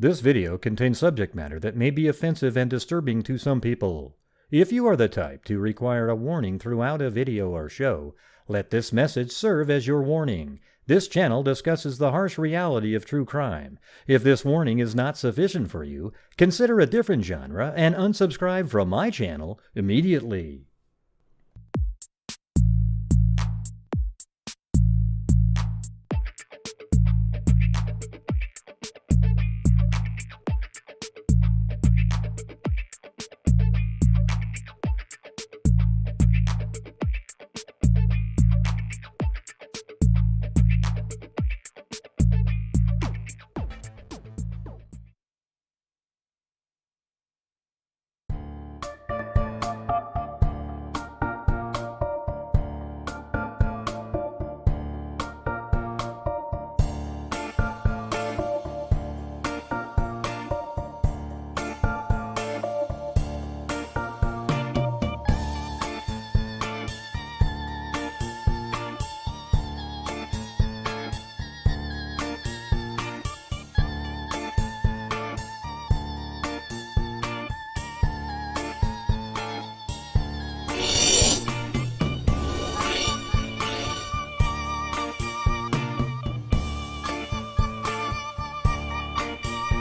This video contains subject matter that may be offensive and disturbing to some people. If you are the type to require a warning throughout a video or show, let this message serve as your warning. This channel discusses the harsh reality of true crime. If this warning is not sufficient for you, consider a different genre and unsubscribe from my channel immediately.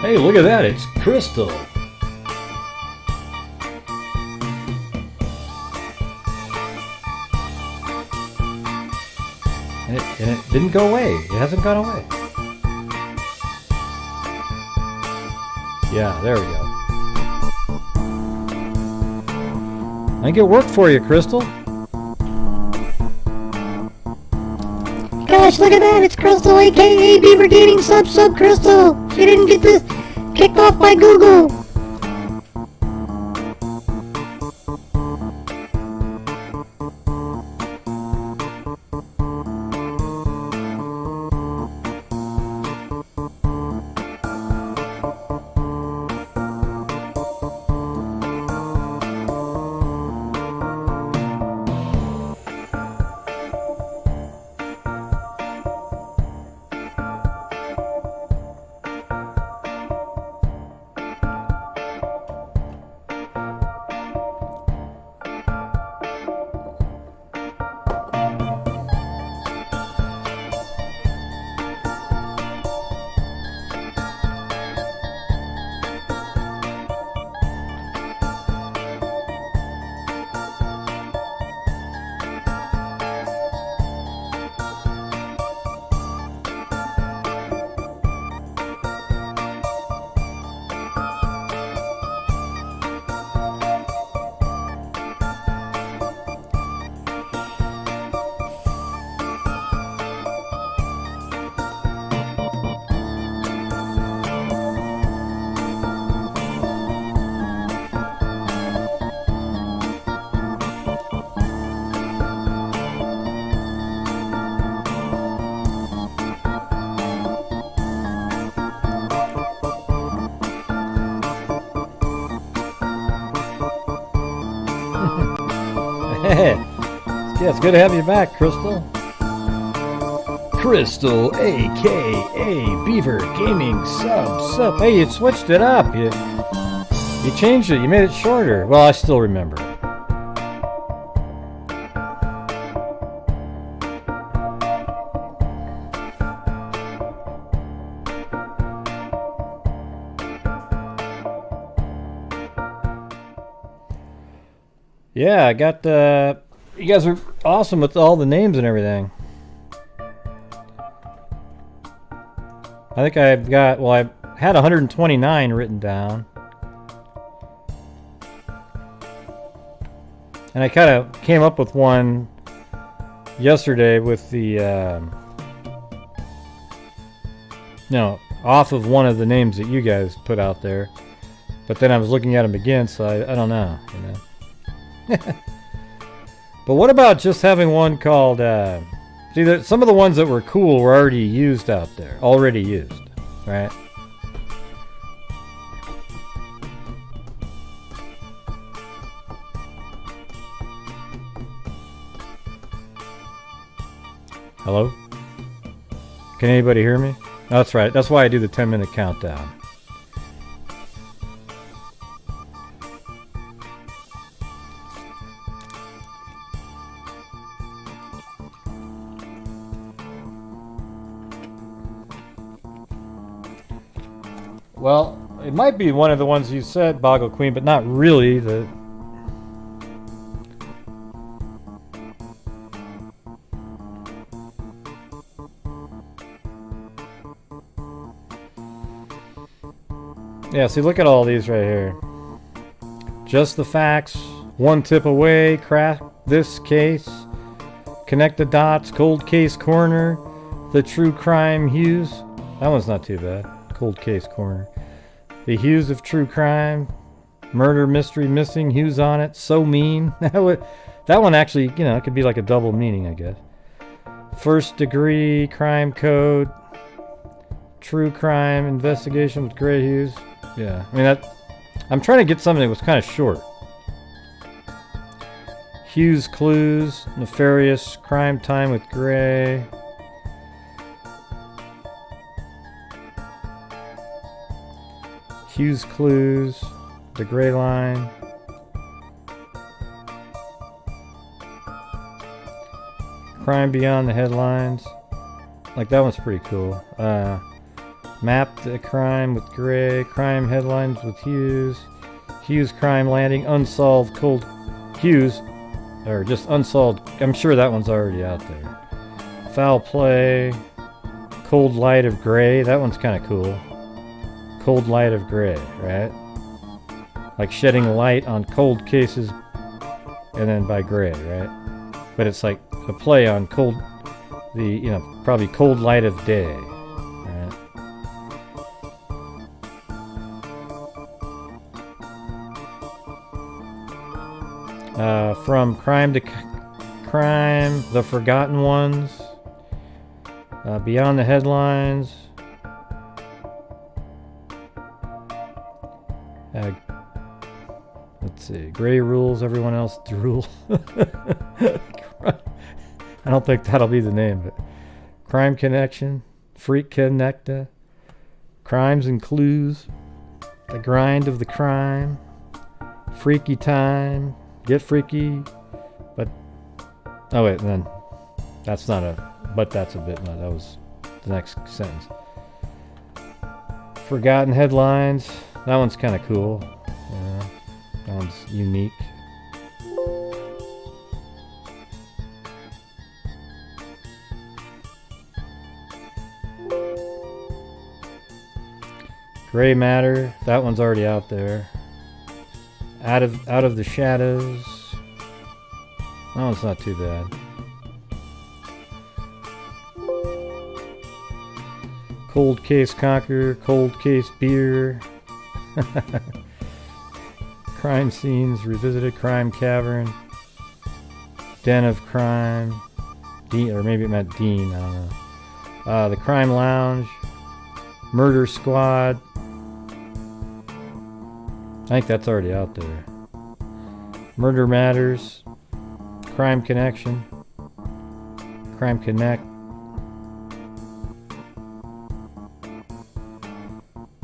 Hey, look at that, it's Crystal. And it didn't go away. It hasn't gone away. Yeah, there we go. I think it worked for you, Crystal. Gosh, look at that, it's Crystal, aka Beaver Dating Sub Crystal. She didn't get this kicked off by Google. Yeah, it's good to have you back, Crystal. Crystal, a.k.a. Beaver Gaming Sub. Hey, you switched it up. You changed it. You made it shorter. Well, I still remember it. Yeah, I got you guys are awesome with all the names and everything. I think I've got, well, I had 129 written down. And I kind of came up with one yesterday with the, off of one of the names that you guys put out there. But then I was looking at them again, so I don't know, you know. But what about just having one called see, some of the ones that were cool were already used out there, right? Hello? Can anybody hear me? That's right. That's why I do the 10-minute countdown. Well, it might be one of the ones you said, Boggle Queen, but not really. Yeah, see, look at all these right here. Just the facts, one tip away, crack this case, connect the dots, cold case corner, the true crime hues. That one's not too bad. Cold case corner. The hues of true crime, murder mystery missing, hues on it, so mean. That one actually, you know, it could be like a double meaning, I guess. First degree crime code, true crime investigation with gray hues. Yeah, I mean I'm trying to get something that was kind of short. Hues clues, nefarious crime time with gray. Hues clues, the gray line. Crime beyond the headlines. Like that one's pretty cool. Map the crime with gray, crime headlines with hues, hues crime landing, unsolved cold hues, or just unsolved. I'm sure that one's already out there. Foul play, cold light of gray. That one's kind of cool. Cold light of gray, right? Like shedding light on cold cases, and then by gray, right? But it's like a play on cold, probably cold light of day. From crime to crime, the forgotten ones, beyond the headlines, let's see, gray rules, everyone else drool. I don't think that'll be the name, but crime connection, freak connecta, crimes and clues, the grind of the crime, freaky time. Get freaky, but oh wait, then that's not but that's a bit. No, that was the next sentence. Forgotten headlines. That one's kind of cool. Yeah, that one's unique. Gray matter. That one's already out there. Out of the shadows. That one's not too bad. Cold case conquer, cold case beer. Crime scenes revisited, crime cavern, den of crime, Dean, or maybe it meant Dean. I don't know. The crime lounge, murder squad. I think that's already out there. Murder Matters, Crime Connection, Crime Connect,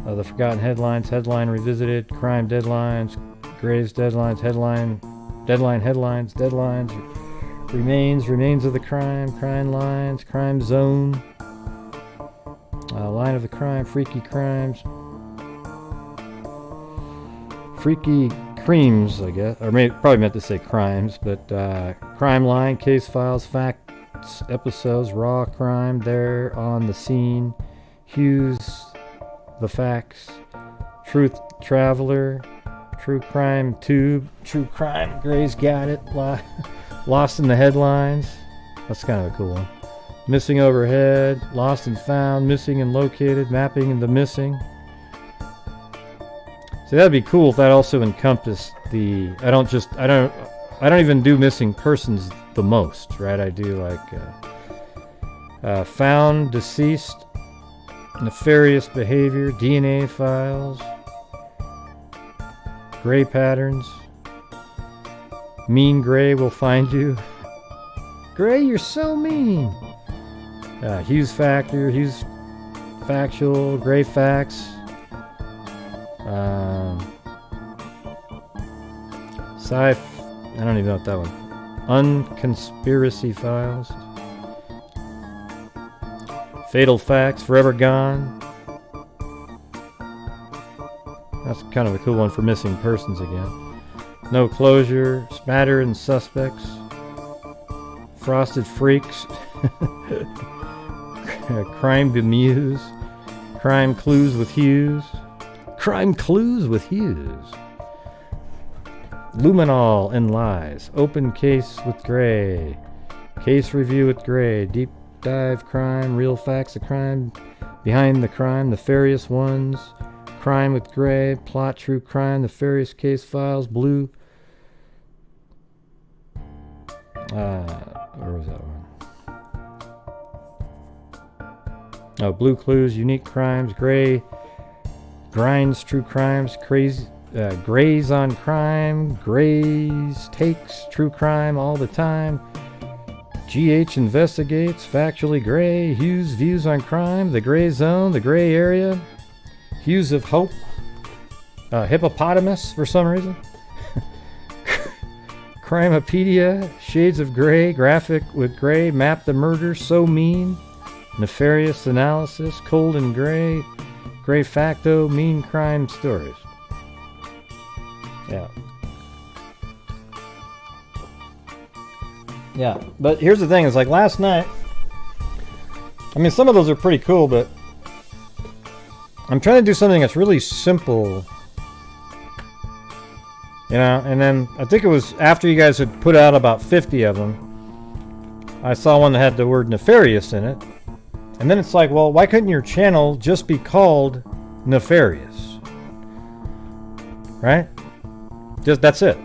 the Forgotten Headlines, Headline Revisited, Crime Deadlines, Gray's Deadlines, Deadline Headlines, Deadlines, Remains of the Crime, Crime Lines, Crime Zone, Line of the Crime, Freaky Crimes, Freaky Creams, I guess, or probably meant to say crimes, but crime line, case files, facts, episodes, raw crime, there on the scene, hues, the facts, truth traveler, true crime tube, true crime, Gray's got it, lost in the headlines. That's kind of a cool one. Missing overhead, lost and found, missing and located, mapping and the missing. So that'd be cool if that also encompassed the. I don't even do missing persons the most, right? I do like found, deceased, nefarious behavior, DNA files, gray patterns, mean Gray will find you. Gray, you're so mean. Hughes factor, Hughes factual, Gray facts. I don't even know what that one. Unconspiracy files. Fatal facts, forever gone. That's kind of a cool one for missing persons again. No closure. Spatter and suspects. Frosted freaks. Crime bemuse. Crime clues with hues. Crime clues with hues. Luminol and lies. Open case with gray. Case review with gray. Deep dive crime. Real facts of crime. Behind the crime. Nefarious ones. Crime with gray. Plot true crime. Nefarious case files. Blue. Where was that one? Oh, blue clues. Unique crimes. Gray. Grinds true crimes. Crazy. Grays on crime. Grays takes true crime all the time. GH investigates. Factually gray. Hughes views on crime. The gray zone. The gray area. Hues of hope. Hippopotamus for some reason. Crimepedia. Shades of gray. Graphic with gray. Map the murder. So mean. Nefarious analysis. Cold and gray. Gray facto. Mean crime stories. Yeah. Yeah, but here's the thing, is like last night, I mean, some of those are pretty cool, but I'm trying to do something that's really simple, you know, and then I think it was after you guys had put out about 50 of them, I saw one that had the word Nefarious in it, and then it's like, well, why couldn't your channel just be called Nefarious? Right? Just, that's it.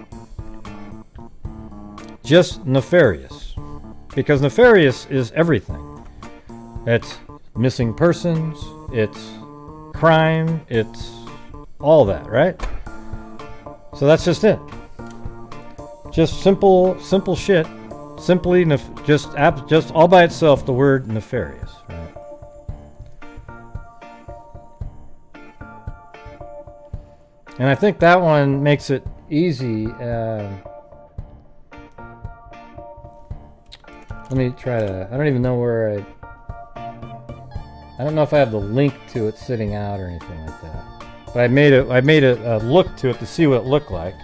Just Nefarious. Because Nefarious is everything. It's missing persons, it's crime, it's all that, right? So that's just it. Just simple shit. Simply, just all by itself, the word Nefarious, right? And I think that one makes it easy. Let me try to, I don't even know where I don't know if I have the link to it sitting out or anything like that. But I made a look to it to see what it looked like.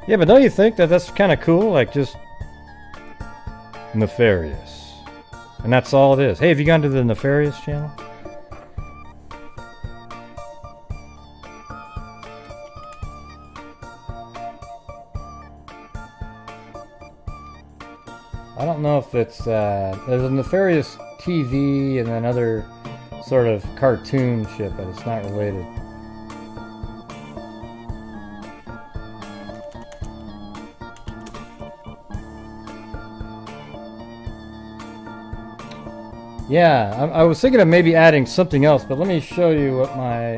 Yeah, but don't you think that that's kind of cool? Like, just Nefarious. And that's all it is. Hey, have you gone to the Nefarious channel? I don't know if it's, there's a Nefarious TV and then other sort of cartoon shit, but it's not related. Yeah, I was thinking of maybe adding something else, but let me show you what my,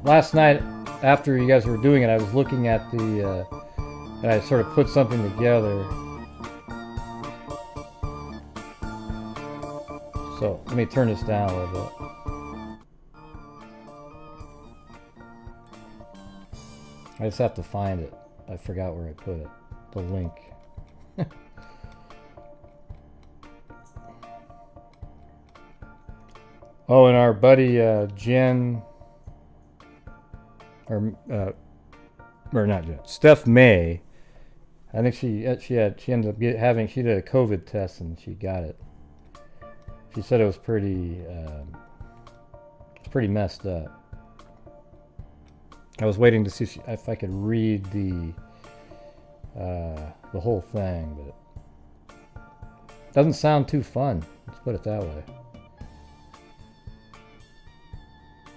last night after you guys were doing it, I was looking at the, and I sort of put something together. So let me turn this down a little bit. I just have to find it. I forgot where I put it. The link. Oh, and our buddy Jen, or not Jen, Steph May. I think she ended up having, she did a COVID test and she got it. She said it was pretty messed up. I was waiting to see if I could read the whole thing, but it doesn't sound too fun. Let's put it that way.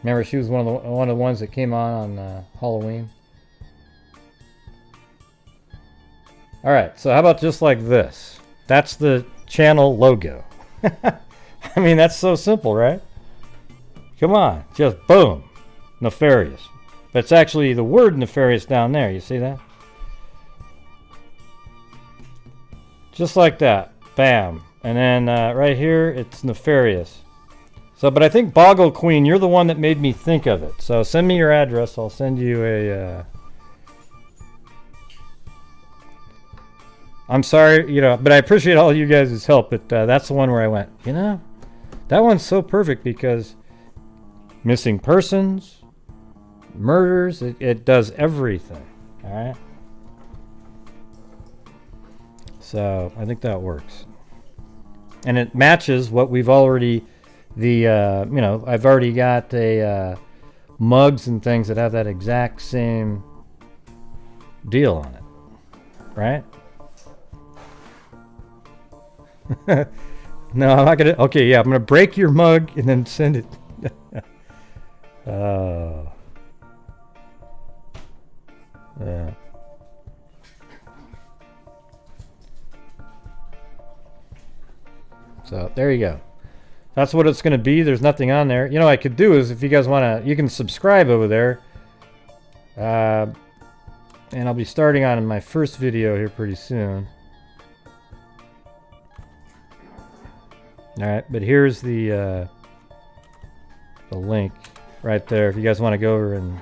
Remember, she was one of the ones that came on Halloween. All right, so how about just like this? That's the channel logo. I mean, that's so simple, right? Come on, just boom, Nefarious. But it's actually the word Nefarious down there. You see that? Just like that, bam. And then right here, it's Nefarious. So, but I think Boggle Queen, you're the one that made me think of it. So send me your address. I'll send you a... I'm sorry, you know, but I appreciate all you guys' help. But that's the one where I went, you know, that one's so perfect because missing persons, murders. It does everything. All right. So I think that works, and it matches what we've already. I've already got mugs and things that have that exact same deal on it, right? No, I'm not gonna. Okay, yeah, I'm gonna break your mug and then send it. Yeah. So there you go. That's what it's going to be. There's nothing on there. You know what I could do is, if you guys want to, you can subscribe over there. And I'll be starting on my first video here pretty soon. Alright, but here's the link right there if you guys want to go over and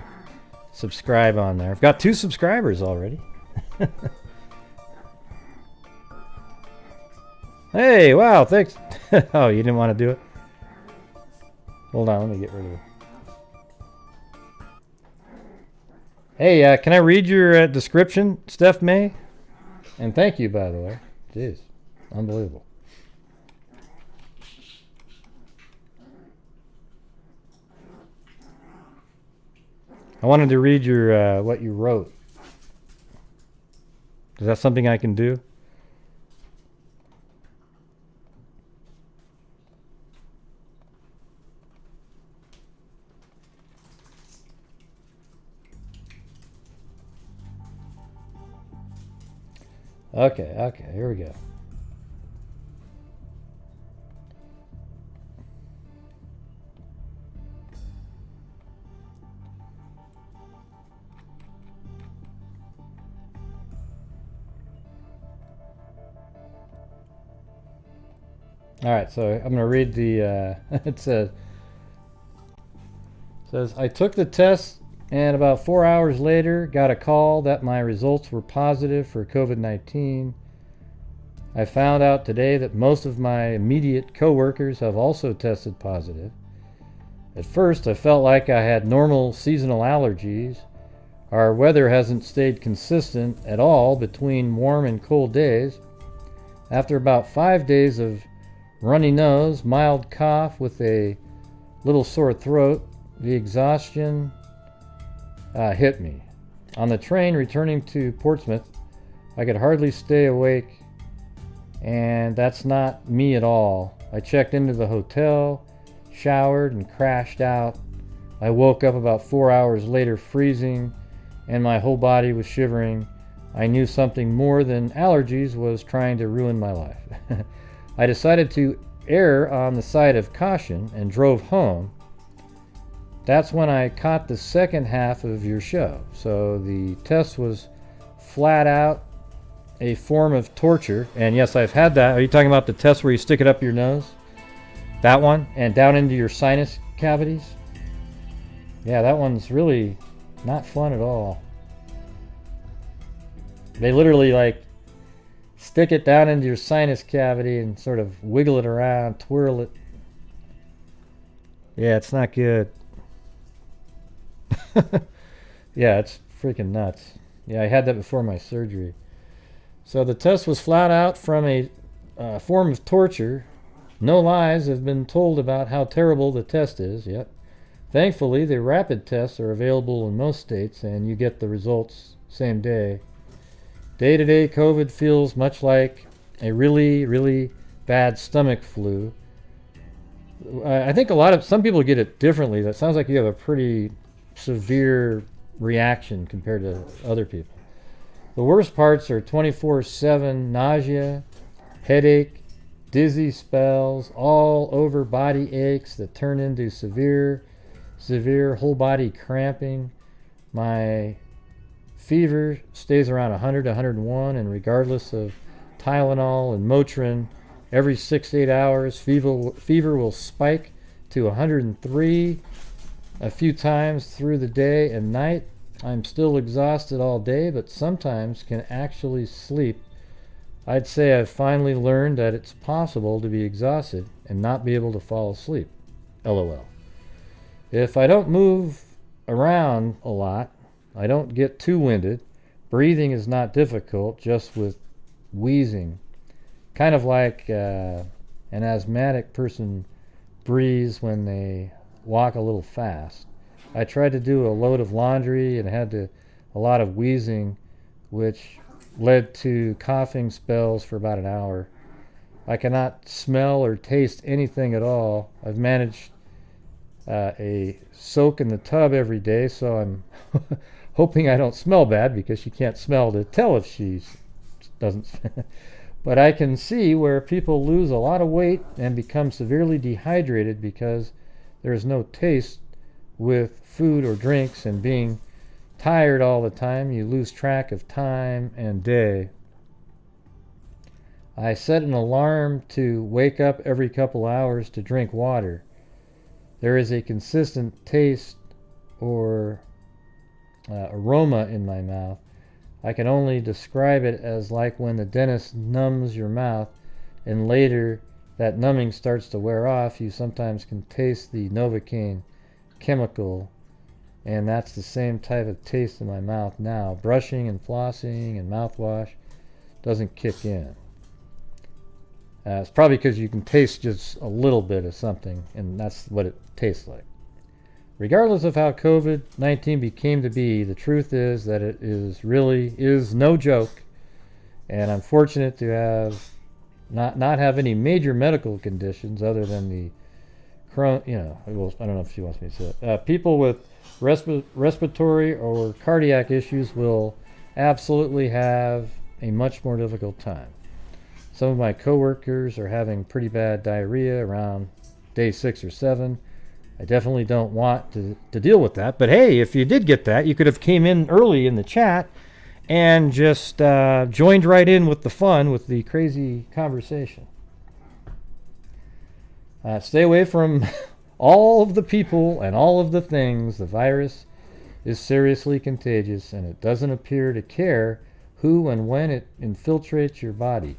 subscribe on there. I've got 2 subscribers already. Hey, wow, thanks. Oh, you didn't want to do it? Hold on, let me get rid of it. Hey, can I read your description, Steph May? And thank you, by the way. Jeez, unbelievable. I wanted to read your what you wrote. Is that something I can do? Okay, here we go. All right, so I'm going to read the, it says, I took the test and about 4 hours later got a call that my results were positive for COVID-19. I found out today that most of my immediate coworkers have also tested positive. At first, I felt like I had normal seasonal allergies. Our weather hasn't stayed consistent at all between warm and cold days. After about 5 days of runny nose, mild cough with a little sore throat, the exhaustion hit me. On the train returning to Portsmouth, I could hardly stay awake, and that's not me at all. I checked into the hotel, showered, and crashed out. I woke up about 4 hours later freezing, and my whole body was shivering. I knew something more than allergies was trying to ruin my life. I decided to err on the side of caution and drove home. That's when I caught the second half of your show. So the test was flat out a form of torture. And yes, I've had that. Are you talking about the test where you stick it up your nose? That one? And down into your sinus cavities? Yeah, that one's really not fun at all. They literally like stick it down into your sinus cavity and sort of wiggle it around, twirl it. Yeah, it's not good. Yeah, it's freaking nuts. Yeah, I had that before my surgery. So the test was flat out from a form of torture. No lies have been told about how terrible the test is yet. Thankfully, the rapid tests are available in most states and you get the results same day. Day-to-day COVID feels much like a really, really bad stomach flu. I think some people get it differently. That sounds like you have a pretty severe reaction compared to other people. The worst parts are 24/7 nausea, headache, dizzy spells, all over body aches that turn into severe whole body cramping. My fever stays around 100 to 101, and regardless of Tylenol and Motrin, every 6 to 8 hours fever will spike to 103 a few times through the day and night. I'm still exhausted all day, but sometimes can actually sleep. I'd say I've finally learned that it's possible to be exhausted and not be able to fall asleep. LOL. If I don't move around a lot, I don't get too winded. Breathing is not difficult, just with wheezing. Kind of like an asthmatic person breathes when they walk a little fast. I tried to do a load of laundry and had a lot of wheezing, which led to coughing spells for about an hour. I cannot smell or taste anything at all. I've managed a soak in the tub every day, so I'm hoping I don't smell bad, because she can't smell to tell if she doesn't. But I can see where people lose a lot of weight and become severely dehydrated because there is no taste with food or drinks, and being tired all the time, you lose track of time and day. I set an alarm to wake up every couple hours to drink water. There is a consistent taste or aroma in my mouth. I can only describe it as like when the dentist numbs your mouth, and later that numbing starts to wear off, you sometimes can taste the Novocaine chemical, and that's the same type of taste in my mouth now. Brushing and flossing and mouthwash doesn't kick in. It's probably because you can taste just a little bit of something, and that's what it tastes like. Regardless of how COVID-19 became to be, the truth is that it really is no joke, and I'm fortunate to have not have any major medical conditions other than the, I don't know if she wants me to say it. People with respiratory or cardiac issues will absolutely have a much more difficult time. Some of my coworkers are having pretty bad diarrhea around day 6 or 7. I definitely don't want to deal with that. But hey, if you did get that, you could have came in early in the chat and just joined right in with the fun, with the crazy conversation. Stay away from all of the people and all of the things. The virus is seriously contagious, and it doesn't appear to care who and when it infiltrates your body.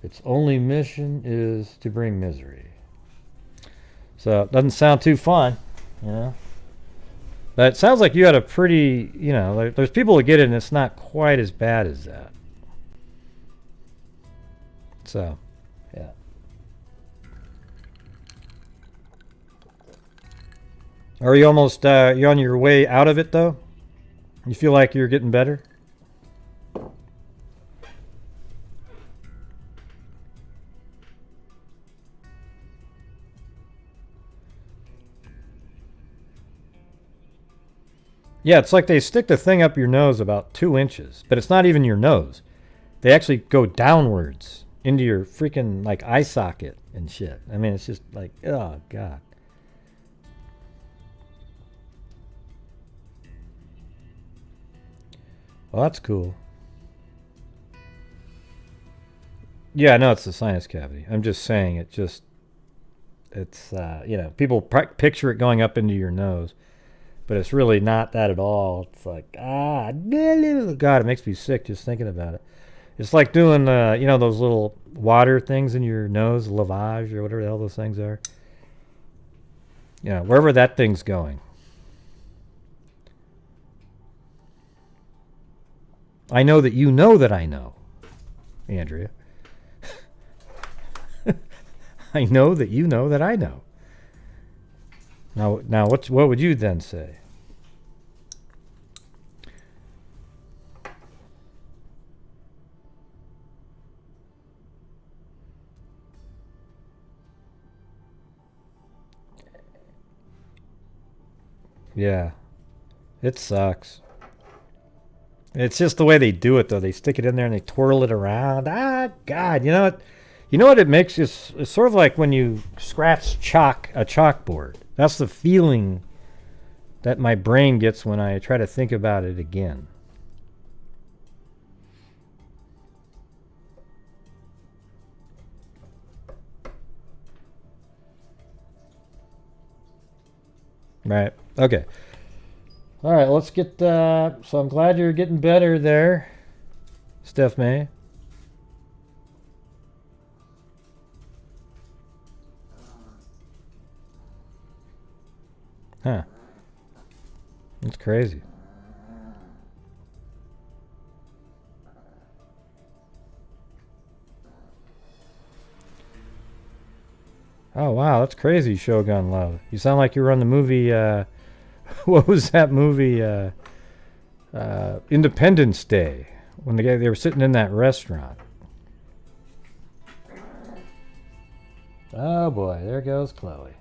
Its only mission is to bring misery. So it doesn't sound too fun, But it sounds like you had a pretty, there's people that get it and it's not quite as bad as that. So, yeah. Are you almost, you on your way out of it though? You feel like you're getting better? Yeah, it's like they stick the thing up your nose about 2 inches, but it's not even your nose. They actually go downwards into your freaking like eye socket and shit. I mean, it's just like, oh God. Well, that's cool. Yeah, I know it's the sinus cavity. I'm just saying it's people picture it going up into your nose. But it's really not that at all. It's like, God, it makes me sick just thinking about it. It's like doing, those little water things in your nose, lavage or whatever the hell those things are. Wherever that thing's going. I know that you know that I know, Andrea. I know that you know that I know. Now, what would you then say? Yeah, it sucks. It's just the way they do it, though. They stick it in there and they twirl it around. Ah, God, you know what? You know what it makes? It's sort of like when you scratch a chalkboard. That's the feeling that my brain gets when I try to think about it again. Right. Okay. All right, let's get, so I'm glad you're getting better there, Steph May. Huh. That's crazy. Oh, wow, that's crazy, Shogun Love. You sound like you were on the movie, what was that movie, Independence Day, when they were sitting in that restaurant. Oh, boy, there goes Chloe.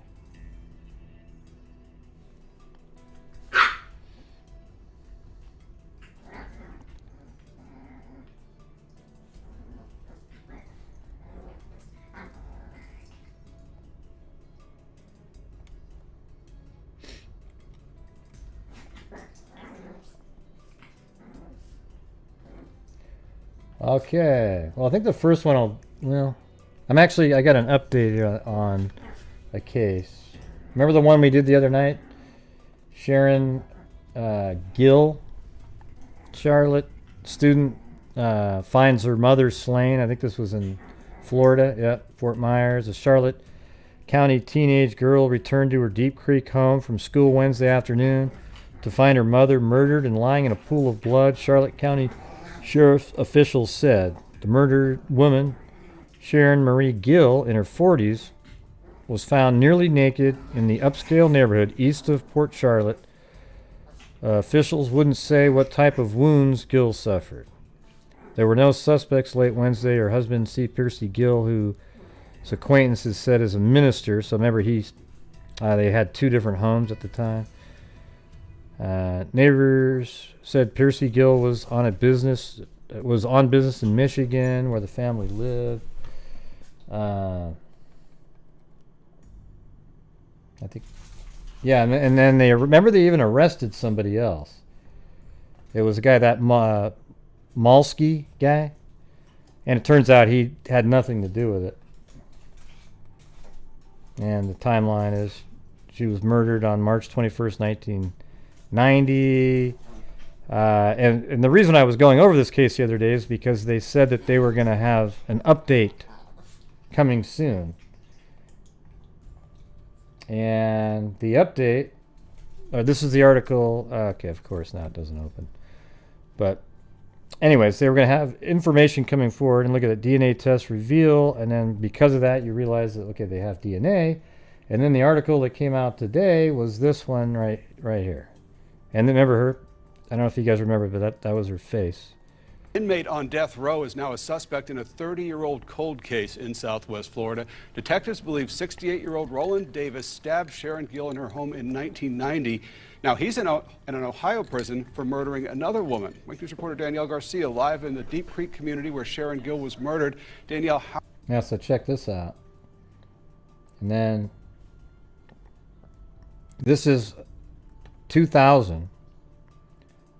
Okay. Well, I think the first one I got an update on a case. Remember the one we did the other night? Sharon Gill, Charlotte student, finds her mother slain. I think this was in Florida. Yep, Fort Myers. A Charlotte County teenage girl returned to her Deep Creek home from school Wednesday afternoon to find her mother murdered and lying in a pool of blood. Charlotte County Sheriff officials said the murdered woman, Sharon Marie Gill, in her 40s, was found nearly naked in the upscale neighborhood east of Port Charlotte. Officials wouldn't say what type of wounds Gill suffered. There were no suspects late Wednesday. Her husband, C. Percy Gill, who his acquaintances said is a minister, so remember they had two different homes at the time. Neighbors said Percy Gill was on business in Michigan, where the family lived. I think, yeah, and then they even arrested somebody else. It was a guy, that Malsky guy, and it turns out he had nothing to do with it. And the timeline is she was murdered on March 21st, 1990. And the reason I was going over this case the other day is because they said that they were going to have an update coming soon. And the update, this is the article. Okay, of course now it doesn't open. But anyways, they were going to have information coming forward, and look at it, DNA test reveal, and then because of that you realize that, okay, they have DNA. And then the article that came out today was this one right here. And remember her, I don't know if you guys remember, but that was her face. Inmate on death row is now a suspect in a 30-year-old cold case in Southwest Florida. Detectives believe 68-year-old Roland Davis stabbed Sharon Gill in her home in 1990. Now he's in an Ohio prison for murdering another woman. Wake News reporter Danielle Garcia live in the Deep Creek community where Sharon Gill was murdered. Danielle, now so check this out. And then this is 2000.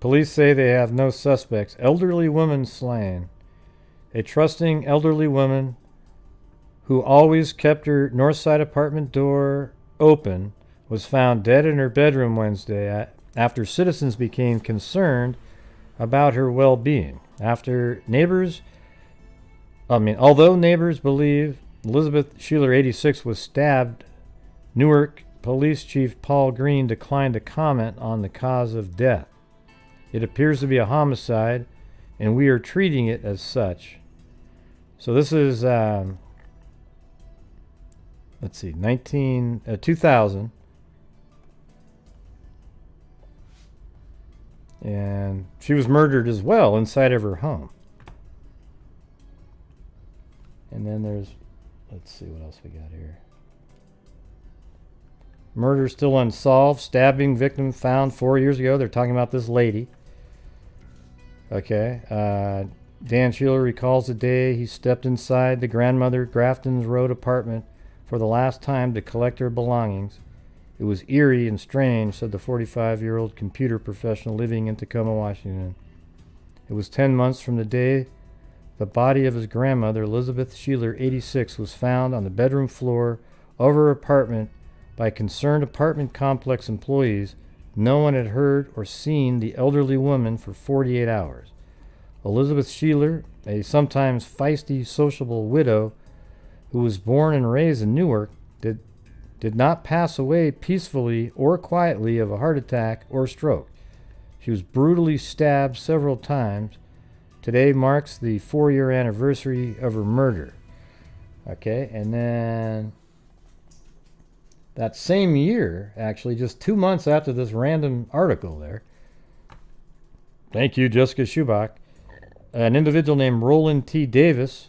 Police say they have no suspects. Elderly woman slain. A trusting elderly woman who always kept her north side apartment door open was found dead in her bedroom Wednesday after citizens became concerned about her well-being. Although neighbors believe Elizabeth Sheeler, 86, was stabbed, Newark Police Chief Paul Green declined to comment on the cause of death. It appears to be a homicide, and we are treating it as such. So this is, let's see, 2000. And she was murdered as well inside of her home. And then there's, let's see what else we got here. Murder still unsolved. Stabbing victim found 4 years ago. They're talking about this lady. Okay. Dan Sheeler recalls the day he stepped inside the grandmother Grafton's Road apartment for the last time to collect her belongings. It was eerie and strange, said the 45-year-old computer professional living in Tacoma, Washington. It was 10 months from the day the body of his grandmother, Elizabeth Sheeler, 86, was found on the bedroom floor of her apartment by concerned apartment complex employees. No one had heard or seen the elderly woman for 48 hours. Elizabeth Sheeler, a sometimes feisty, sociable widow who was born and raised in Newark, did not pass away peacefully or quietly of a heart attack or stroke. She was brutally stabbed several times. Today marks the 4-year anniversary of her murder. Okay, and then that same year, actually, just 2 months after this random article there, thank you, Jessica Schubach, an individual named Roland T. Davis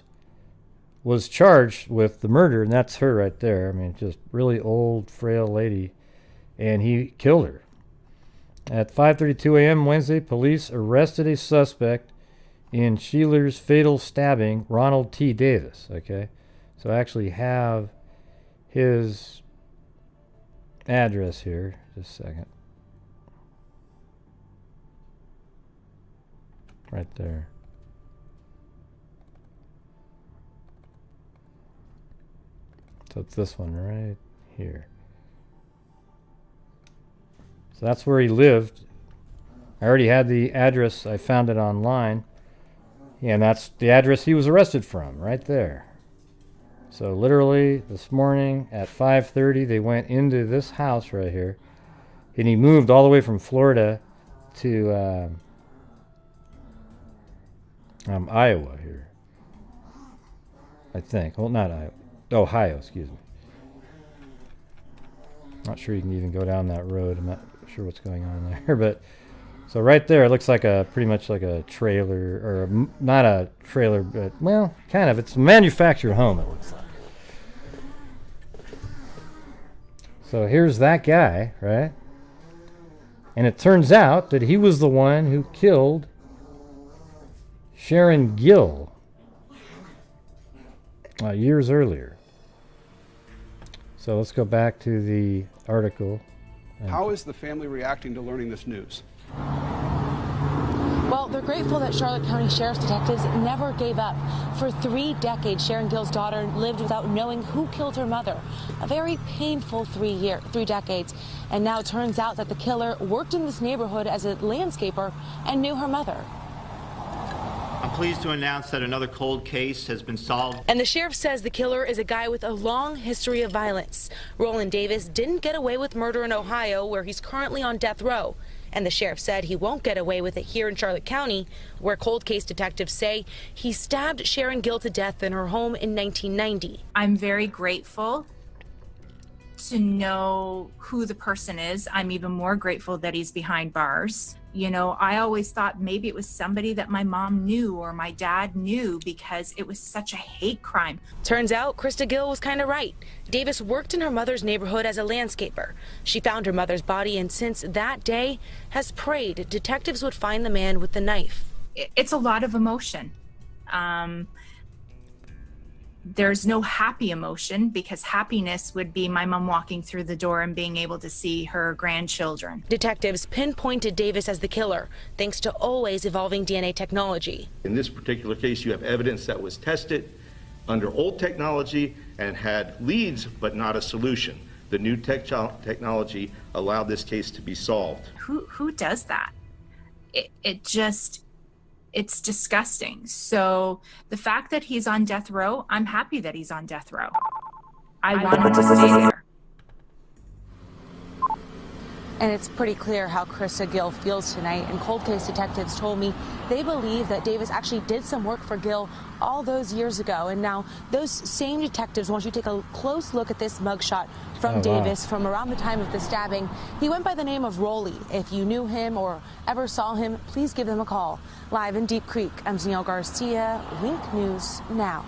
was charged with the murder, and that's her right there. I mean, just really old, frail lady, and he killed her. At 5:32 a.m. Wednesday, police arrested a suspect in Sheeler's fatal stabbing, Ronald T. Davis. Okay, so I actually have his address here. Just a second. Right there. So it's this one right here. So that's where he lived. I already had the address. I found it online. Yeah, and that's the address he was arrested from, right there. So literally this morning at 5:30, they went into this house right here. And he moved all the way from Florida to Iowa here. I think. Well, not Iowa. Ohio, excuse me. Not sure you can even go down that road. I'm not sure what's going on there, but so right there, it looks like pretty much like a trailer, or not a trailer, but well, kind of. It's a manufactured home, it looks like. So here's that guy, right? And it turns out that he was the one who killed Sharon Gill years earlier. So let's go back to the article. How is the family reacting to learning this news? Well, they're grateful that Charlotte County Sheriff's detectives never gave up. For 3 decades, Sharon Gill's daughter lived without knowing who killed her mother. A very painful 3 decades. And now it turns out that the killer worked in this neighborhood as a landscaper and knew her mother. I'm pleased to announce that another cold case has been solved. And the sheriff says the killer is a guy with a long history of violence. Roland Davis didn't get away with murder in Ohio, where he's currently on death row. And the sheriff said he won't get away with it here in Charlotte County, where cold case detectives say he stabbed Sharon Gill to death in her home in 1990. I'm very grateful to know who the person is. I'm even more grateful that he's behind bars. You know, I always thought maybe it was somebody that my mom knew or my dad knew, because it was such a hate crime. Turns out Krista Gill was kind of right. Davis worked in her mother's neighborhood as a landscaper. She found her mother's body, and since that day has prayed detectives would find the man with the knife. It's a lot of emotion. There's no happy emotion, because happiness would be my mom walking through the door and being able to see her grandchildren. Detectives pinpointed Davis as the killer, thanks to always evolving DNA technology. In this particular case, you have evidence that was tested under old technology and had leads, but not a solution. The new technology allowed this case to be solved. Who does that? It's disgusting. So the fact that he's on death row, I'm happy that he's on death row. I want him to stay there. And it's pretty clear how Krista Gill feels tonight. And cold case detectives told me they believe that Davis actually did some work for Gill all those years ago. And now those same detectives want you to take a close look at this mugshot from Davis from around the time of the stabbing. He went by the name of Rolly. If you knew him or ever saw him, please give them a call. Live in Deep Creek, I'm Danielle Garcia, Wink News Now.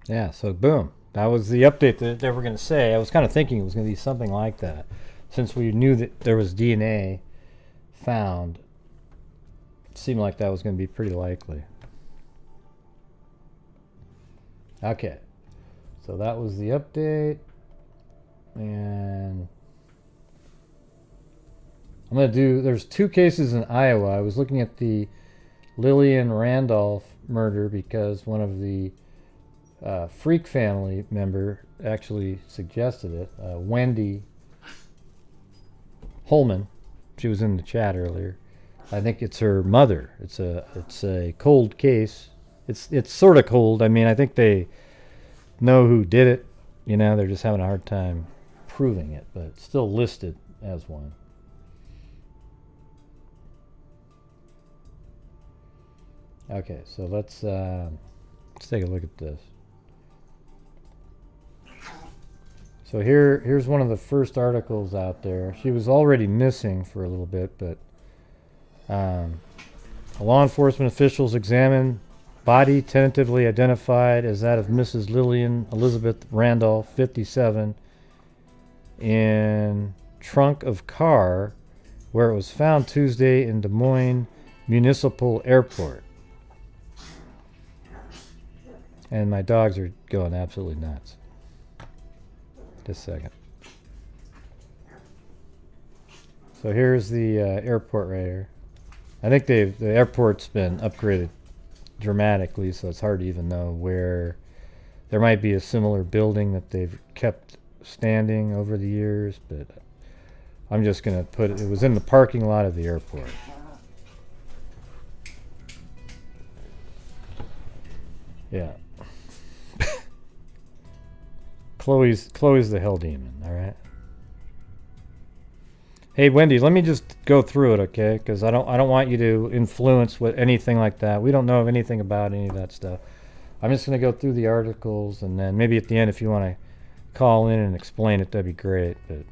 Yeah, so boom. That was the update that they were going to say. I was kind of thinking it was going to be something like that. Since we knew that there was DNA found, it seemed like that was going to be pretty likely. Okay, so that was the update. And I'm going to do, there's 2 cases in Iowa. I was looking at the Lillian Randolph murder because one of the Freak family member actually suggested it. Wendy Holman, she was in the chat earlier. I think it's her mother. It's a cold case. It's sort of cold. I mean, I think they know who did it. You know, they're just having a hard time proving it, but it's still listed as one. Okay, so let's take a look at this. So here's one of the first articles out there. She was already missing for a little bit, but law enforcement officials examined body tentatively identified as that of Mrs. Lillian Elizabeth Randolph, 57, in trunk of car where it was found Tuesday in Des Moines Municipal Airport. And my dogs are going absolutely nuts. Just a second. So here's the airport right here. I think the airport's been upgraded dramatically, so it's hard to even know where. There might be a similar building that they've kept standing over the years, but I'm just going to put it was in the parking lot of the airport. Yeah. Chloe's the hell demon, all right? Hey Wendy, let me just go through it, okay? Because I don't want you to influence with anything like that. We don't know anything about any of that stuff. I'm just going to go through the articles, and then maybe at the end, if you want to call in and explain it, that'd be great. But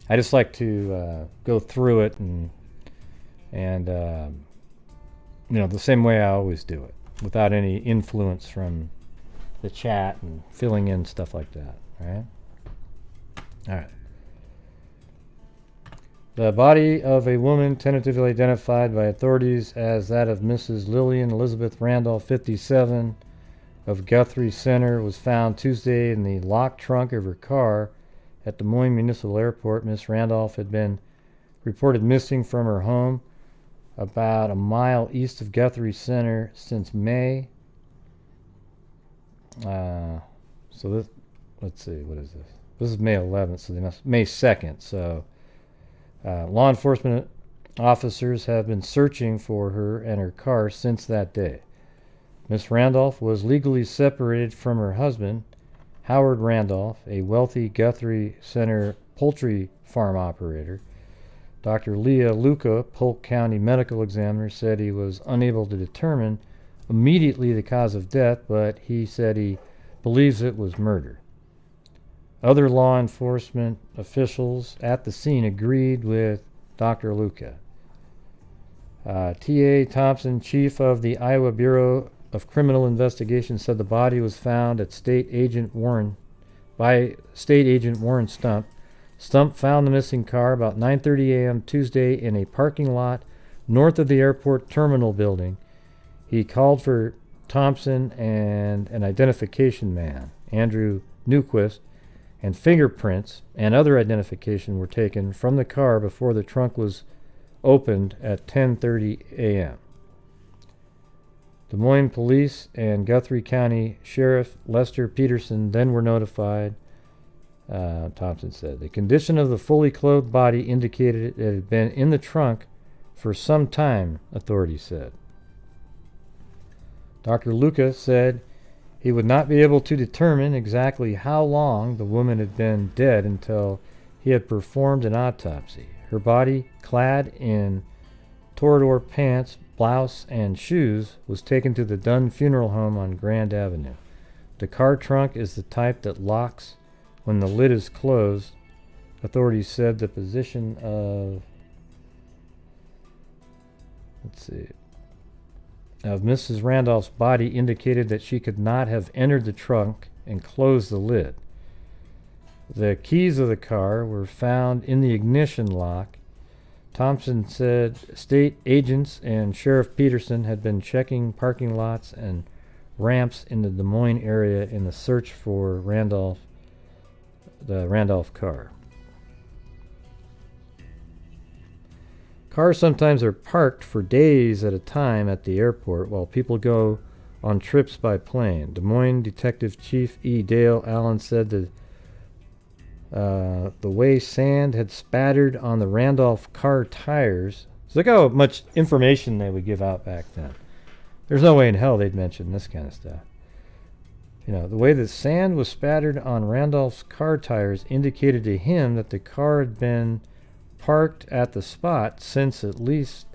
I just like to go through it and you know, the same way I always do it, without any influence from the chat and filling in stuff like that. All right. All right. The body of a woman tentatively identified by authorities as that of Mrs. Lillian Elizabeth Randolph, 57, of Guthrie Center was found Tuesday in the locked trunk of her car at Des Moines Municipal Airport. Miss Randolph had been reported missing from her home about a mile east of Guthrie Center since May. So this, let's see, what is this? This is May 11th, so they must May 2nd. So law enforcement officers have been searching for her and her car since that day. Miss Randolph was legally separated from her husband, Howard Randolph, a wealthy Guthrie Center poultry farm operator. Dr. Leah Luca, Polk County medical examiner, said he was unable to determine immediately the cause of death, but he said he believes it was murder. Other law enforcement officials at the scene agreed with Dr. Luca. T.A. Thompson, chief of the Iowa Bureau of Criminal Investigation, said the body was found at State Agent Warren Stump. Stump found the missing car about 9:30 a.m. Tuesday in a parking lot north of the airport terminal building. He called for Thompson and an identification man, Andrew Newquist, and fingerprints and other identification were taken from the car before the trunk was opened at 10:30 a.m. Des Moines Police and Guthrie County Sheriff Lester Peterson then were notified. Thompson said the condition of the fully clothed body indicated it had been in the trunk for some time, authorities said. Dr. Luca said he would not be able to determine exactly how long the woman had been dead until he had performed an autopsy. Her body, clad in Torador pants, blouse, and shoes, was taken to the Dunn Funeral Home on Grand Avenue. The car trunk is the type that locks when the lid is closed. Authorities said the position of Mrs. Randolph's body indicated that she could not have entered the trunk and closed the lid. The keys of the car were found in the ignition lock. Thompson said state agents and Sheriff Peterson had been checking parking lots and ramps in the Des Moines area in the search for the Randolph car. Cars sometimes are parked for days at a time at the airport while people go on trips by plane. Des Moines Detective Chief E. Dale Allen said that the way sand had spattered on the Randolph car tires. So look how much information they would give out back then. There's no way in hell they'd mention this kind of stuff. You know, the way the sand was spattered on Randolph's car tires indicated to him that the car had been parked at the spot since at least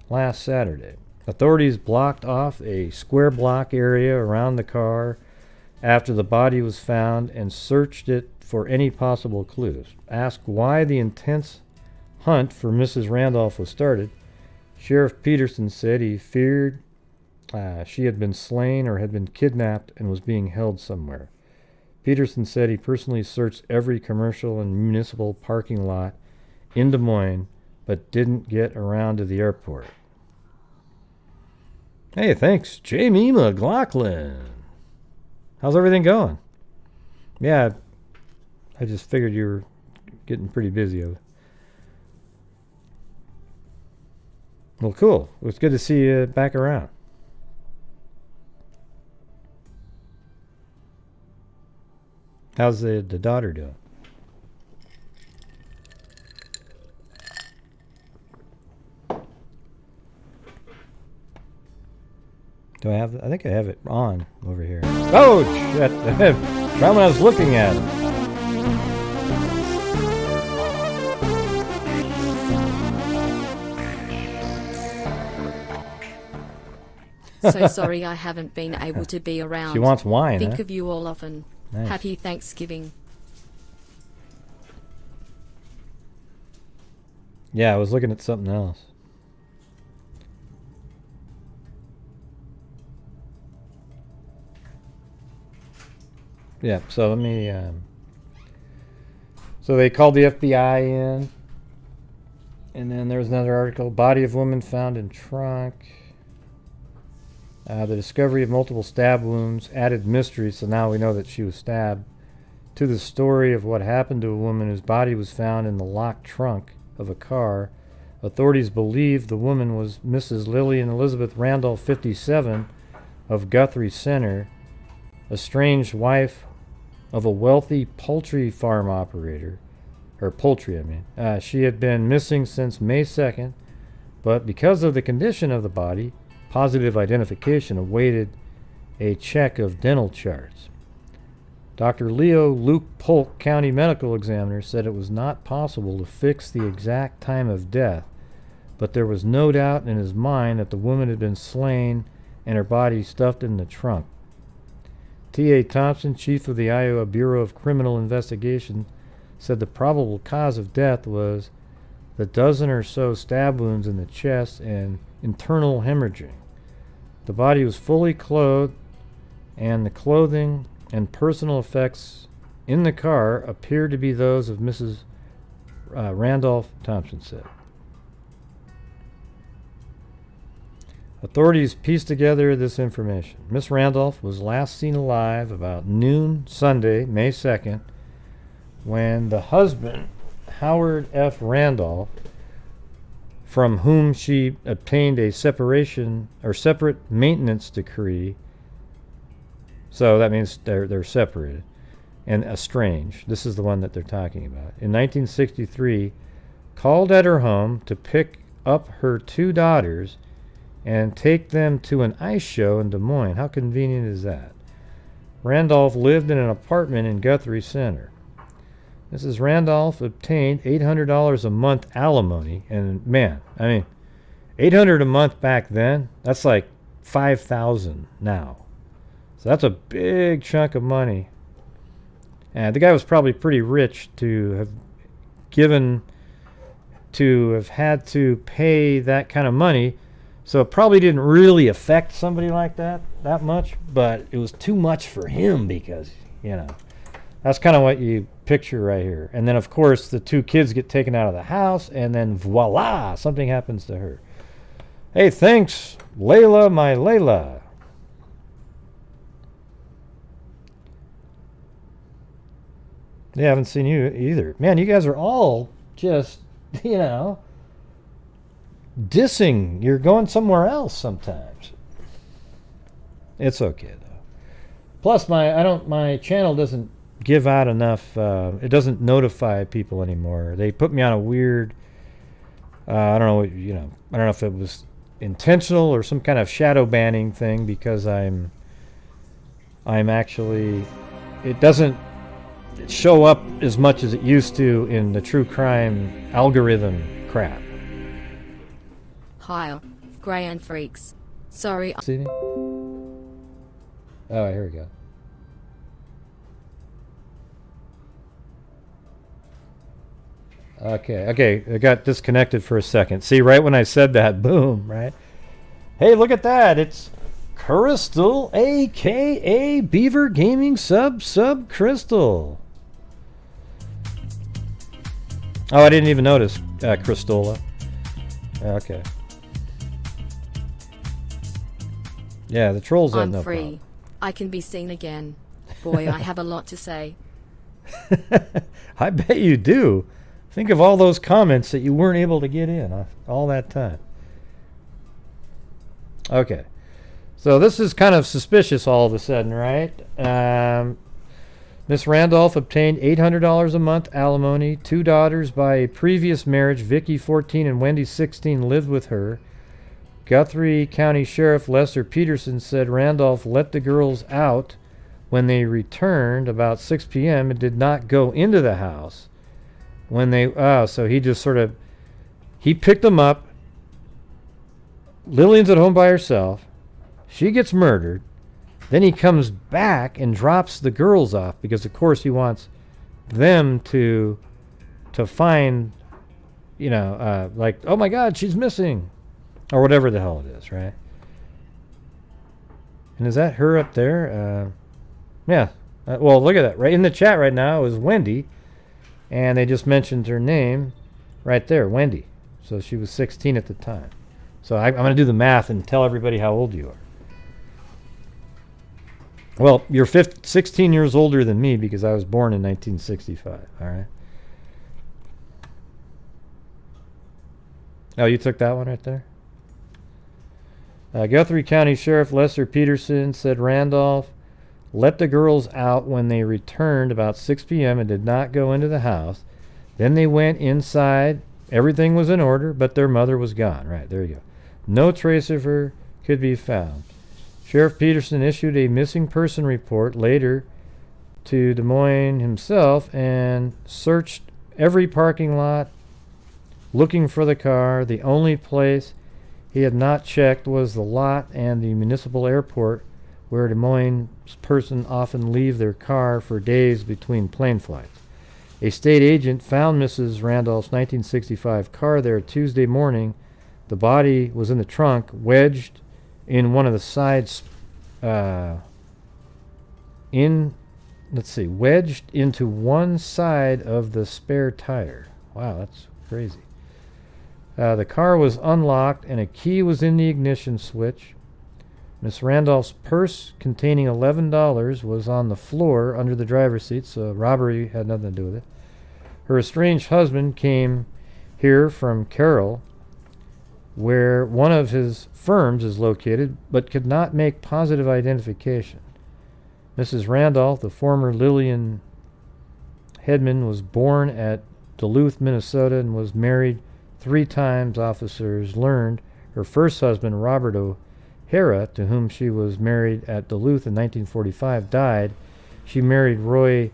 last Saturday. Authorities blocked off a square block area around the car after the body was found and searched it for any possible clues. Asked why the intense hunt for Mrs. Randolph was started, Sheriff Peterson said he feared she had been slain or had been kidnapped and was being held somewhere. Peterson said he personally searched every commercial and municipal parking lot in Des Moines, but didn't get around to the airport. Hey, thanks, Jamie McLaughlin. How's everything going? Yeah, I just figured you were getting pretty busy. Well, cool. It was good to see you back around. How's the daughter doing? Do I have? I think I have it on over here. Oh, shit. Right when I was looking at it. So sorry I haven't been able to be around. She wants wine. Think of you all often. Nice. Happy Thanksgiving. Yeah, I was looking at something else. Yeah, so let me... so they called the FBI in. And then there was another article. Body of woman found in trunk. The discovery of multiple stab wounds added mystery, so now we know that she was stabbed, to the story of what happened to a woman whose body was found in the locked trunk of a car. Authorities believe the woman was Mrs. Lillian Elizabeth Randolph, 57, of Guthrie Center, estranged wife of a wealthy poultry farm operator, or poultry, I mean. She had been missing since May 2nd, but because of the condition of the body, positive identification awaited a check of dental charts. Dr. Leo Luke Polk, county medical examiner, said it was not possible to fix the exact time of death, but there was no doubt in his mind that the woman had been slain and her body stuffed in the trunk. T.A. Thompson, chief of the Iowa Bureau of Criminal Investigation, said the probable cause of death was the dozen or so stab wounds in the chest and internal hemorrhaging. The body was fully clothed, and the clothing and personal effects in the car appeared to be those of Mrs. Randolph, Thompson said. Authorities pieced together this information. Miss Randolph was last seen alive about noon Sunday, May 2nd, when the husband, Howard F. Randolph, from whom she obtained a separation or separate maintenance decree, so that means they're separated and estranged. This is the one that they're talking about. In 1963, called at her home to pick up her two daughters and take them to an ice show in Des Moines. How convenient is that? Randolph lived in an apartment in Guthrie Center. Mrs. Randolph obtained $800 a month alimony, and man, I mean, $800 a month back then, that's like $5,000 now. So that's a big chunk of money. And the guy was probably pretty rich to have had to pay that kind of money. So it probably didn't really affect somebody like that much, but it was too much for him because, you know, that's kind of what you picture right here. And then, of course, the two kids get taken out of the house, and then voila, something happens to her. Hey, thanks, Layla, my Layla. Yeah, I haven't seen you either. Man, you guys are all just, you know, dissing. You're going somewhere else sometimes. It's okay, though. Plus, my channel doesn't give out enough, it doesn't notify people anymore. They put me on a weird, I don't know if it was intentional or some kind of shadow banning thing because I'm I'm actually, it doesn't show up as much as it used to in the true crime algorithm crap. Hi, Grey and Freaks. Sorry. See me? Oh, here we go. Okay, I got disconnected for a second. See, right when I said that, boom, right? Hey, look at that. It's Crystal, a.k.a. Beaver Gaming Sub Crystal. Oh, I didn't even notice Crystola. Okay. Yeah, the trolls have I'm no free. problem. I can be seen again. Boy, I have a lot to say. I bet you do. Think of all those comments that you weren't able to get in all that time. Okay. So this is kind of suspicious all of a sudden, right? Miss Randolph obtained $800 a month alimony. 2 daughters by a previous marriage. Vicky, 14, and Wendy, 16, lived with her. Guthrie County Sheriff Lester Peterson said Randolph let the girls out when they returned about 6 p.m. and did not go into the house. When they, so he just sort of, he picked them up. Lillian's at home by herself. She gets murdered. Then he comes back and drops the girls off because, of course, he wants them to find, you know, like, oh my God, she's missing, or whatever the hell it is, right? And is that her up there? Yeah. Well, look at that. Right in the chat right now is Wendy. And they just mentioned her name right there, Wendy. So she was 16 at the time. So I'm going to do the math and tell everybody how old you are. Well, you're 16 years older than me because I was born in 1965. All right. Oh, you took that one right there? Guthrie County Sheriff Lester Peterson said Randolph let the girls out when they returned about 6 p.m. and did not go into the house. Then they went inside. Everything was in order, but their mother was gone. Right, there you go. No trace of her could be found. Sheriff Peterson issued a missing person report later to Des Moines himself and searched every parking lot looking for the car. The only place he had not checked was the lot and the municipal airport, where Des Moines person often leave their car for days between plane flights. A state agent found Mrs. Randolph's 1965 car there Tuesday morning. The body was in the trunk, wedged in one of the sides, wedged into one side of the spare tire. Wow, that's crazy. The car was unlocked and a key was in the ignition switch. Miss Randolph's purse containing $11 was on the floor under the driver's seat, so robbery had nothing to do with it. Her estranged husband came here from Carroll, where one of his firms is located, but could not make positive identification. Mrs. Randolph, the former Lillian Hedman, was born at Duluth, Minnesota, and was married 3 times, officers learned. Her first husband, Robert O'Hara, to whom she was married at Duluth in 1945, died. She married Roy,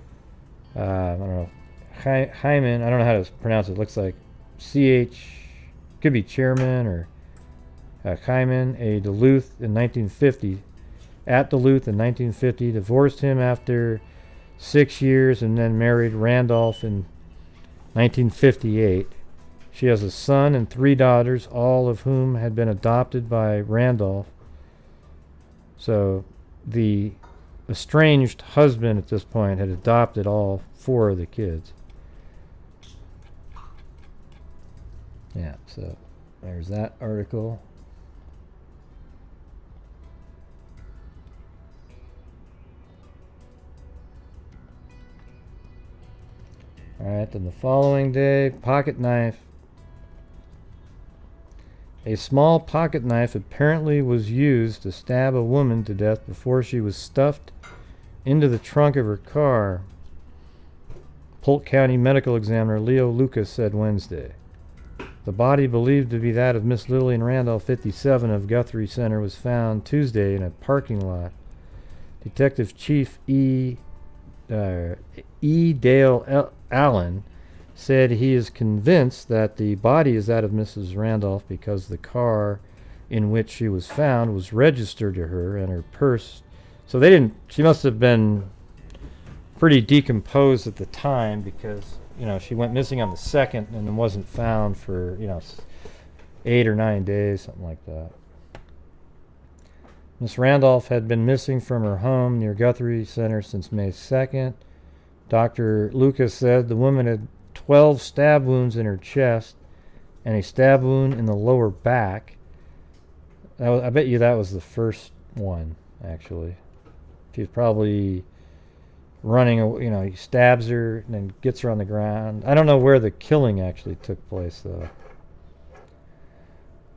Hyman, I don't know how to pronounce it. It looks like C-H, could be Chairman or Hyman, at Duluth in 1950. Divorced him after 6 years and then married Randolph in 1958. She has a son and 3 daughters, all of whom had been adopted by Randolph. So the estranged husband at this point had adopted all 4 of the kids. Yeah, so there's that article. Alright, then the following day, pocket knife. A small pocket knife apparently was used to stab a woman to death before she was stuffed into the trunk of her car, Polk County Medical Examiner Leo Lucas said Wednesday. The body, believed to be that of Miss Lillian Randolph, 57, of Guthrie Center, was found Tuesday in a parking lot. Detective Chief Dale Allen said he is convinced that the body is that of Mrs. Randolph because the car in which she was found was registered to her and her purse. So she must have been pretty decomposed at the time because, she went missing on the 2nd and wasn't found for, 8 or 9 days, something like that. Miss Randolph had been missing from her home near Guthrie Center since May 2nd. Dr. Lucas said the woman had 12 stab wounds in her chest and a stab wound in the lower back. I bet you that was the first one, actually. She's probably running, he stabs her and then gets her on the ground. I don't know where the killing actually took place, though.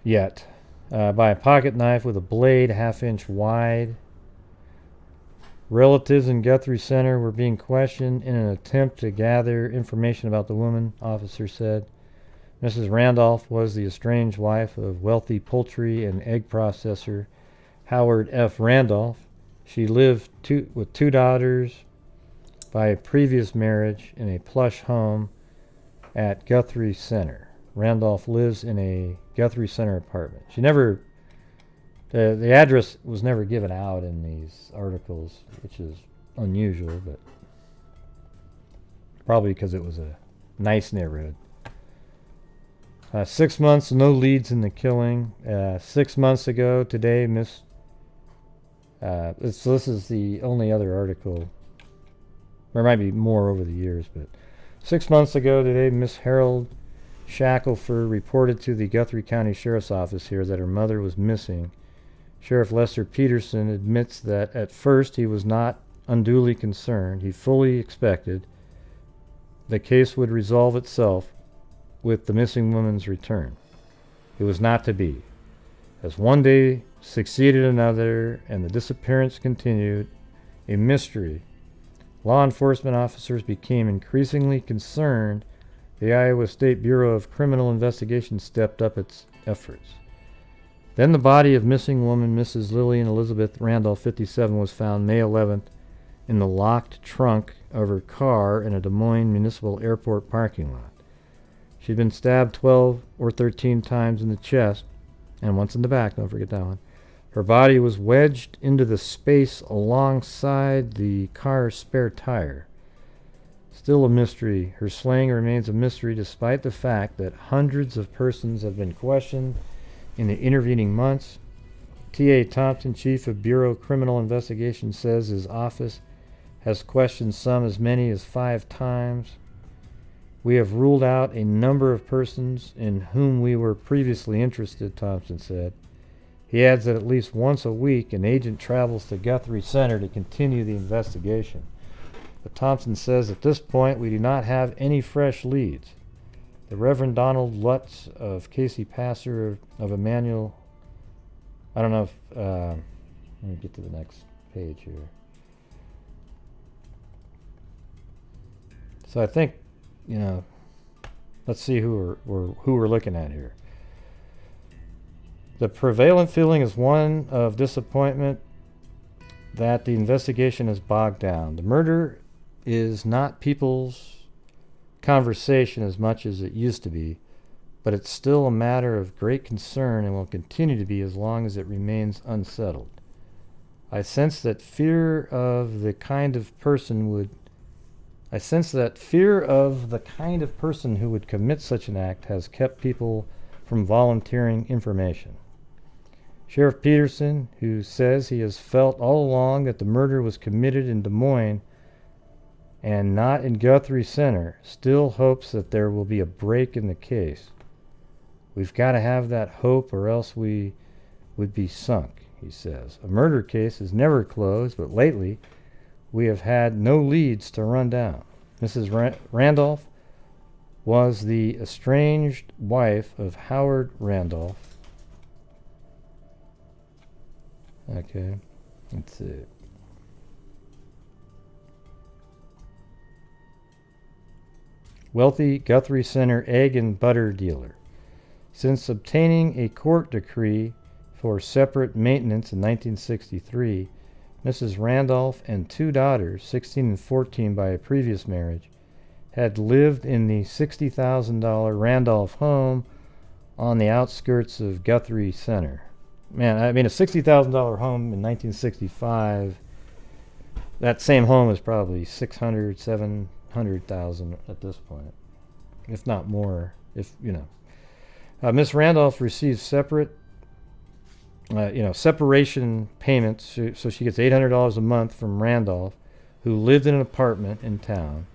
Yet. By a pocket knife with a blade 1/2 inch wide. Relatives in Guthrie Center were being questioned in an attempt to gather information about the woman, officers said. Mrs. Randolph was the estranged wife of wealthy poultry and egg processor Howard F. Randolph. She lived with 2 daughters by a previous marriage in a plush home at Guthrie Center. Randolph lives in a Guthrie Center apartment. She never, the address was never given out in these articles, which is unusual, but probably because it was a nice neighborhood. 6 months, no leads in the killing. 6 months ago today, so this is the only other article. There might be more over the years, but 6 months ago today, Miss Harold Shackelford reported to the Guthrie County Sheriff's Office here that her mother was missing. Sheriff Lester Peterson admits that at first he was not unduly concerned. He fully expected the case would resolve itself with the missing woman's return. It was not to be. As one day succeeded another and the disappearance continued, a mystery, law enforcement officers became increasingly concerned. The Iowa State Bureau of Criminal Investigation stepped up its efforts. Then the body of missing woman Mrs. Lillian Elizabeth Randolph, 57, was found May 11th in the locked trunk of her car in a Des Moines Municipal Airport parking lot. She'd been stabbed 12 or 13 times in the chest and once in the back, don't forget that one. Her body was wedged into the space alongside the car's spare tire. Still a mystery. Her slaying remains a mystery despite the fact that hundreds of persons have been questioned in the intervening months. T.A. Thompson, Chief of Bureau Criminal Investigation, says his office has questioned some as many as 5 times. We have ruled out a number of persons in whom we were previously interested, Thompson said. He adds that at least once a week an agent travels to Guthrie Center to continue the investigation. But Thompson says at this point we do not have any fresh leads. The Reverend Donald Lutz of Casey Passer of Emmanuel, I don't know if, let me get to the next page here. So I think, let's see who we're looking at here. The prevalent feeling is one of disappointment that the investigation is bogged down. The murder is not people's conversation as much as it used to be, but it's still a matter of great concern and will continue to be as long as it remains unsettled. I sense that fear of the kind of person who would commit such an act has kept people from volunteering information. Sheriff Peterson, who says he has felt all along that the murder was committed in Des Moines and not in Guthrie Center, still hopes that there will be a break in the case. We've got to have that hope or else we would be sunk, he says. A murder case is never closed, but lately we have had no leads to run down. Mrs. Randolph was the estranged wife of Howard Randolph. Okay, let's see. Wealthy Guthrie Center egg and butter dealer. Since obtaining a court decree for separate maintenance in 1963, Mrs. Randolph and two daughters, 16 and 14 by a previous marriage, had lived in the $60,000 Randolph home on the outskirts of Guthrie Center. Man, I mean, a $60,000 home in 1965, that same home is probably 600, 700,000 at this point, if not more, if, you know. Miss Randolph receives separate, separation payments, so she gets $800 a month from Randolph, who lived in an apartment in town.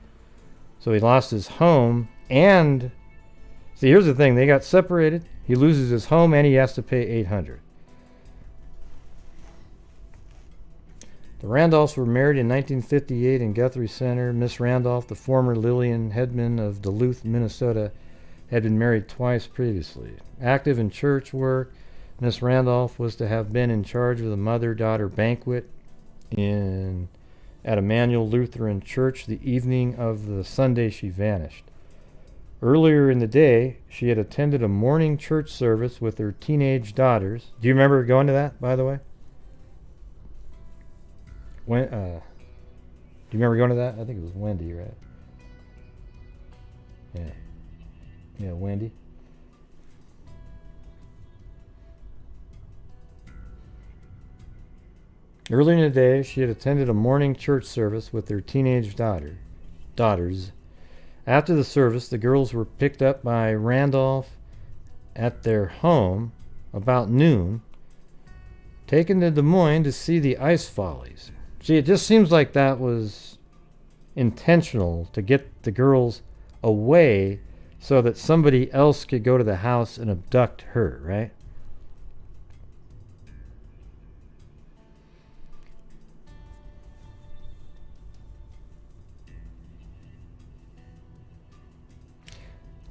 So he lost his home, and see, here's the thing: they got separated. He loses his home, and he has to pay $800. The Randolphs were married in 1958 in Guthrie Center. Miss Randolph, the former Lillian Hedman of Duluth, Minnesota, had been married twice previously. Active in church work, Miss Randolph was to have been in charge of the mother-daughter banquet at Emmanuel Lutheran Church the evening of the Sunday she vanished. Earlier in the day, she had attended a morning church service with her teenage daughters. Do you remember going to that, by the way? Do you remember going to that? I think it was Wendy, right? Yeah, Wendy. Earlier in the day, she had attended a morning church service with their teenage daughters. After the service, the girls were picked up by Randolph at their home about noon, taken to Des Moines to see the ice follies. See, it just seems like that was intentional to get the girls away so that somebody else could go to the house and abduct her, right?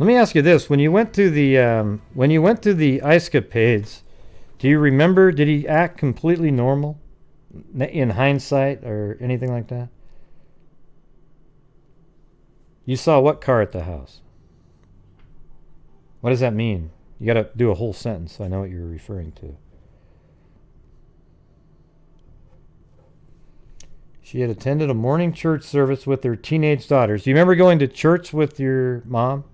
Let me ask you this: when you went to the ice capades, do you remember? Did he act completely normal, in hindsight, or anything like that? You saw what car at the house? What does that mean? You got to do a whole sentence so I know what you're referring to. She had attended a morning church service with her teenage daughters. Do you remember going to church with your mom?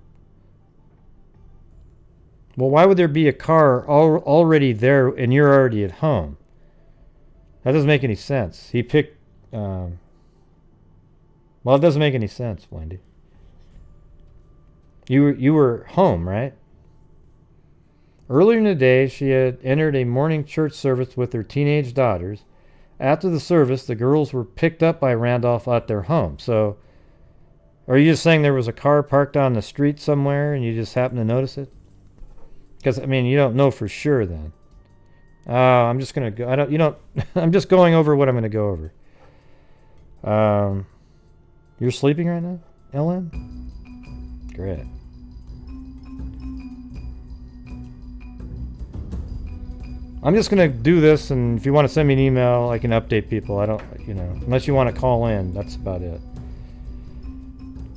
Well, why would there be a car already there and you're already at home? That doesn't make any sense. He picked... well, it doesn't make any sense, Wendy. You were home, right? Earlier in the day, she had entered a morning church service with her teenage daughters. After the service, the girls were picked up by Randolph at their home. So, are you just saying there was a car parked on the street somewhere and you just happened to notice it? Because, I mean, you don't know for sure then. I'm just going to go... I'm just going over what I'm going to go over. You're sleeping right now, Ellen? Great. I'm just going to do this, and if you want to send me an email, I can update people. I don't, unless you want to call in, that's about it.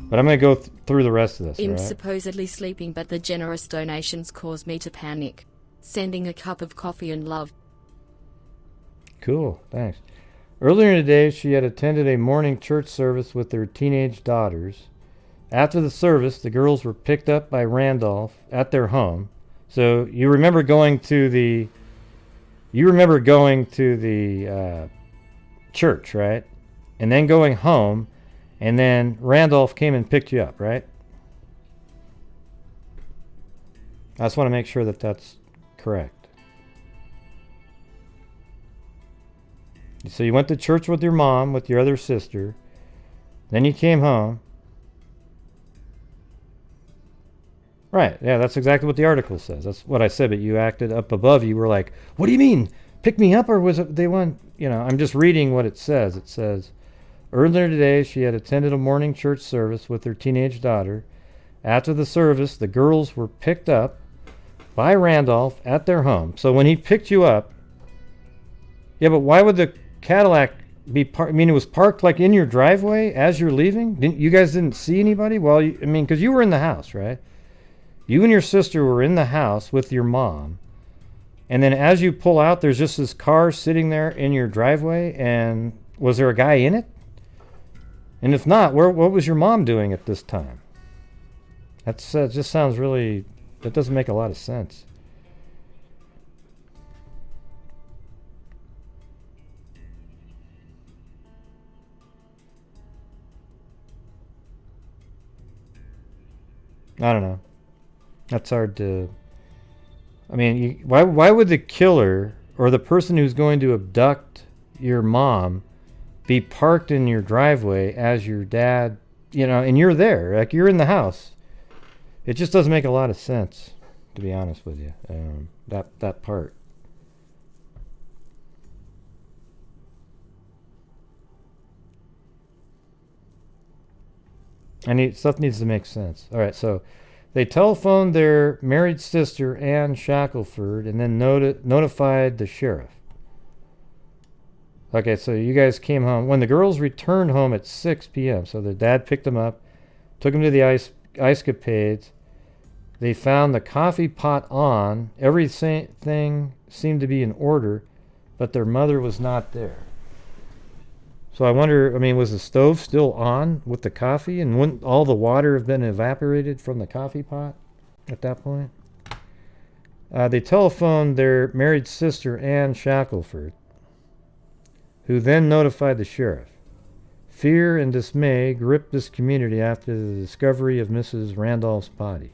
But I'm going to go through the rest of this. I'm right? supposedly sleeping, but the generous donations cause me to panic. Sending a cup of coffee and love. Cool, thanks. Earlier in the day, she had attended a morning church service with her teenage daughters. After the service, the girls were picked up by Randolph at their home. So you remember going to the church, right? And then going home, and then Randolph came and picked you up, right? I just want to make sure that that's correct. So you went to church with your mom, with your other sister. Then you came home. Right, yeah, that's exactly what the article says. That's what I said, but you acted up above. You were like, what do you mean? Pick me up, or was it they want, I'm just reading what it says. It says, earlier today, she had attended a morning church service with her teenage daughter. After the service, the girls were picked up by Randolph at their home. So when he picked you up, yeah, but why would the Cadillac be parked? I mean, it was parked like in your driveway as you're leaving? You guys didn't see anybody? Well, because you were in the house, right? You and your sister were in the house with your mom, And then as you pull out, there's just this car sitting there in your driveway. And was there a guy in it? And if not, what was your mom doing at this time? That's just sounds really... That doesn't make a lot of sense. I don't know. That's hard to... I mean, why would the killer or the person who's going to abduct your mom be parked in your driveway as your dad, you know, and you're there, like you're in the house? It just doesn't make a lot of sense, to be honest with you, that part. Stuff needs to make sense. All right, so they telephoned their married sister, Ann Shackelford, and then notified the sheriff. Okay, so you guys came home. When the girls returned home at 6 p.m., so their dad picked them up, took them to the ice-capades. They found the coffee pot on. Everything seemed to be in order, but their mother was not there. So I wonder, I mean, was the stove still on with the coffee? And wouldn't all the water have been evaporated from the coffee pot at that point? They telephoned their married sister, Ann Shackelford, who then notified the sheriff. Fear and dismay gripped this community after the discovery of Mrs. Randolph's body.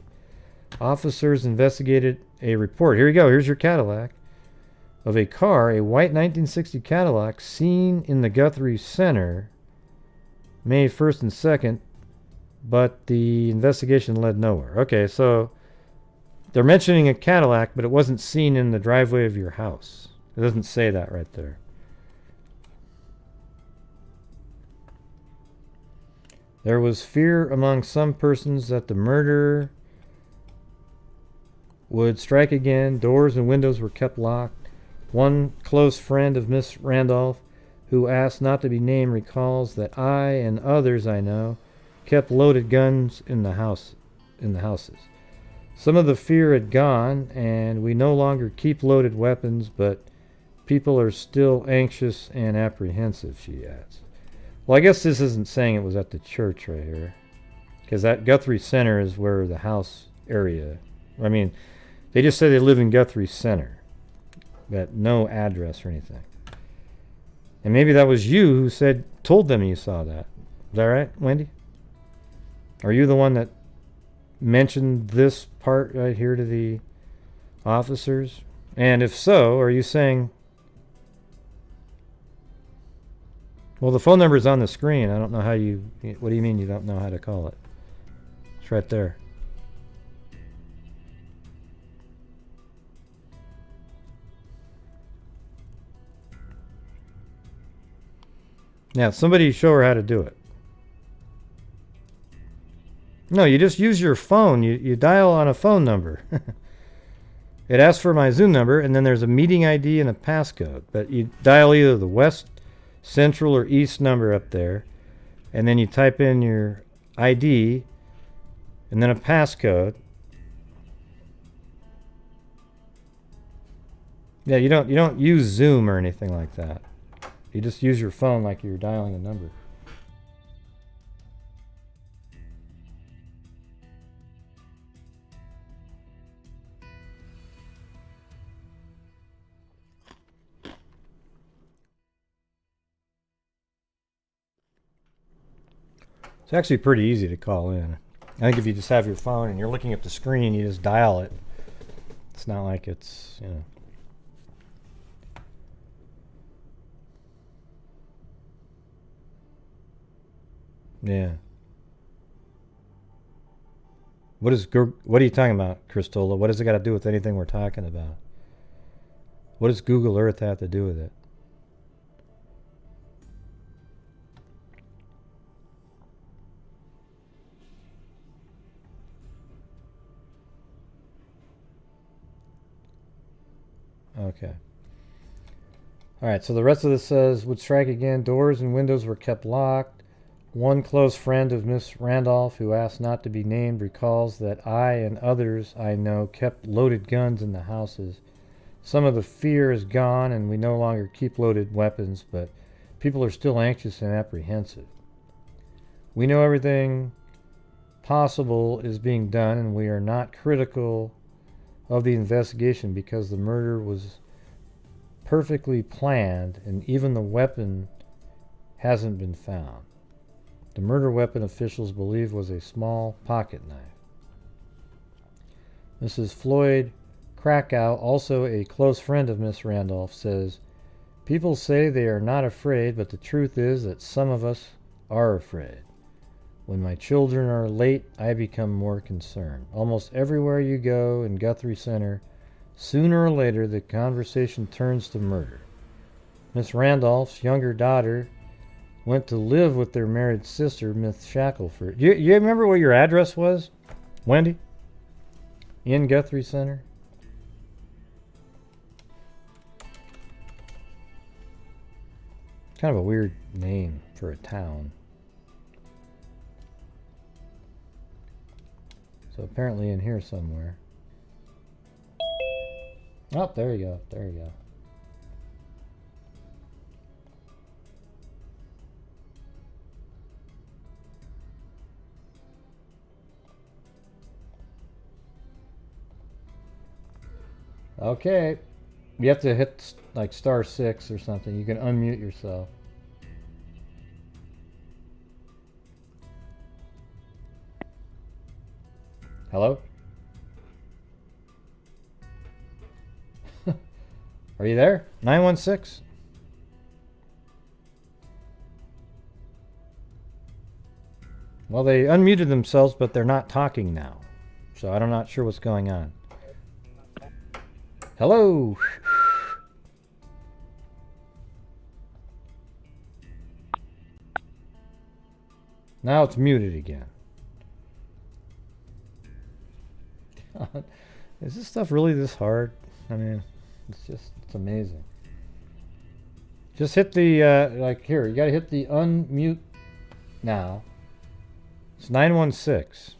Officers investigated a report. Here you go. Here's your Cadillac. Of a car, a white 1960 Cadillac, seen in the Guthrie Center May 1st and 2nd, but the investigation led nowhere. Okay, so they're mentioning a Cadillac, but it wasn't seen in the driveway of your house. It doesn't say that right there. There was fear among some persons that the murderer would strike again. Doors and windows were kept locked. One close friend of Miss Randolph, who asked not to be named, recalls that I and others I know kept loaded guns in the houses. Some of the fear had gone, and we no longer keep loaded weapons, but people are still anxious and apprehensive, she adds. Well, I guess this isn't saying it was at the church right here, because that Guthrie Center is where the house area... I mean, they just say they live in Guthrie Center. But no address or anything. And maybe that was you who told them you saw that. Is that right, Wendy? Are you the one that mentioned this part right here to the officers? And if so, are you saying... Well, the phone number is on the screen. I don't know how you... What do you mean you don't know how to call it? It's right there. Now, somebody show her how to do it. No, you just use your phone. You dial on a phone number. It asks for my Zoom number, and then there's a meeting ID and a passcode. But you dial either the West, Central, or East number up there, and then you type in your ID, and then a passcode. Yeah, you don't use Zoom or anything like that. You just use your phone like you're dialing a number. It's actually pretty easy to call in. I think if you just have your phone and you're looking at the screen, you just dial it. It's not like it's, you know. Yeah. What are you talking about, Christola? What does it got to do with anything we're talking about? What does Google Earth have to do with it? Okay. All right, so the rest of this says, would strike again. Doors and windows were kept locked. One close friend of Miss Randolph, who asked not to be named, recalls that I and others I know kept loaded guns in the houses. Some of the fear is gone and we no longer keep loaded weapons, but people are still anxious and apprehensive. We know everything possible is being done and we are not critical of the investigation because the murder was perfectly planned and even the weapon hasn't been found. The murder weapon officials believe was a small pocket knife. Mrs. Floyd Krakow, also a close friend of Miss Randolph, says, "People say they are not afraid, but the truth is that some of us are afraid. When my children are late, I become more concerned. Almost everywhere you go in Guthrie Center, sooner or later the conversation turns to murder." Miss Randolph's younger daughter went to live with their married sister, Miss Shackelford. You remember what your address was, Wendy? In Guthrie Center? Kind of a weird name for a town. So apparently in here somewhere. Oh, there you go. There you go. Okay. You have to hit like *6 or something. You can unmute yourself. Hello? Are you there? 916? Well, they unmuted themselves, but they're not talking now. So I'm not sure what's going on. Hello? Now it's muted again. Is this stuff really this hard? I mean, it's amazing. Just hit the, like here, you gotta hit the unmute now. It's 916.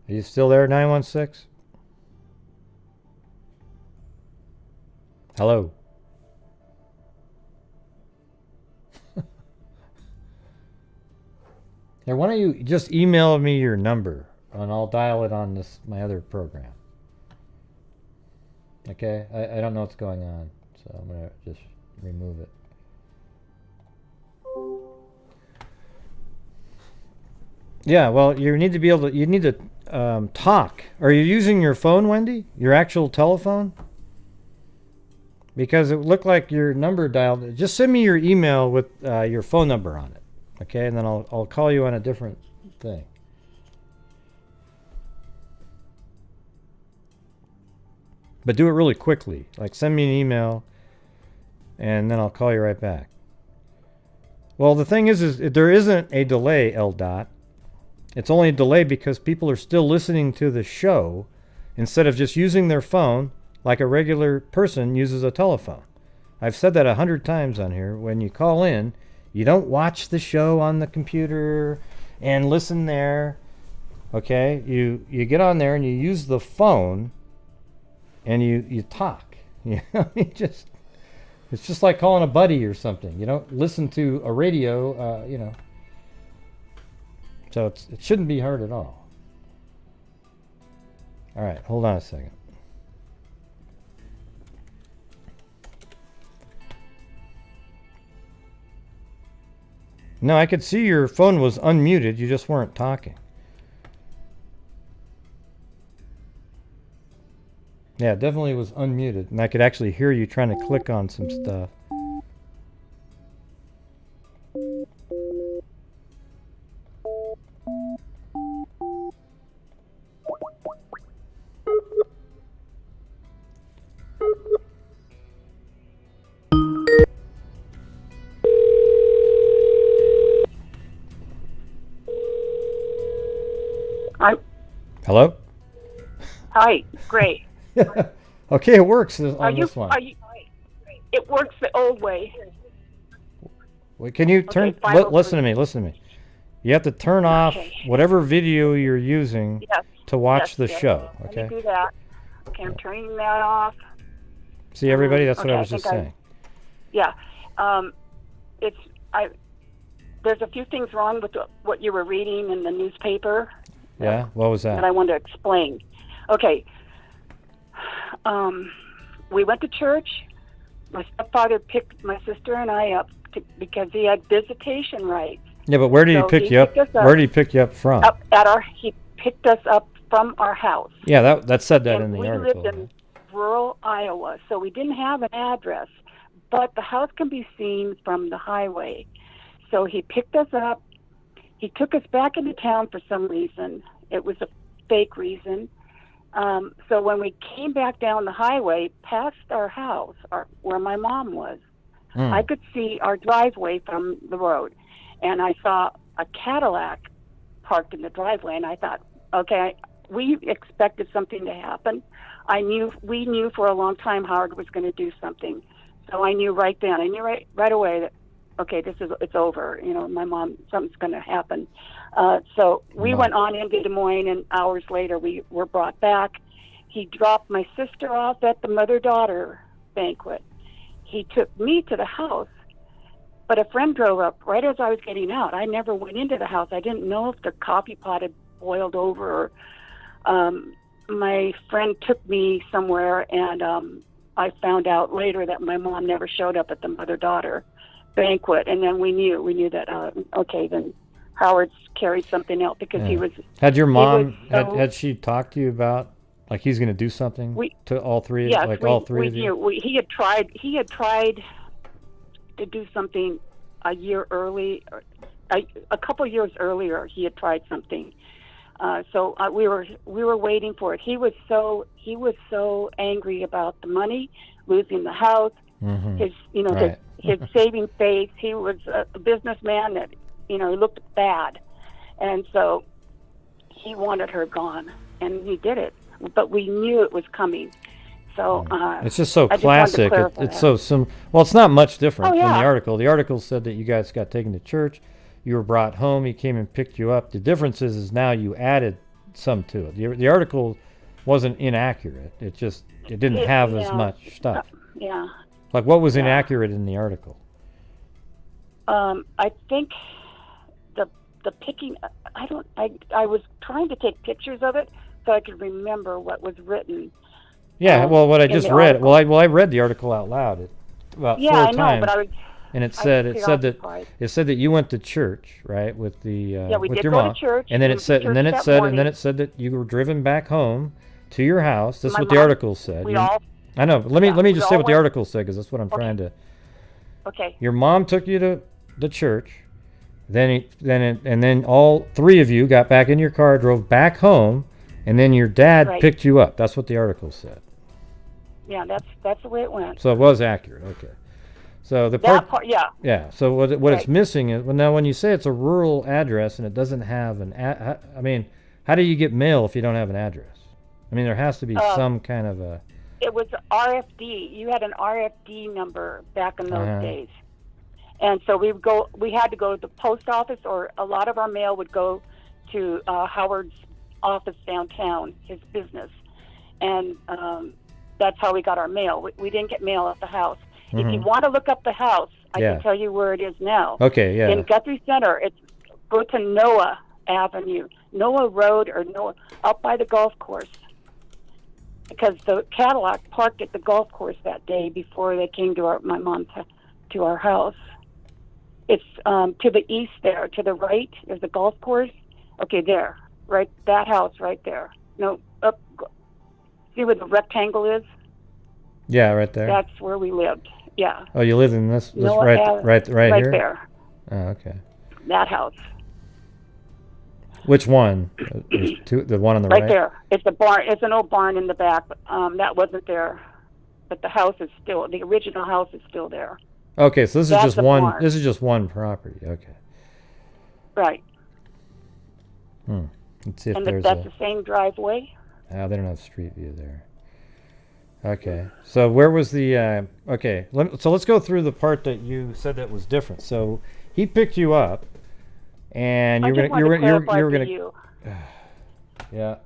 Are you still there, 916? Hello? Here, why don't you just email me your number and I'll dial it on this my other program. Okay? I don't know what's going on, so I'm going to just remove it. Yeah, well, you need to be able to, you need to talk. Are you using your phone, Wendy? Your actual telephone? Because it looked like your number dialed. Just send me your email with your phone number on it. Okay, and then I'll call you on a different thing. But do it really quickly. Like send me an email and then I'll call you right back. Well, the thing is there isn't a delay, L. It's only a delay because people are still listening to the show instead of just using their phone like a regular person uses a telephone. I've said that 100 times on here. When you call in, you don't watch the show on the computer and listen there. Okay? You get on there and you use the phone and you talk. You know, it's just like calling a buddy or something. You don't listen to a radio, you know. So it shouldn't be hard at all. All right, hold on a second. No, I could see your phone was unmuted. You just weren't talking. Yeah, it definitely was unmuted. And I could actually hear you trying to click on some stuff. Hello? Hi, great. Okay, it works on this one. It works the old way. Wait, can you turn... listen to me, listen to me. You have to turn off whatever video you're using to watch the show, okay? Let me do that. Okay, I'm turning that off. See, everybody, that's what I was just saying. There's a few things wrong with what you were reading in the newspaper. Yeah, what was that? That I wanted to explain. Okay. We went to church. My stepfather picked my sister and I up because he had visitation rights. Yeah, but where did he pick you up? Where did he pick you up from? He picked us up from our house. Yeah, that said that in the article. We lived in rural Iowa, so we didn't have an address, but the house can be seen from the highway. So he picked us up. He took us back into town for some reason. It was a fake reason. So when we came back down the highway past our house, where my mom was, I could see our driveway from the road. And I saw a Cadillac parked in the driveway, and I thought, okay, we expected something to happen. We knew for a long time Howard was going to do something. So I knew right then. I knew right away that, okay, it's over. You know, my mom, something's going to happen. So we went on into Des Moines, and hours later we were brought back. He dropped my sister off at the mother-daughter banquet. He took me to the house, but a friend drove up right as I was getting out. I never went into the house. I didn't know if the coffee pot had boiled over, or my friend took me somewhere, and I found out later that my mom never showed up at the mother-daughter banquet, and then we knew that okay, then Howard's carried something out because he was. Had your mom had she talked to you about like he's going to do something to all three? Yes, all three of you. He had tried to do something a year early, a couple years earlier. He had tried something. So we were waiting for it. He was so angry about the money, losing the house, his saving face. He was a businessman that he looked bad, and so he wanted her gone, and he did it. But we knew it was coming. So it's just so classic. It's so well, it's not much different from the article. The article said that you guys got taken to church. You were brought home. He came and picked you up. The difference is now you added some to it. The article wasn't inaccurate. It didn't have as much stuff. Yeah. Like what was inaccurate in the article? I think the picking. I was trying to take pictures of it so I could remember what was written. Yeah. Well, what I just read. Well, I read the article out loud about 4 times. I know, but I was. And it said that you went to church, right, with the we with did your go mom. to church. And then it said that you were driven back home to your house. This is what the article said. I know. But let me just say what the article said, because that's what I'm trying to. Okay. Your mom took you to the church, then all 3 of you got back in your car, drove back home, and then your dad picked you up. That's what the article said. Yeah, that's the way it went. So it was accurate. Okay. So the part, yeah. So what it's missing is now when you say it's a rural address and it doesn't have I mean, how do you get mail if you don't have an address? I mean, there has to be some kind of a. It was RFD. You had an RFD number back in those days, and so we had to go to the post office, or a lot of our mail would go to Howard's office downtown, his business, and that's how we got our mail. We didn't get mail at the house. If you want to look up the house, I can tell you where it is now. Okay, yeah. In Guthrie Center, go to Noah Avenue, Noah Road, or Noah, up by the golf course. Because the Cadillac parked at the golf course that day before they came to my mom to our house. It's to the east there, to the right. There's a golf course. Okay, there, right, that house right there. No, up. See where the rectangle is? Yeah, right there. That's where we lived. Yeah. Oh, you live in this right here? Right there. Oh, okay. That house. Which one? The one on the right? Right there. It's a barn. It's an old barn in the back. That wasn't there, but the house is still. The original house is still there. Okay, so this is just one. Barn. This is just one property. Okay. Right. Let's see if And there's that's the same driveway. Oh, they don't have street view there. Okay, so where was the? Okay, so let's go through the part that you said that was different. So he picked you up, and you're gonna. Yeah.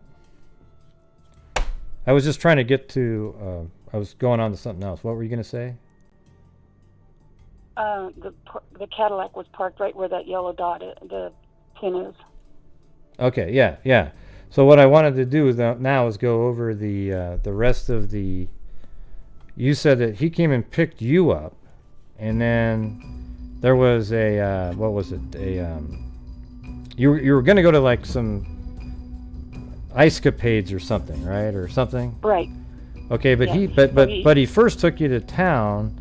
I was just trying to get to. I was going on to something else. What were you gonna say? The Cadillac was parked right where that yellow dot, the pin is. Okay, yeah. So what I wanted to do now is go over the rest of the. You said that he came and picked you up, and then there was a what was it? You were going to go to like some ice capades or something, right? Or something. Right. Okay, but yes. he first took you to town.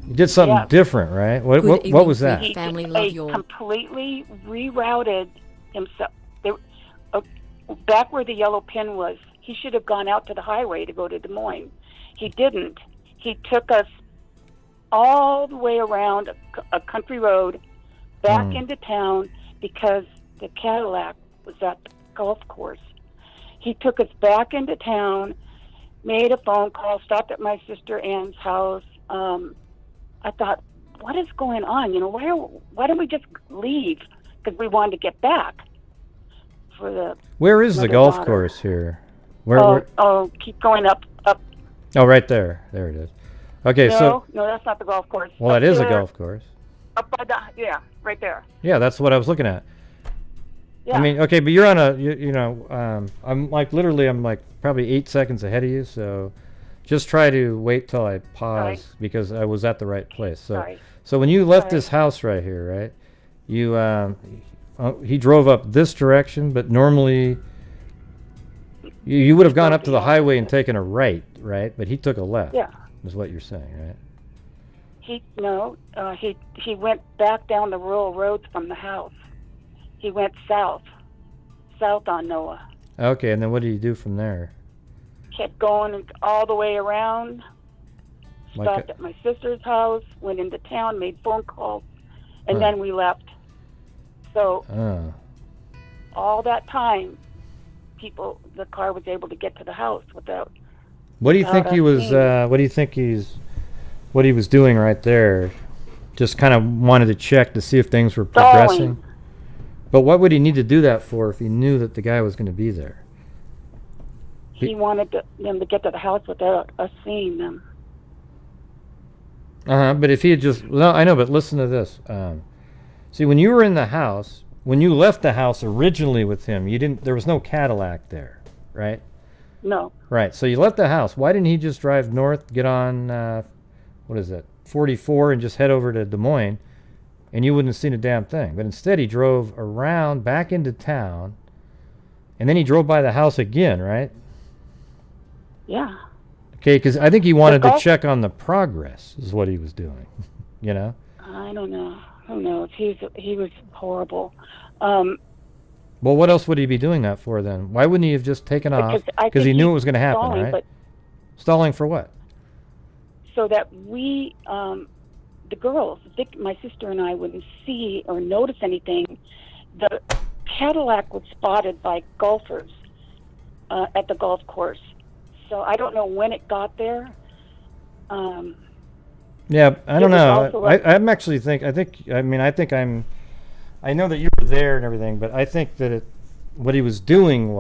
He did something different, right? What was that? He completely rerouted himself. Back where the yellow pin was, he should have gone out to the highway to go to Des Moines. He didn't. He took us all the way around a country road back into town because the Cadillac was at the golf course. He took us back into town, made a phone call, stopped at my sister Ann's house. I thought, what is going on? You know, why don't we just leave? Because we wanted to get back. Where is the golf course here? Where? Keep going up. Oh, right there. There it is. Okay, no, that's not the golf course. Well, it is a golf course. Up by right there. Yeah, that's what I was looking at. Yeah. I mean, okay, but you're on a, I'm like probably 8 seconds ahead of you, so just try to wait till I pause because I was at the right place. So when you left this house right here, right? You he drove up this direction, but normally you would have gone up to the highway and taken a right? But he took a left. Yeah. Is what you're saying, right? He went back down the rural roads from the house. He went south on Noah. Okay, and then what did you do from there? Kept going all the way around. Stopped at my sister's house, went into town, made phone calls, and then we left. So all that time, the car was able to get to the house without. What do you think he was? What he was doing right there? Just kind of wanted to check to see if things were progressing. But what would he need to do that for if he knew that the guy was going to be there? He wanted them to get to the house without us seeing them. But if he had just, I know, but listen to this. See, when you were in the house, when you left the house originally with him, there was no Cadillac there, right? No. Right. So you left the house. Why didn't he just drive north, get on, 44, and just head over to Des Moines, and you wouldn't have seen a damn thing? But instead, he drove around back into town, and then he drove by the house again, right? Yeah. Okay, because I think he wanted to check on the progress, is what he was doing. You know? I don't know. Who knows? He was horrible. Well, what else would he be doing that for then? Why wouldn't he have just taken off? Because he knew it was going to happen, right? Stalling for what? So that we, the girls, my sister and I, wouldn't see or notice anything. The Cadillac was spotted by golfers at the golf course. So I don't know when it got there. Yeah, I don't know. I'm actually I know that you were there and everything, but I think that what he was doing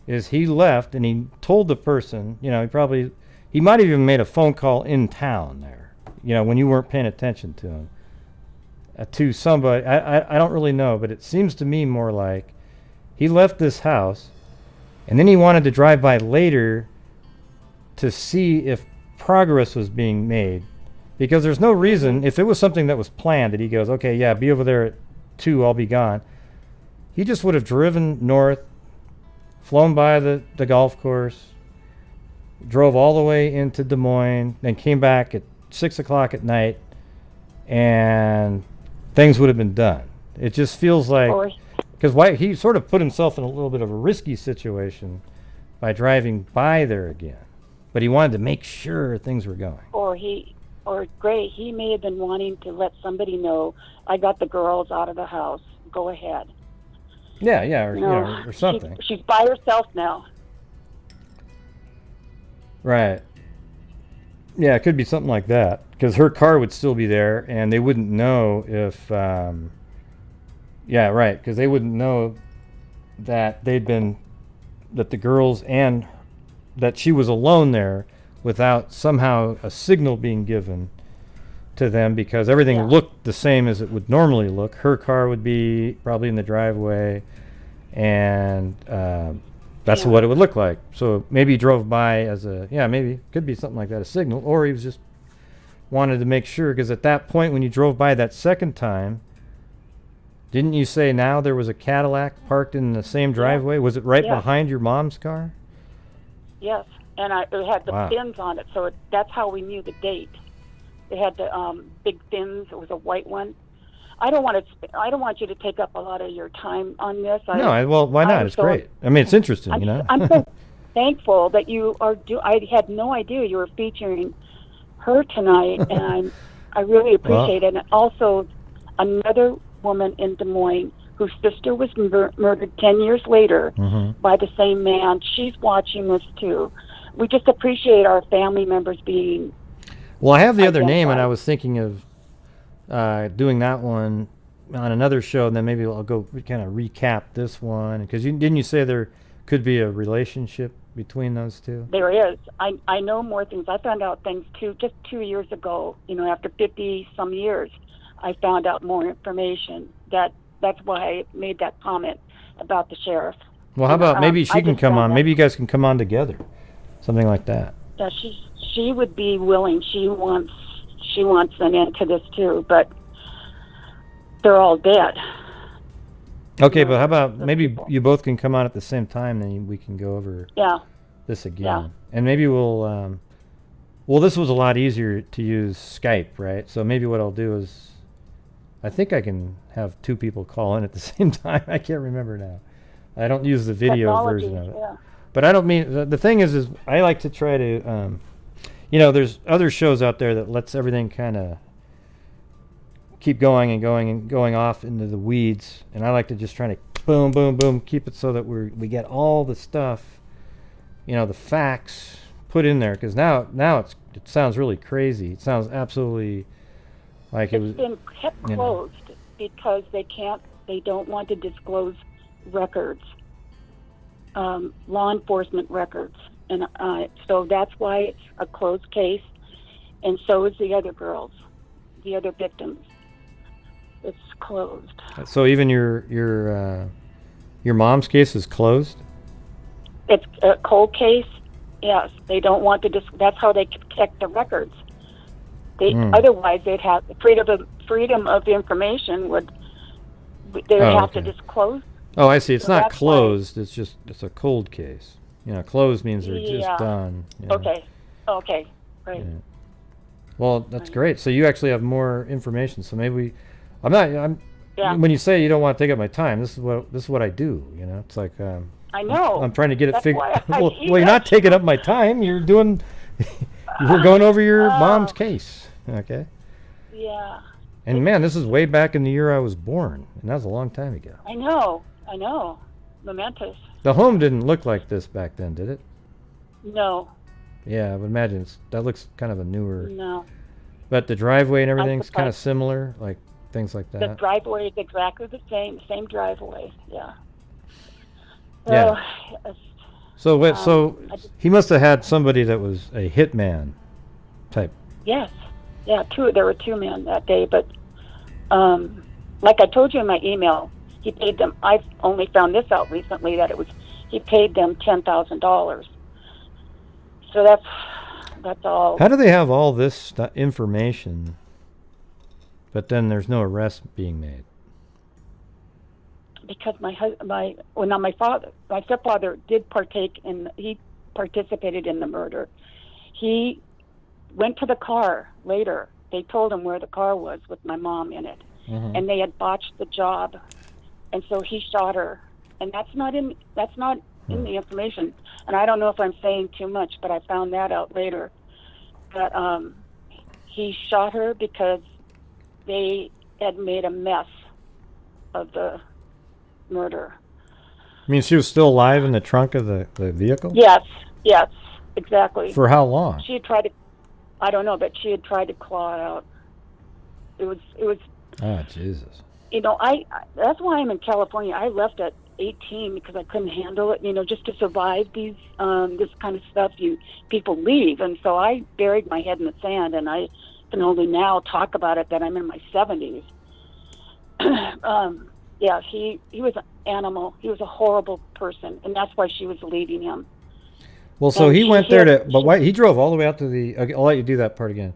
is he left and he told the person, he might have even made a phone call in town there, when you weren't paying attention to him, to somebody. I don't really know, but it seems to me more like he left this house and then he wanted to drive by later to see if progress was being made, because there's no reason, if it was something that was planned, that he goes, okay, yeah, be over there at 2, I'll be gone. He just would have driven north, flown by the golf course, drove all the way into Des Moines, then came back at 6 o'clock at night, and things would have been done. It just feels like, because he sort of put himself in a little bit of a risky situation by driving by there again. But he wanted to make sure things were going. Or Gray, he may have been wanting to let somebody know, I got the girls out of the house, go ahead. Yeah, or, or something. She's by herself now. Right. Yeah, it could be something like that, because her car would still be there, and they wouldn't know if, because they wouldn't know that that the girls and that she was alone there without somehow a signal being given to them, because everything looked the same as it would normally look. Her car would be probably in the driveway, and that's what it would look like. So maybe he drove by as maybe it could be something like that, a signal, or he was just wanted to make sure, because at that point when you drove by that second time, didn't you say now there was a Cadillac parked in the same driveway? Was it right behind your mom's car? Yes, and it had the fins on it, so that's how we knew the date. It had the big fins. It was a white one. I don't want you to take up a lot of your time on this. Well, why not? It's great. I mean, it's interesting, I'm so thankful that you are. I had no idea you were featuring her tonight, and I really appreciate it. And also, another woman in Des Moines whose sister was murdered 10 years later by the same man. She's watching this too. We just appreciate our family members being. Well, I have the other name, and I was thinking of doing that one on another show, and then maybe I'll go kind of recap this one, because didn't you say there could be a relationship between those two? There is. I know more things. I found out things too just 2 years ago. After 50 some years, I found out more information. That's why I made that comment about the sheriff. Well, how about maybe she can come on? Maybe you guys can come on together, something like that. Yeah, she would be willing. She wants an end to this too, but they're all dead. Okay, but how about maybe you both can come on at the same time, then we can go over this again. Yeah. And maybe we'll this was a lot easier to use Skype, right? So maybe what I'll do is, I think I can have two people call in at the same time. I can't remember now. I don't use the video version of it. Yeah. But I don't mean, the thing is I like to try to, there's other shows out there that lets everything kind of keep going and going and going off into the weeds, and I like to just try to boom, boom, boom, keep it so that we get all the stuff, the facts put in there, because now it sounds really crazy. It sounds absolutely like it's been kept closed because they don't want to disclose records, law enforcement records. And so that's why it's a closed case, and so is the other girls, the other victims. It's closed. So even your mom's case is closed? It's a cold case. Yes, they don't want to. That's how they protect the records. Otherwise, they'd have freedom of information. They would have to disclose. Oh, I see. It's not closed. It's a cold case. Closed means they're just done. Okay, right. Yeah. Well, that's great. So you actually have more information. So maybe when you say you don't want to take up my time, this is what I do. It's like I know. I'm trying to get it figured. Well, you're not taking up my time. You're doing. We're going over your mom's case. Okay. Yeah. And man, this is way back in the year I was born, and that was a long time ago. I know. Momentous. The home didn't look like this back then, did it? No. Yeah, I would imagine that looks kind of a newer. No. But the driveway and everything's kind of similar, like things like that. The driveway is exactly the same driveway. Yeah. Yeah. So he must have had somebody that was a hitman type. Yes. Yeah, there were two men that day, but like I told you in my email, he paid them. I've only found this out recently that he paid them $10,000. So that's all. How do they have all this information, but then there's no arrest being made? Because my stepfather did he participated in the murder. He went to the car later. They told him where the car was with my mom in it, and they had botched the job, and so he shot her. And that's not in the information. And I don't know if I'm saying too much, but I found that out later. That he shot her because they had made a mess of the murder. I mean, she was still alive in the trunk of the vehicle? Yes, exactly. For how long? She had tried to, I don't know, but she had tried to claw it out. It was. Oh, Jesus. You know, that's why I'm in California. I left at 18 because I couldn't handle it. You know, just to survive these this kind of stuff, people leave, and so I buried my head in the sand, and I can only now talk about it that I'm in my 70s. Yeah, he was an animal. He was a horrible person, and that's why she was leaving him. Well, so he went there to, but why he drove all the way out to the. Okay, I'll let you do that part again.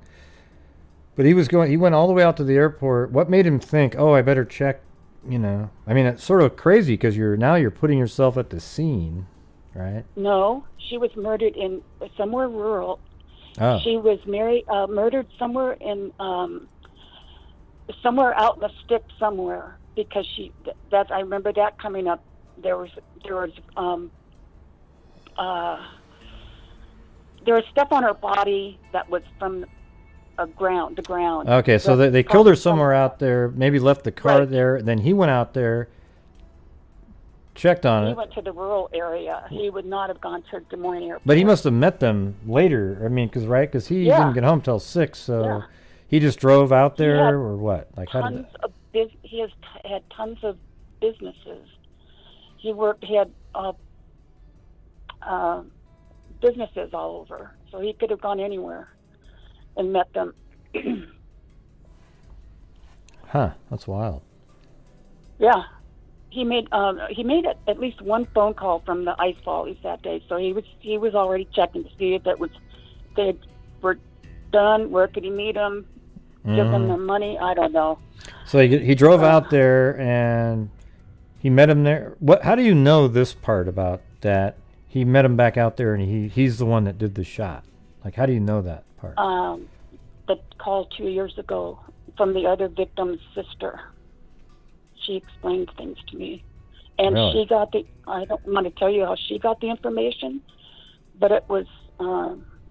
But he went all the way out to the airport. What made him think, oh, I better check? You know, I mean, it's sort of crazy because you're putting yourself at the scene, right? No, she was murdered in somewhere rural. Oh. She was murdered somewhere in somewhere out in the sticks somewhere because I remember that coming up. There was stuff on her body that was from the ground. Okay, so they killed her somewhere out there, maybe left the car there, then he went out there, checked on it. He went to the rural area. He would not have gone to Des Moines Airport. But he must have met them later, I mean, because he didn't get home till 6, so he just drove out there, or what? Like, he has had tons of businesses. He had businesses all over, so he could have gone anywhere and met them. Huh, that's wild. Yeah, he made at least one phone call from the ice fallies that day, so he was already checking to see if they were done. Where could he meet them? Give them their money. I don't know. So he drove out there and he met him there. How do you know this part about that? He met him back out there and he's the one that did the shot. Like, how do you know that part? The call 2 years ago from the other victim's sister. She explained things to me, and really? She got I don't want to tell you how she got the information, but it was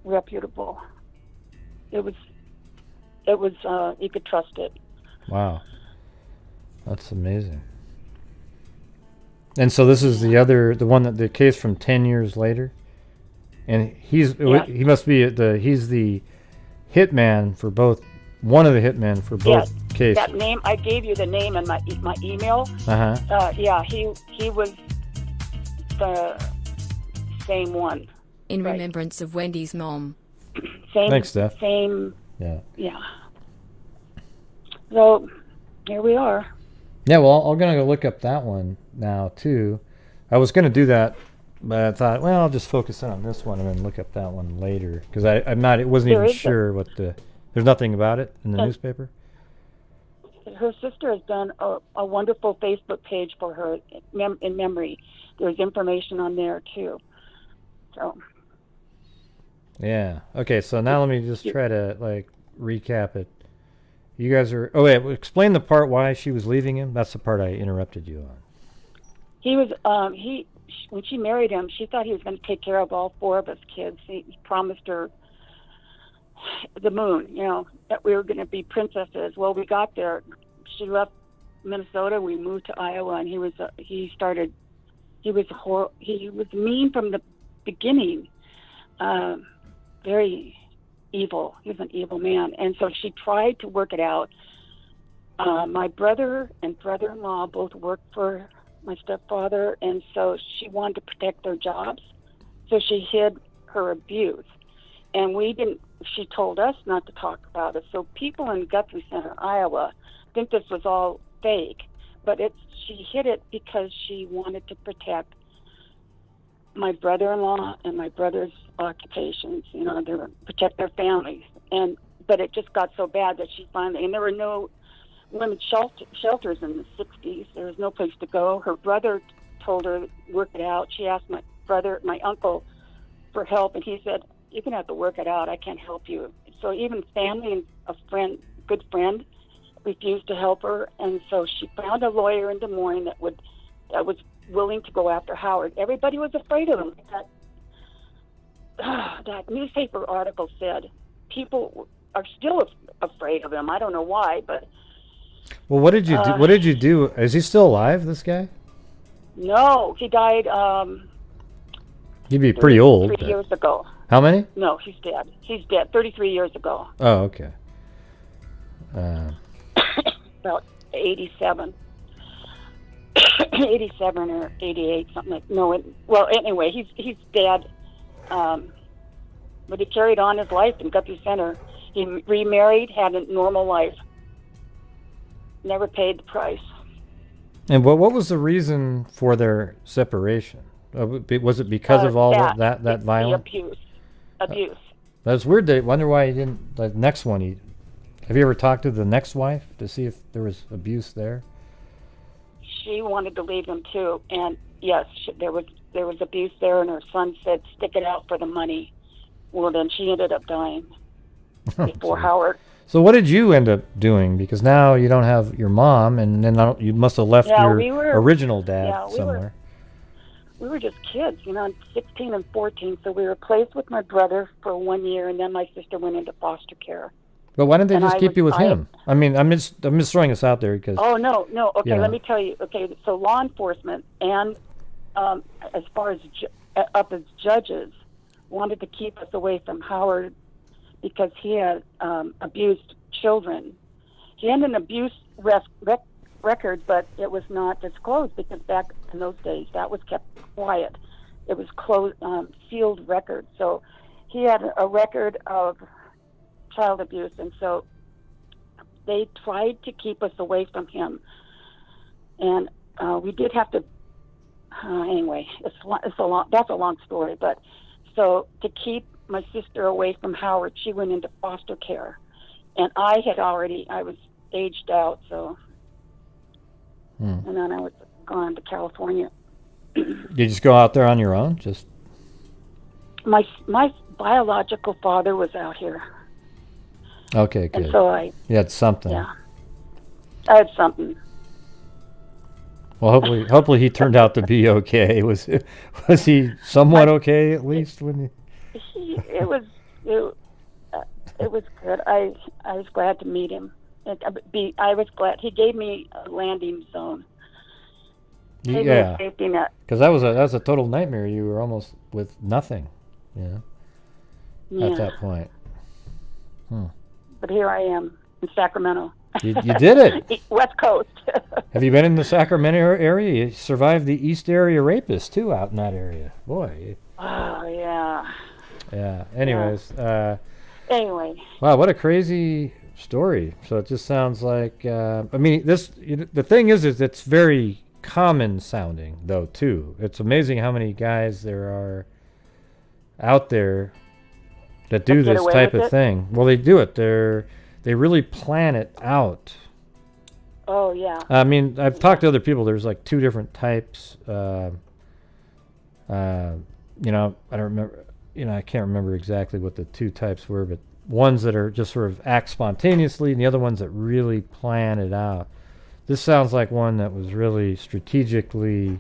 reputable. It was you could trust it. Wow, that's amazing. And so this is the case from 10 years later, and he must be he's the hitman for both. One of the hitmen for both cases. That name, I gave you the name in my email. He was the same one. In remembrance of Wendy's mom. Thanks, Steph. Same. Yeah. So here we are. Yeah, well, I'm gonna go look up that one now too. I was gonna do that, but I thought, well, I'll just focus in on this one and then look up that one later because I wasn't even sure what the. There's nothing about it in the newspaper? Her sister has done a wonderful Facebook page for her in memory. There's information on there, too. So. Yeah. Okay, so now let me just try to, recap it. You guys are... Oh, wait, explain the part why she was leaving him. That's the part I interrupted you on. He was... when she married him, she thought he was going to take care of all 4 of us kids. He promised her the moon, that we were going to be princesses. Well, we got there. She left Minnesota. We moved to Iowa, and he was mean from the beginning. Very evil. He was an evil man, and so she tried to work it out. My brother and brother-in-law both worked for my stepfather, and so she wanted to protect their jobs. So she hid her abuse, and we didn't. She told us not to talk about it. So people in Guthrie Center, Iowa, think this was all fake, but she hid it because she wanted to protect my brother-in-law and my brother's occupations. To protect their families. But it just got so bad that she finally. And there were no women's shelters in the 60s. There was no place to go. Her brother told her work it out. She asked my uncle, for help, and he said, "You're going to have to work it out. I can't help you." So even family and good friend, refused to help her, and so she found a lawyer in Des Moines that was willing to go after Howard. Everybody was afraid of him. That newspaper article said people are still afraid of him. I don't know why, but. Well, what did you do? What did you do? Is he still alive, this guy? No, he died He'd be pretty old. 3 years ago. How many? No, he's dead. He's dead 33 years ago. Oh, okay. About 87. 87 or 88, something like. No, well, anyway, he's dead. But he carried on his life in Guthrie Center. He remarried, had a normal life. Never paid the price. And what was the reason for their separation? Was it because of all that violence? The abuse. That's weird. I wonder why he didn't. The next one, have you ever talked to the next wife to see if there was abuse there? She wanted to leave him too, and yes, there was abuse there. And her son said, "Stick it out for the money." Well, then she ended up dying before Howard. So what did you end up doing? Because now you don't have your mom, and then you must have left your original dad somewhere. We were just kids, 16 and 14. So we were placed with my brother for 1 year, and then my sister went into foster care. But why didn't they just keep you with him? I mean, I'm just throwing this out there because. Oh no. Okay, let me tell you. Okay, so law enforcement and as far as up as judges wanted to keep us away from Howard because he had abused children. He had an abuse record, but it was not disclosed because back in those days that was kept quiet. It was closed, sealed record. So he had a record of child abuse, and so they tried to keep us away from him. And we did have to. Anyway, that's a long story, but so to keep my sister away from Howard, she went into foster care, and I was aged out, so. And then I was gone to California. Did you just go out there on your own? Just my biological father was out here. Okay, good. And so you had something. Yeah, I had something. Well, hopefully he turned out to be okay. Was he somewhat okay at least when? It was good. I was glad to meet him. I was glad he gave me a landing zone. Yeah, safety net. Because that was a total nightmare. You were almost with nothing, at that point. But here I am in Sacramento. You did it. West Coast. Have you been in the Sacramento area? You survived the East Area rapists too out in that area. Boy. Oh yeah. Yeah. Anyways. Anyway. Wow, what a crazy story. So it just sounds like. The thing is it's very common sounding though too. It's amazing how many guys there are out there that do this type of thing. Well, they do it. They really plan it out. Oh yeah. I mean, I've talked to other people. There's like two different types. I don't remember. I can't remember exactly what the two types were, but ones that are just sort of act spontaneously, and the other ones that really plan it out. This sounds like one that was really strategically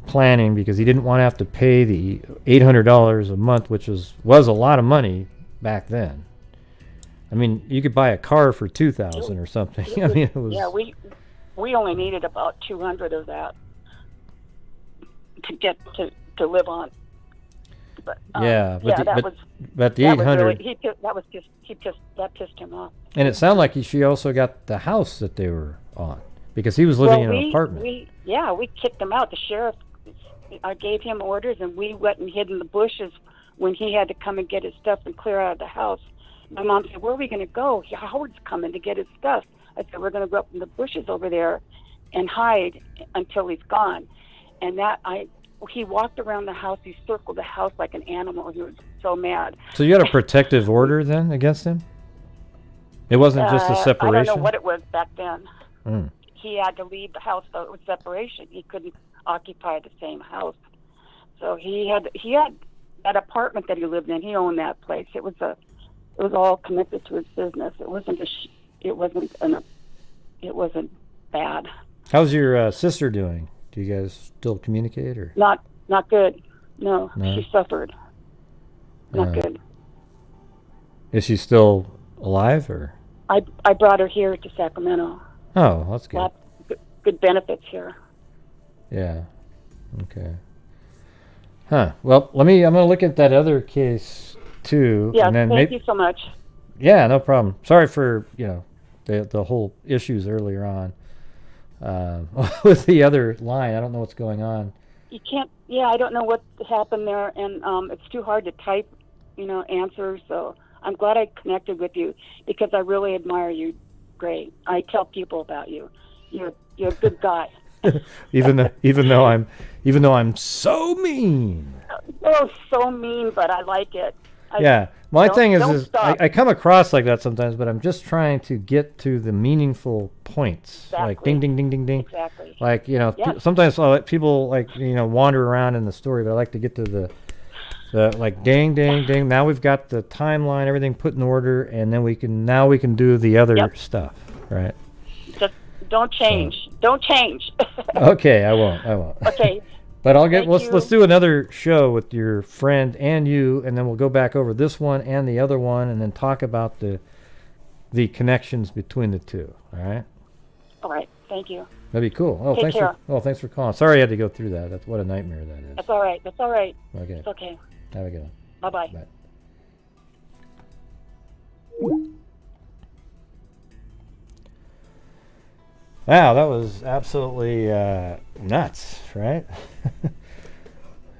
planning because he didn't want to have to pay the $800 a month, which was a lot of money back then. I mean, you could buy a car for $2,000 or something. I mean, it was. Yeah, we only needed about 200 of that to get to live on. But but the 800 that pissed him off. And it sounded like she also got the house that they were on because he was living in an apartment. We kicked him out. The sheriff, I gave him orders, and we went and hid in the bushes when he had to come and get his stuff and clear out of the house. My mom said, "Where are we going to go? Howard's coming to get his stuff." I said, "We're going to go up in the bushes over there and hide until he's gone." And he walked around the house. He circled the house like an animal. He was so mad. So you had a protective order then against him? It wasn't just a separation? I don't know what it was back then. He had to leave the house with separation. He couldn't occupy the same house. So he had that apartment that he lived in. He owned that place. It was all connected to his business. It wasn't bad. How's your sister doing? Do you guys still communicate or? Not good. No, she suffered. Not good. Is she still alive or? I brought her here to Sacramento. Oh, that's good. Good benefits here. Yeah. Okay. Huh. Well, I'm gonna look at that other case too. Yeah, and then thank you so much. Yeah, no problem. Sorry for, the whole issues earlier on. With the other line, I don't know what's going on. You can't, I don't know what happened there, and it's too hard to type, answers, so I'm glad I connected with you because I really admire you. Great. I tell people about you. You're a good guy. even though I'm so mean. Oh, so mean, but I like it. My thing is I come across like that sometimes, but I'm just trying to get to the meaningful points. Exactly. Like ding, ding, ding, ding, ding. Exactly. Like, sometimes I'll let people wander around in the story, but I like to get to the like ding, ding, ding. Now we've got the timeline, everything put in order, and then we can do the other stuff, right? Just don't change. Don't change. Okay, I won't. Okay. But let's do another show with your friend and you, and then we'll go back over this one and the other one, and then talk about the connections between the two. All right. All right. Thank you. That'd be cool. Oh, Take care. Thanks for calling. Sorry I had to go through that. That's what a nightmare that is. That's all right. Okay. It's okay. Have a good one. Bye-bye. Bye. Wow, that was absolutely nuts, right?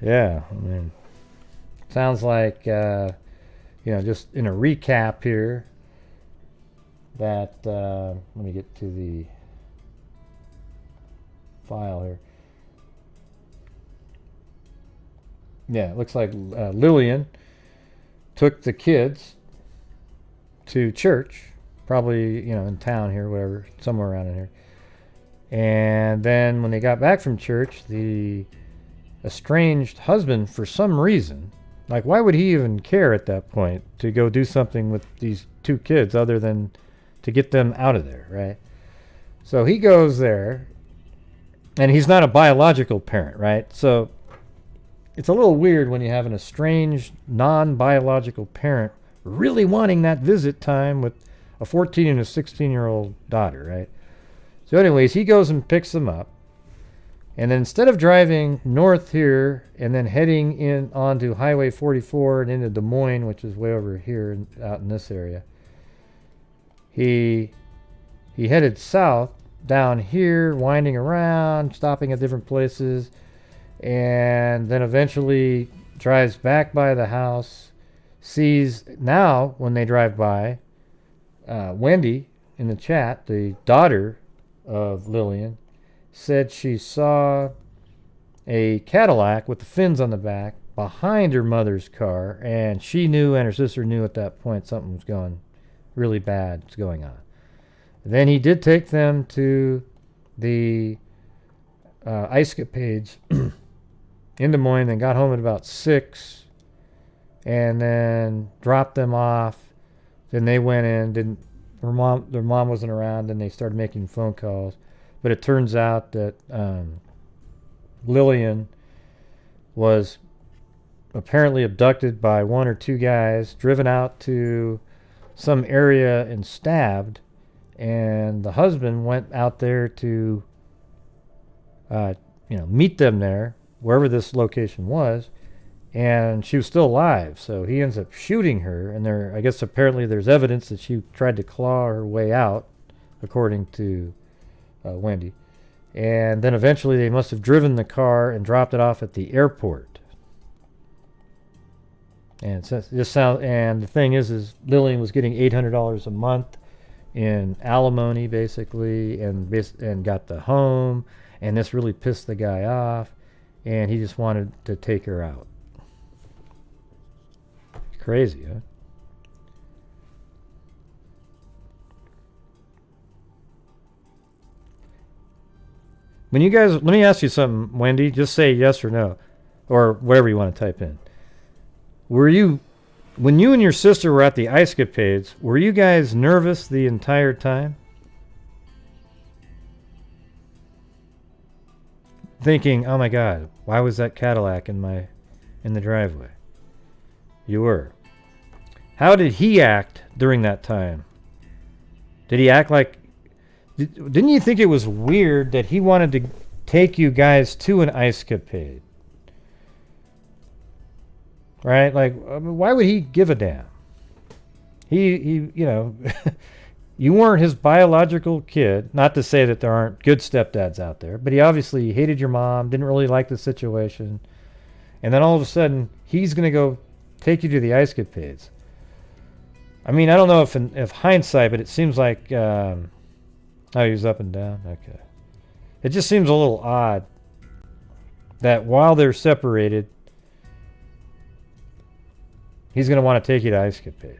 Yeah, I mean, sounds like, just in a recap here, that, let me get to the file here. Yeah, it looks like Lillian took the kids to church, probably, in town here, whatever, somewhere around in here. And then when they got back from church, the estranged husband, for some reason, like, why would he even care at that point to go do something with these two kids other than to get them out of there, right? So he goes there, and he's not a biological parent, right? So it's a little weird when you have an estranged, non-biological parent really wanting that visit time with a 14 and a 16-year-old daughter, right? So anyways, he goes and picks them up. And then instead of driving north here and then heading in onto Highway 44 and into Des Moines, which is way over here out in this area, he headed south down here, winding around, stopping at different places, and then eventually drives back by the house, sees now when they drive by, Wendy in the chat, the daughter of Lillian, said she saw a Cadillac with the fins on the back behind her mother's car, and she knew and her sister knew at that point something was going really bad was going on. Then he did take them to the ice capades in Des Moines and got home at about 6 and then dropped them off. Then they went in, their mom wasn't around, and they started making phone calls. But it turns out that Lillian was apparently abducted by one or two guys, driven out to some area and stabbed, and the husband went out there to meet them there, wherever this location was, and she was still alive. So he ends up shooting her, and I guess apparently there's evidence that she tried to claw her way out, according to Wendy. And then eventually they must have driven the car and dropped it off at the airport. And the thing is Lillian was getting $800 a month in alimony, basically, and got the home, and this really pissed the guy off, and he just wanted to take her out. Crazy, huh? When you guys, let me ask you something, Wendy. Just say yes or no, or whatever you want to type in. When you and your sister were at the ice capades, were you guys nervous the entire time? Thinking, oh my God, why was that Cadillac in the driveway? You were. How did he act during that time? Did he act like... Didn't you think it was weird that he wanted to take you guys to an ice capade. Right? Like, I mean, why would he give a damn? He you know, you weren't his biological kid. Not to say that there aren't good stepdads out there, but he obviously hated your mom, didn't really like the situation. And then all of a sudden, he's going to go take you to the ice capades. I mean, I don't know if hindsight, but it seems like, oh, he's up and down? Okay. It just seems a little odd that while they're separated, he's going to want to take you to ice capades.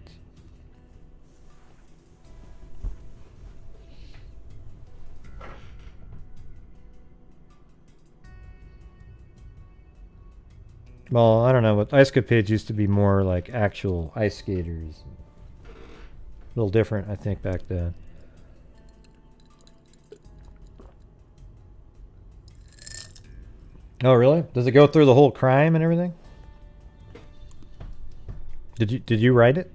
Well, I don't know, but ice capades used to be more like actual ice skaters. A little different, I think, back then. Oh, really? Does it go through the whole crime and everything? Did you write it?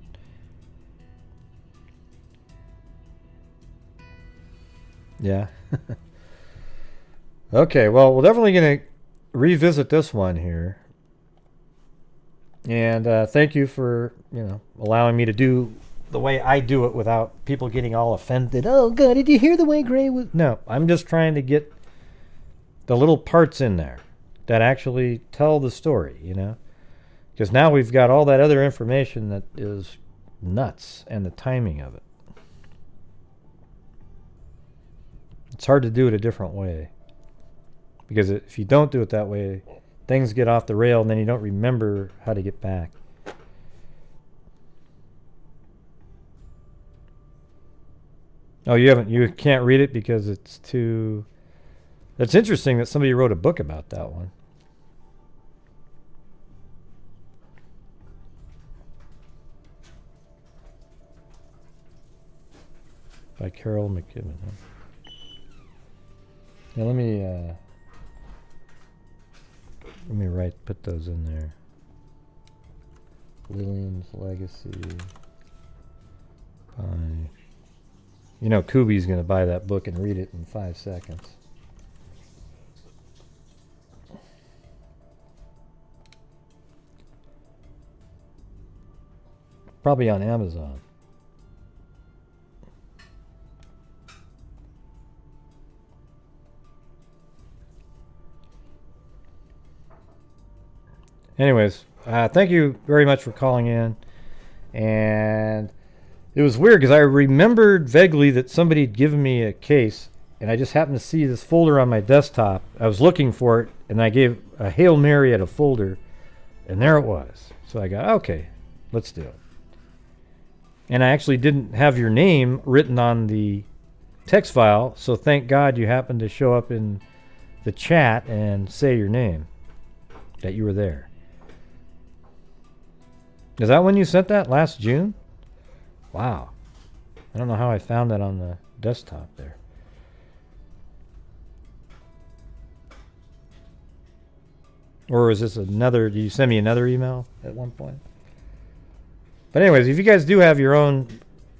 Yeah. Okay, well, we're definitely going to revisit this one here. And thank you for, allowing me to do the way I do it without people getting all offended. Oh, God, did you hear the way Gray was? No, I'm just trying to get the little parts in there that actually tell the story, Because now we've got all that other information that is nuts and the timing of it. It's hard to do it a different way. Because if you don't do it that way, things get off the rail and then you don't remember how to get back. Oh, you can't read it because it's too... That's interesting that somebody wrote a book about that one. By Carol McKibben. Huh? Now let me put those in there. Lillian's Legacy. Kubi's going to buy that book and read it in 5 seconds. Probably on Amazon. Anyways, thank you very much for calling in. And it was weird because I remembered vaguely that somebody had given me a case, and I just happened to see this folder on my desktop. I was looking for it, and I gave a Hail Mary at a folder, and there it was. So I got, okay, let's do it. And I actually didn't have your name written on the text file, so thank God you happened to show up in the chat and say your name, that you were there. Is that when you sent that? Last June? Wow. I don't know how I found that on the desktop there. Or is this another... Did you send me another email at one point? But anyways, if you guys do have your own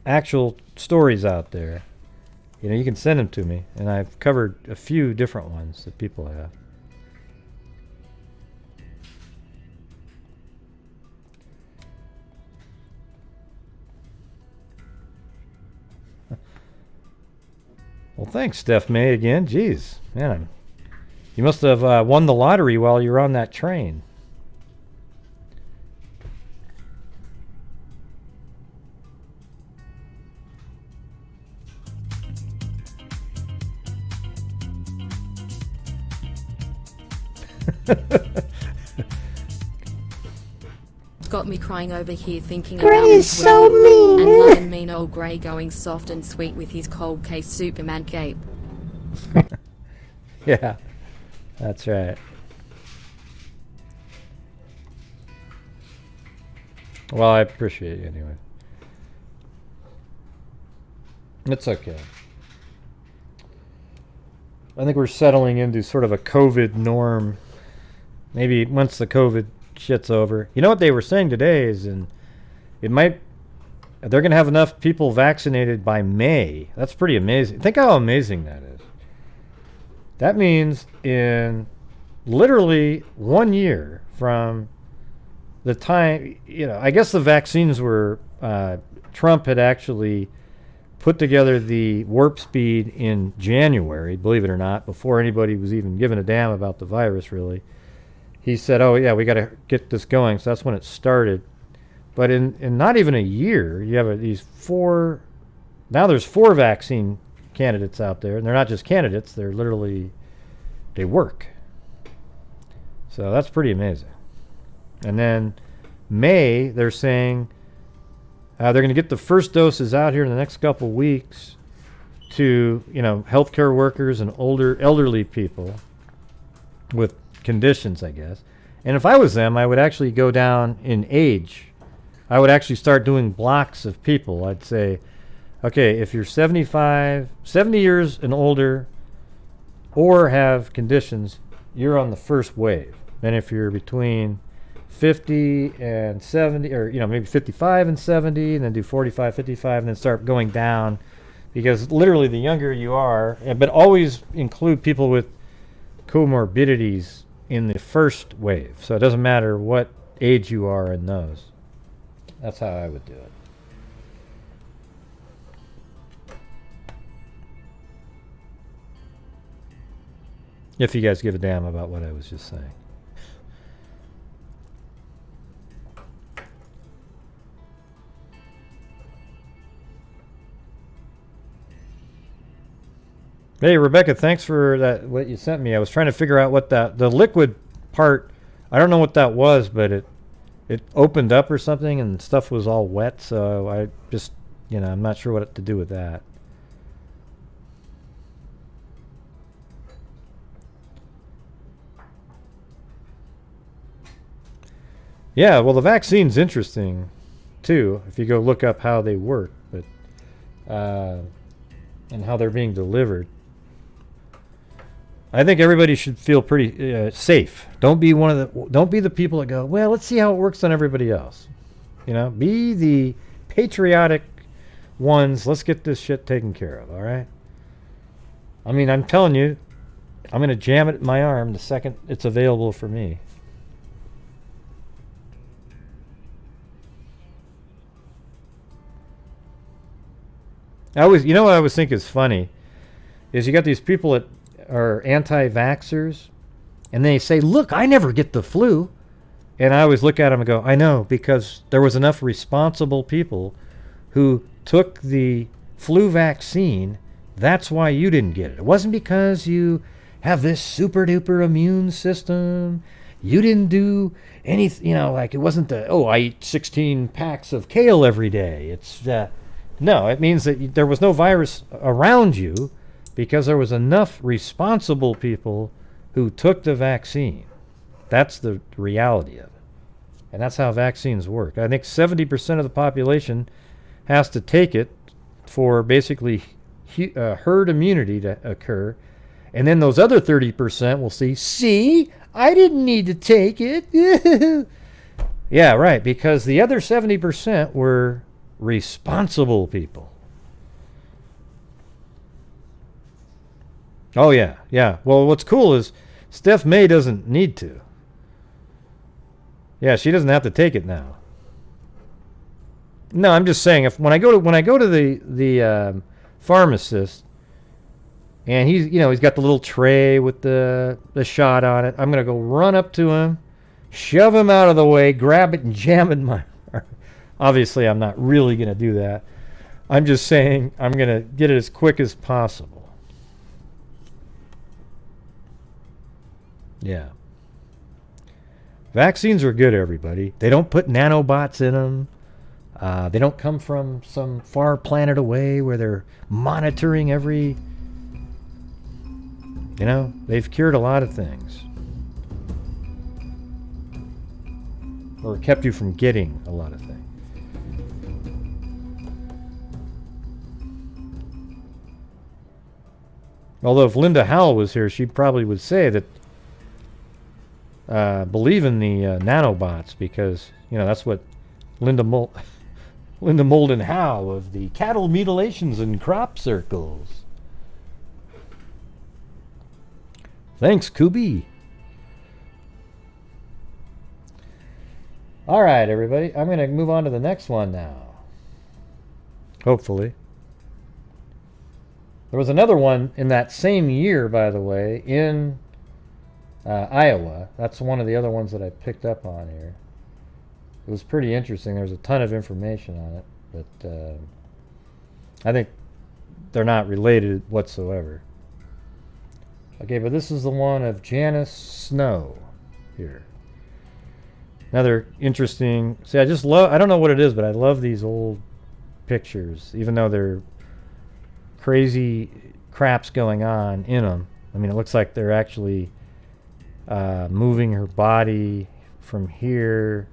actual stories out there, you can send them to me. And I've covered a few different ones that people have. Well, thanks, Steph May, again. Jeez, man, you must have won the lottery while you were on that train. Got me crying over here thinking Gray about is so mean. and loving mean old Gray going soft and sweet with his cold case Superman cape. Yeah, that's right. Well, I appreciate you anyway. It's okay. I think we're settling into sort of a COVID norm. Maybe once the COVID shit's over. You know what they were saying today is, they're going to have enough people vaccinated by May. That's pretty amazing. Think how amazing that is. That means in literally 1 year from the time, I guess the vaccines were, Trump had actually put together the warp speed in January, believe it or not, before anybody was even giving a damn about the virus, really. He said, oh, yeah, we got to get this going. So that's when it started. But in not even a year, you have these four... Now there's 4 vaccine candidates out there. And they're not just candidates. They're literally... They work. So that's pretty amazing. And then May, they're saying... they're going to get the first doses out here in the next couple weeks to, healthcare workers and elderly people with conditions, I guess. And if I was them, I would actually go down in age. I would actually start doing blocks of people. I'd say, okay, if you're 70 years and older or have conditions, you're on the first wave. And if you're between 50 and 70, or maybe 55 and 70, and then do 45, 55, and then start going down, because literally the younger you are, but always include people with comorbidities in the first wave. So it doesn't matter what age you are in those. That's how I would do it. If you guys give a damn about what I was just saying. Hey, Rebecca, thanks for that. What you sent me. I was trying to figure out what the liquid part. I don't know what that was, but it opened up or something, and stuff was all wet. So I just, I'm not sure what to do with that. Yeah, well, the vaccine's interesting too. If you go look up how they work, but and how they're being delivered. I think everybody should feel pretty safe. Don't be the people that go, well, let's see how it works on everybody else. Be the patriotic ones. Let's get this shit taken care of, all right? I mean, I'm telling you, I'm going to jam it in my arm the second it's available for me. What I always think is funny is you got these people that are anti-vaxxers, and they say, look, I never get the flu. And I always look at them and go, I know, because there was enough responsible people who took the flu vaccine. That's why you didn't get it. It wasn't because you have this super duper immune system. You didn't do anything, like it wasn't I eat 16 packs of kale every day. It's, no, it means that there was no virus around you because there was enough responsible people who took the vaccine. That's the reality of it. And that's how vaccines work. I think 70% of the population has to take it for basically herd immunity to occur. And then those other 30% will see, I didn't need to take it. Yeah, right, because the other 70% were responsible people. Oh, yeah. Well, what's cool is Steph May doesn't need to. Yeah, she doesn't have to take it now. No, I'm just saying, when I go to the pharmacist, and he's got the little tray with the shot on it, I'm gonna go run up to him, shove him out of the way, grab it, and jam it in my arm. Obviously, I'm not really gonna do that. I'm just saying I'm gonna get it as quick as possible. Yeah. Vaccines are good, everybody. They don't put nanobots in them. They don't come from some far planet away where they're monitoring every... they've cured a lot of things. Or kept you from getting a lot of things. Although if Linda Howell was here, she probably would say that believe in the nanobots, because that's what Linda Molden Howe of the Cattle Mutilations and Crop Circles. Thanks, Kubi. All right, everybody. I'm going to move on to the next one now. Hopefully. There was another one in that same year, by the way, in Iowa. That's one of the other ones that I picked up on here. It was pretty interesting. There's a ton of information on it, but I think they're not related whatsoever. Okay, but this is the one of Janice Snow here. Another interesting... See, I just love... I don't know what it is, but I love these old pictures, even though they're crazy craps going on in them. I mean, it looks like they're actually moving her body from here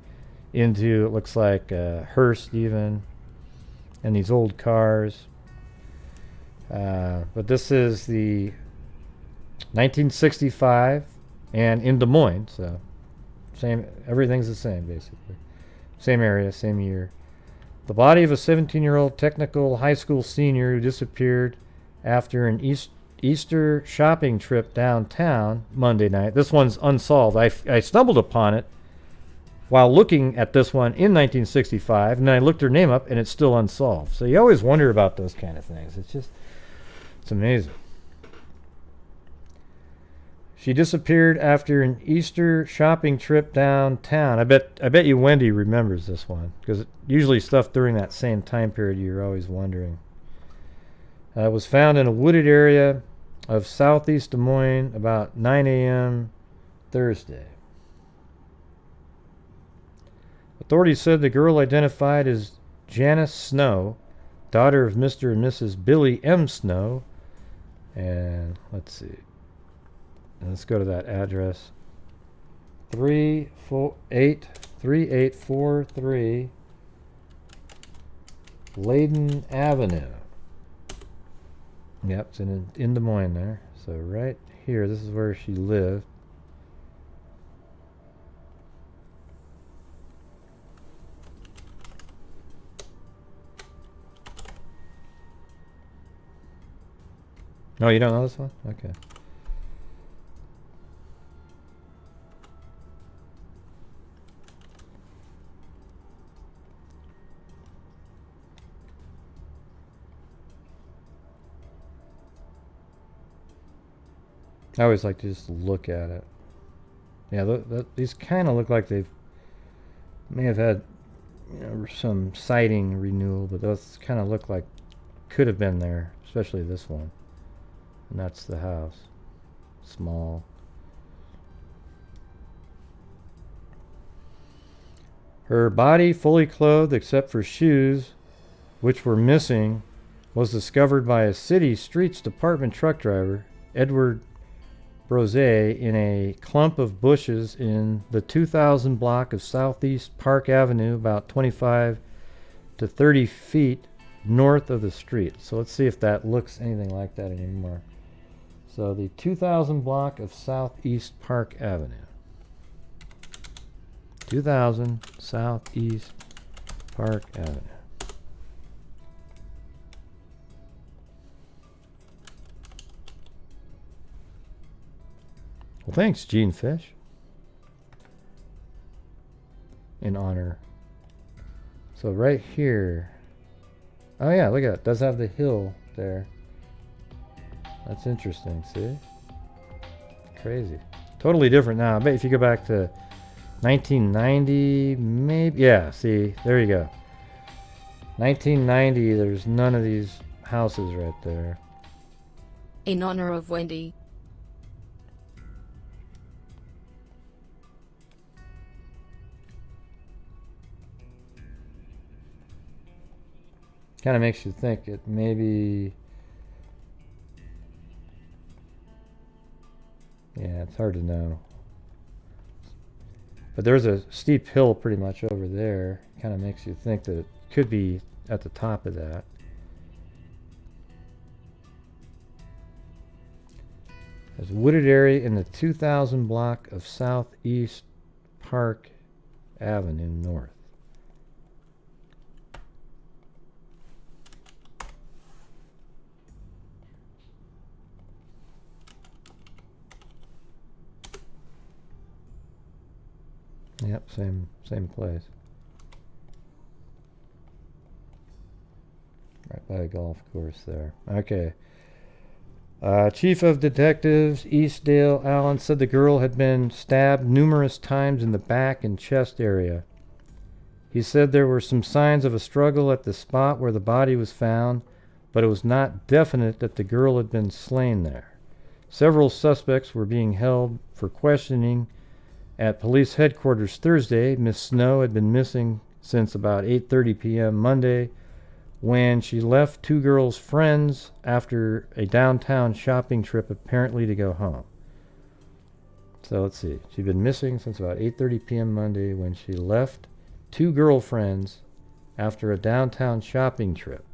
into, it looks like a hearse even, and these old cars. But this is the 1965 and in Des Moines, so same, everything's the same basically. Same area, same year. The body of a 17-year-old technical high school senior who disappeared after an Easter shopping trip downtown Monday night. This one's unsolved. I stumbled upon it while looking at this one in 1965, and then I looked her name up, and it's still unsolved. So you always wonder about those kind of things. It's amazing. She disappeared after an Easter shopping trip downtown. I bet you Wendy remembers this one, because usually stuff during that same time period you're always wondering. It was found in a wooded area of southeast Des Moines about 9 a.m. Thursday. Authorities said the girl identified as Janice Snow, daughter of Mr. and Mrs. Billy M. Snow. And let's see. Let's go to that address. 3843 Layden Avenue. Yep, it's in Des Moines there. So right here, this is where she lived. Oh, you don't know this one? Okay. I always like to just look at it. Yeah, these kind of look like they may have had, you know, some siding renewal, but those kind of look like could have been there, especially this one. And that's the house. Small. Her body, fully clothed except for shoes, which were missing, was discovered by a city streets department truck driver, Edward Brose, in a clump of bushes in the 2000 block of Southeast Park Avenue, about 25 to 30 feet north of the street. So let's see if that looks anything like that anymore. So the 2000 block of Southeast Park Avenue. 2000 Southeast Park Avenue. Well, thanks, Gene Fish. In honor. So right here. Oh yeah, look at that. It does have the hill there. That's interesting, see? Crazy. Totally different now. I bet if you go back to 1990, maybe. Yeah, see, there you go. 1990, there's none of these houses right there. In honor of Wendy. Kind of makes you think it maybe... Yeah, it's hard to know. But there's a steep hill pretty much over there. Kind of makes you think that it could be at the top of that. There's a wooded area in the 2000 block of Southeast Park Avenue North. Yep, same place. Right by a golf course there. Okay. Chief of Detectives Eastdale Allen said the girl had been stabbed numerous times in the back and chest area. He said there were some signs of a struggle at the spot where the body was found, but it was not definite that the girl had been slain there. Several suspects were being held for questioning at police headquarters Thursday. Miss Snow had been missing since about 8:30 p.m. Monday, when she left two girls' friends after a downtown shopping trip, apparently to go home. So let's see. She'd been missing since about 8:30 p.m. Monday when she left two girlfriends after a downtown shopping trip.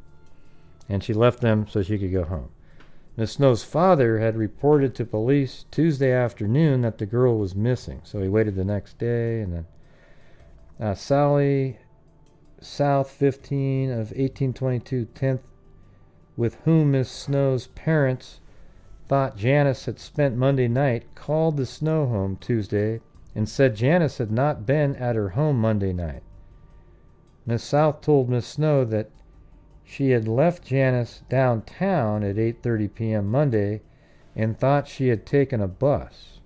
And she left them so she could go home. Miss Snow's father had reported to police Tuesday afternoon that the girl was missing. So he waited the next day, and then Sally South 15 of 1822 10th, with whom Miss Snow's parents thought Janice had spent Monday night, called the Snow home Tuesday and said Janice had not been at her home Monday night. Miss South told Miss Snow that she had left Janice downtown at 8:30 p.m. Monday and thought she had taken a bus.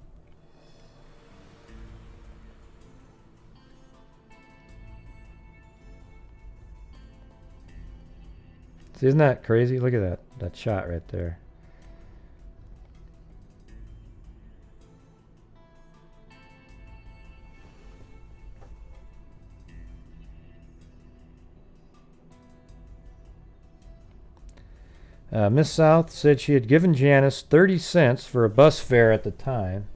See, isn't that crazy? Look at that shot right there. Miss South said she had given Janice 30 cents for a bus fare at the time.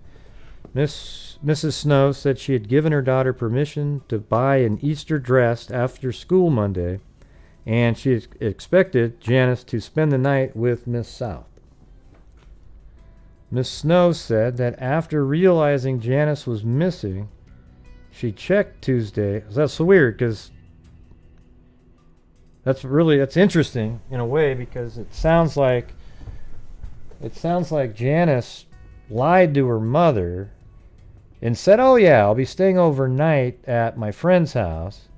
Mrs. Snow said she had given her daughter permission to buy an Easter dress after school Monday, and she expected Janice to spend the night with Miss South. Miss Snow said that after realizing Janice was missing, she checked Tuesday. That's so weird, because that's interesting in a way, because it sounds like Janice lied to her mother and said, "Oh yeah, I'll be staying overnight at my friend's house."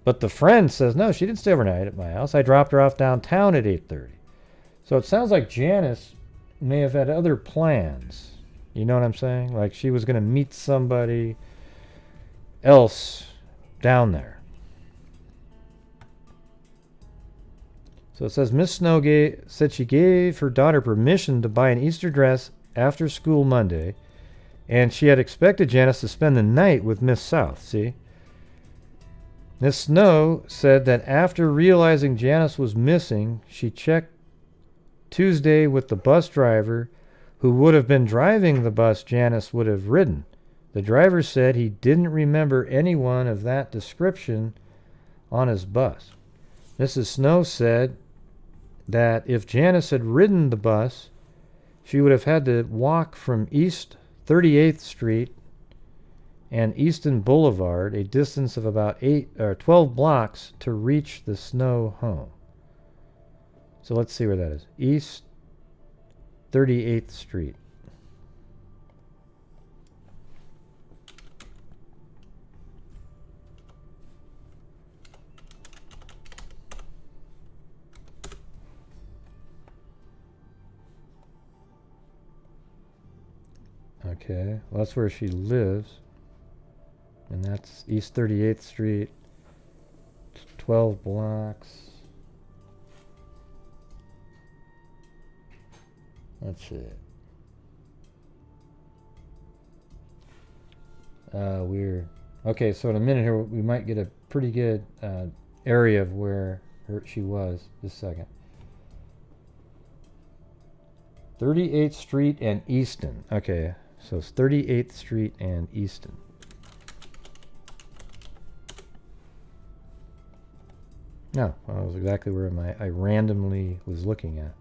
But the friend says, "No, she didn't stay overnight at my house. I dropped her off downtown at 8:30. So it sounds like Janice may have had other plans. You know what I'm saying? Like she was going to meet somebody else down there. So it says Miss Snow said she gave her daughter permission to buy an Easter dress after school Monday, and she had expected Janice to spend the night with Miss South. See? Miss Snow said that after realizing Janice was missing, she checked Tuesday with the bus driver who would have been driving the bus Janice would have ridden. The driver said he didn't remember anyone of that description on his bus. Mrs. Snow said that if Janice had ridden the bus, she would have had to walk from East 38th Street and Easton Boulevard, a distance of about 12 blocks, to reach the Snow home. So let's see where that is. East 38th Street. Okay, well that's where she lives. And that's East 38th Street, 12 blocks. Let's see. Weird. Okay, so in a minute here, we might get a pretty good area of where she was. Just a second. 38th Street and Easton. Okay, so it's 38th Street and Easton. No, well, that was exactly where I randomly was looking at.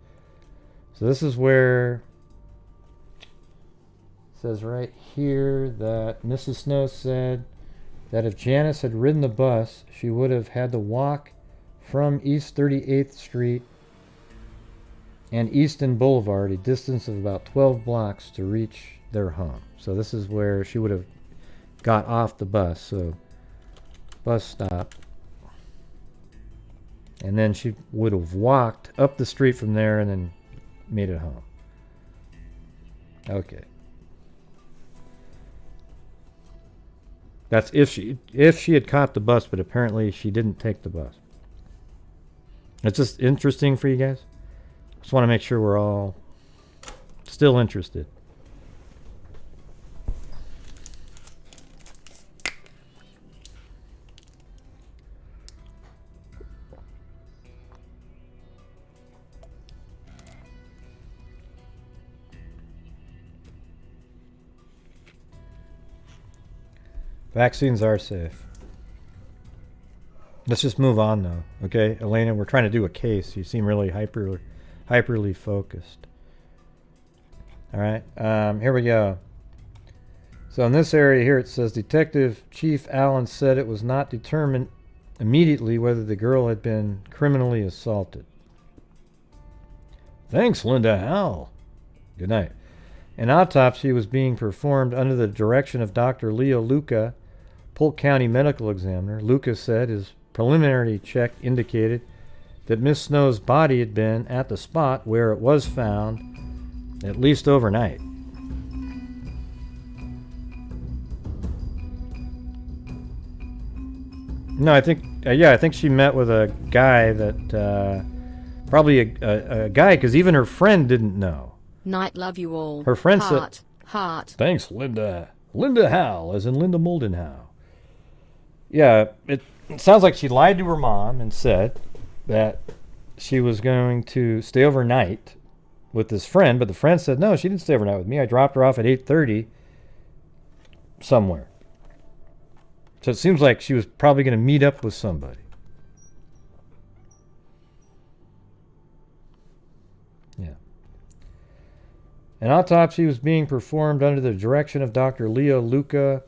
So this is where it says right here that Mrs. Snow said that if Janice had ridden the bus, she would have had to walk from East 38th Street and Easton Boulevard, a distance of about 12 blocks, to reach their home. So this is where she would have got off the bus. So, bus stop. And then she would have walked up the street from there and then made it home. Okay. That's if she had caught the bus, but apparently she didn't take the bus. It's just interesting for you guys. Just want to make sure we're all still interested. Vaccines are safe. Let's just move on though, okay? Elena, we're trying to do a case. You seem really hyperly focused. All right, here we go. So in this area here it says Detective Chief Allen said it was not determined immediately whether the girl had been criminally assaulted. Thanks, Linda Howell. Good night. An autopsy was being performed under the direction of Dr. Leo Luca, Polk County Medical Examiner. Luca said his preliminary check indicated that Miss Snow's body had been at the spot where it was found at least overnight. No, I think she met with a guy that probably a guy, because even her friend didn't know. Night, love you all. Her friend Heart, said, heart. Thanks, Linda. Linda Howell, as in Linda Moldenhau. Yeah, it sounds like she lied to her mom and said that she was going to stay overnight with this friend, but the friend said, no, she didn't stay overnight with me. I dropped her off at 8:30 somewhere. So it seems like she was probably going to meet up with somebody. Yeah. An autopsy was being performed under the direction of Dr. Leo Luca,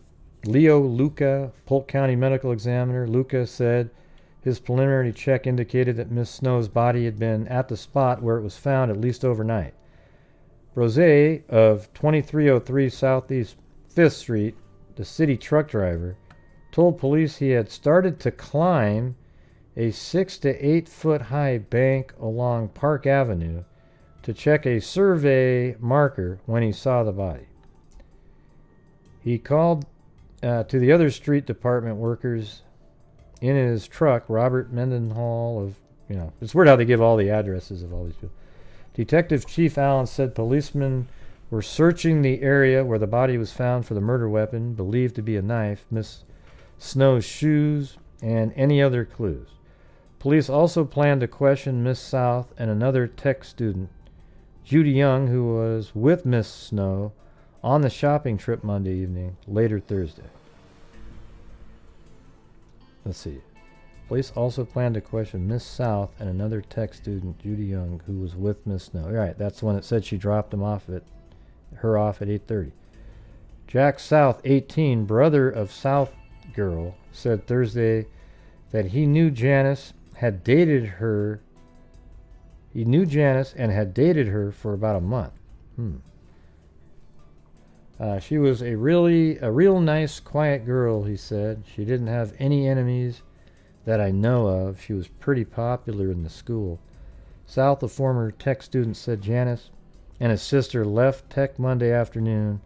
Polk County Medical Examiner. Luca said his preliminary check indicated that Miss Snow's body had been at the spot where it was found at least overnight. Rose of 2303 Southeast 5th Street, the city truck driver, told police he had started to climb a 6 to 8 foot high bank along Park Avenue to check a survey marker when he saw the body. He called to the other street department workers in his truck, Robert Mendenhall of, it's weird how they give all the addresses of all these people. Detective Chief Allen said policemen were searching the area where the body was found for the murder weapon, believed to be a knife, Miss Snow's shoes, and any other clues. Police also planned to question Miss South and another tech student, Judy Young, who was with Miss Snow on the shopping trip Monday evening, later Thursday. Let's see. Police also planned to question Miss South and another tech student, Judy Young, who was with Miss Snow. All right, that's the one that said she dropped her off at 8:30. Jack South, 18, brother of South girl, said Thursday that he knew Janice had dated her. He knew Janice and had dated her for about a month. She was a real nice, quiet girl, he said. She didn't have any enemies that I know of. She was pretty popular in the school. South, a former tech student, said Janice and his sister left tech Monday afternoon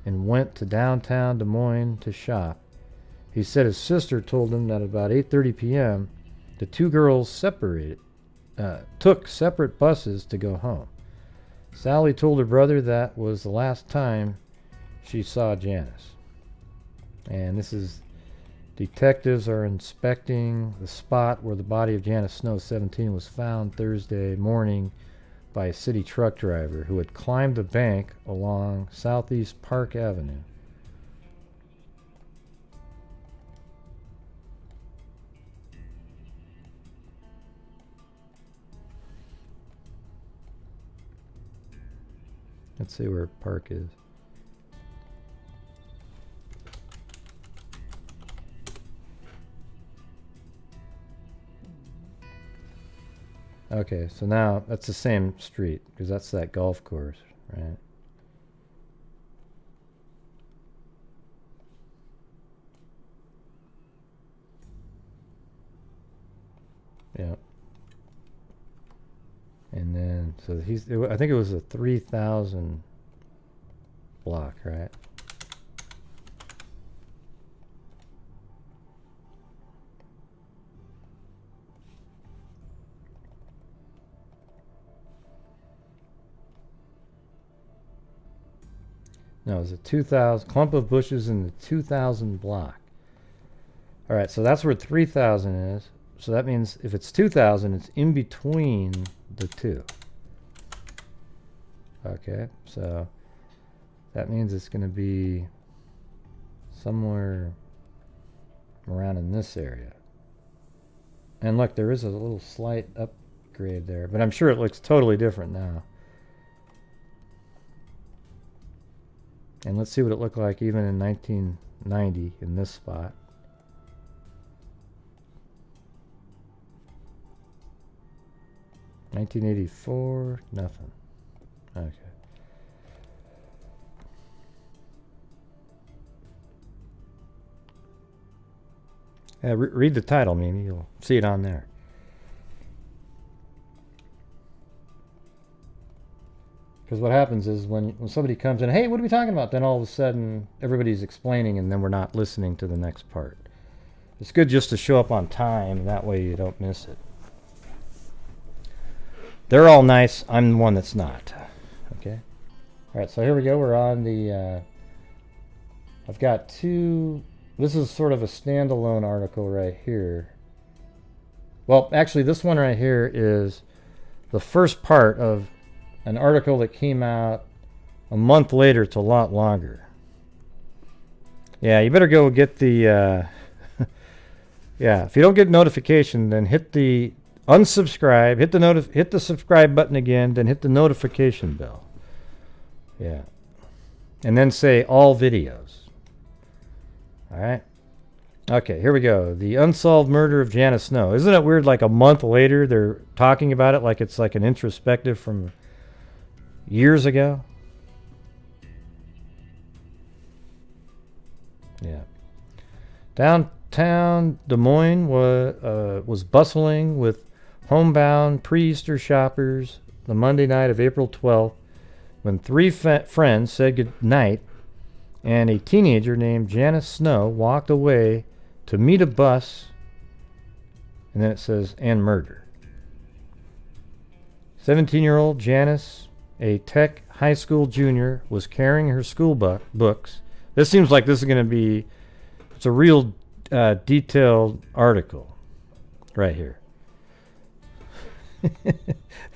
and went to downtown Des Moines to shop. He said his sister told him that about 8:30 p.m. the two girls took separate buses to go home. Sally told her brother that was the last time she saw Janice. And this is, detectives are inspecting the spot where the body of Janice Snow, 17, was found Thursday morning by a city truck driver who had climbed a bank along Southeast Park Avenue. Let's see where Park is. Okay, so now that's the same street, because that's that golf course, right? Yeah. And then, so I think it was a 3,000 block, right? No, it was a 2,000 clump of bushes in the 2,000 block. All right, so that's where 3,000 is. So that means if it's 2,000, it's in between the two. Okay, so that means it's going to be somewhere around in this area. And look, there is a little slight upgrade there, but I'm sure it looks totally different now. And let's see what it looked like even in 1990 in this spot. $1984, nothing. Okay. Read the title, Mimi. You'll see it on there. Because what happens is when somebody comes in, hey, what are we talking about? Then all of a sudden, everybody's explaining, and then we're not listening to the next part. It's good just to show up on time, that way you don't miss it. They're all nice. I'm the one that's not. Okay? All right, so here we go. We're on the... I've got two... This is sort of a standalone article right here. Well, actually, this one right here is the first part of an article that came out a month later. It's a lot longer. Yeah, you better go get the... yeah, if you don't get notification, then hit the unsubscribe, hit the subscribe button again, then hit the notification bell. Yeah. And then say all videos. All right. Okay, here we go. The unsolved murder of Janice Snow. Isn't it weird, like a month later they're talking about it like it's like an introspective from years ago? Yeah. Downtown Des Moines was bustling with homebound pre-Easter shoppers the Monday night of April 12th when three friends said goodnight and a teenager named Janice Snow walked away to meet a bus, and then it says, and murder. 17-year-old Janice, a Tech high school junior, was carrying her school books. This seems like this is going to be, it's a real detailed article right here.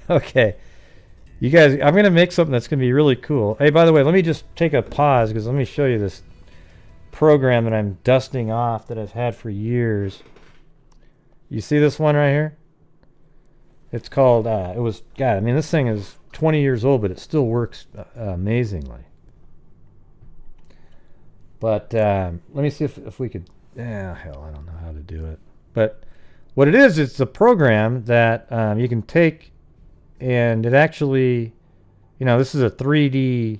Okay. You guys, I'm going to make something that's going to be really cool. Hey, by the way, let me just take a pause because let me show you this program that I'm dusting off that I've had for years. You see this one right here? It's called, God, I mean, this thing is 20 years old, but it still works amazingly. But let me see if we could, hell, I don't know how to do it. But what it is, it's a program that you can take, and it actually, you know, this is a 3D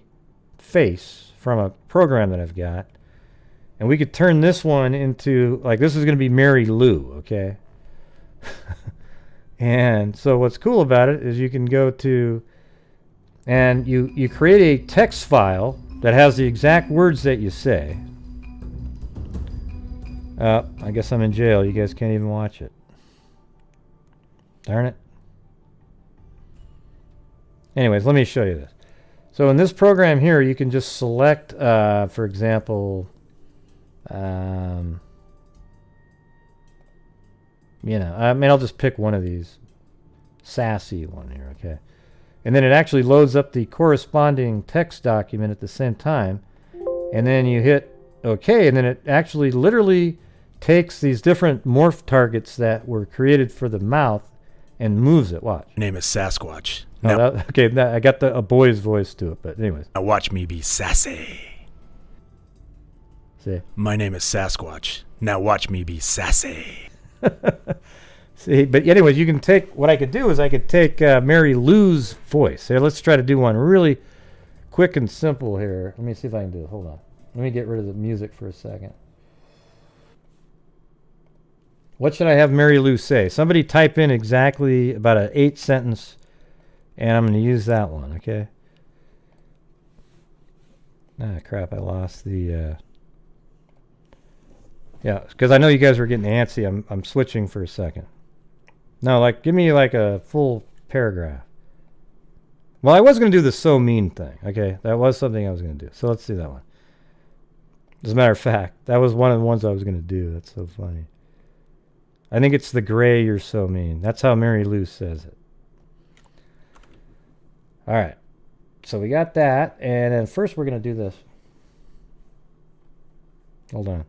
face from a program that I've got. And we could turn this one into, like, this is going to be Mary Lou, okay? And so what's cool about it is you can go to, and you create a text file that has the exact words that you say. I guess I'm in jail. You guys can't even watch it. Darn it. Anyways, let me show you this. So in this program here, you can just select, for example, you know, I mean, I'll just pick one of these. Sassy one here, okay? And then it actually loads up the corresponding text document at the same time. And then you hit OK, and then it actually literally takes these different morph targets that were created for the mouth and moves it. Watch. Name is Sasquatch. Oh, I got a boy's voice to it, but anyways. Now watch me be sassy. See? My name is Sasquatch. Now watch me be sassy. See, but anyways, you can take, what I could do is I could take Mary Lou's voice. Here, let's try to do one really quick and simple here. Let me see if I can do it. Hold on. Let me get rid of the music for a second. What should I have Mary Lou say? Somebody type in exactly about an 8-sentence, and I'm going to use that one, okay? Ah, crap, I lost the... Yeah, because I know you guys were getting antsy. I'm switching for a second. No, like, give me like a full paragraph. Well, I was going to do the so mean thing, okay? That was something I was going to do. So let's do that one. As a matter of fact, that was one of the ones I was going to do. That's so funny. I think it's the gray you're so mean. That's how Mary Lou says it. All right. So we got that. And then first we're going to do this. Hold on.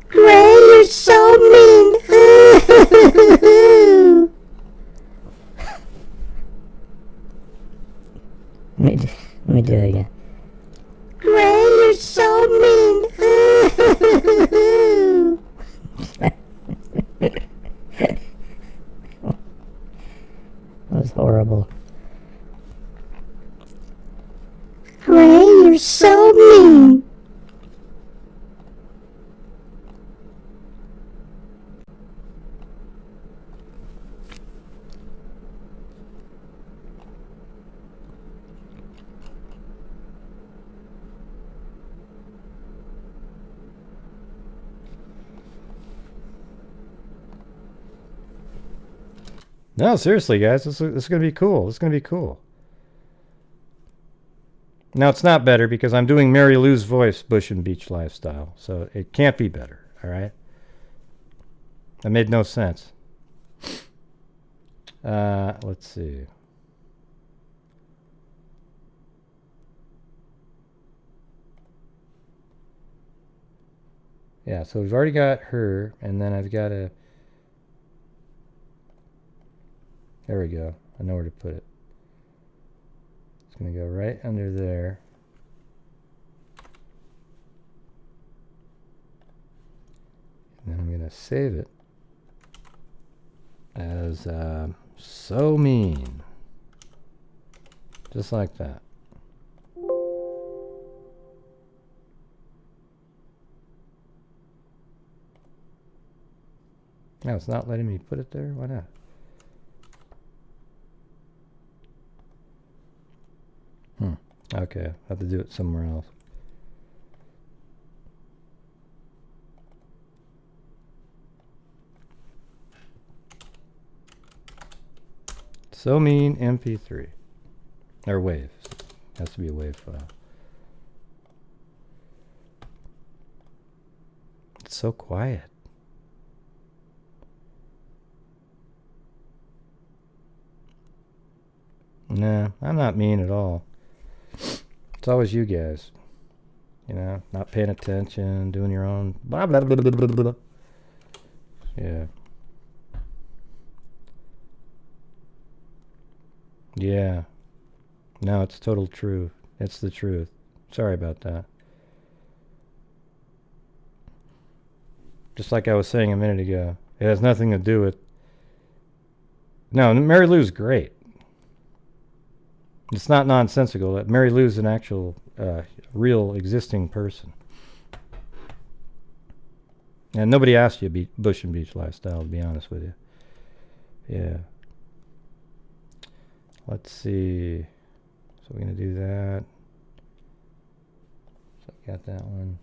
Gray, you're so mean. Let me do it again. Gray, you're so mean. That was horrible. Gray, you're so mean. No, seriously, guys. This is going to be cool. This is going to be cool. Now, it's not better because I'm doing Mary Lou's voice, Bush and Beach Lifestyle. So it can't be better, all right? That made no sense. Let's see. Yeah, so we've already got her, and then I've got a... There we go. I know where to put it. It's going to go right under there. And then I'm going to save it as so mean. Just like that. No, it's not letting me put it there. Why not? Okay, I have to do it somewhere else. So mean MP3. Or wave. Has to be a wave file. It's so quiet. Nah, I'm not mean at all. It's always you guys. You know, not paying attention, doing your own blah blah blah blah blah blah. Yeah. Yeah. No, it's total truth. It's the truth. Sorry about that. Just like I was saying a minute ago. It has nothing to do with... No, Mary Lou's great. It's not nonsensical. Mary Lou's an actual, real existing person. And nobody asked you Bush and Beach Lifestyle, to be honest with you. Yeah. Let's see. So we're going to do that. So I got that one.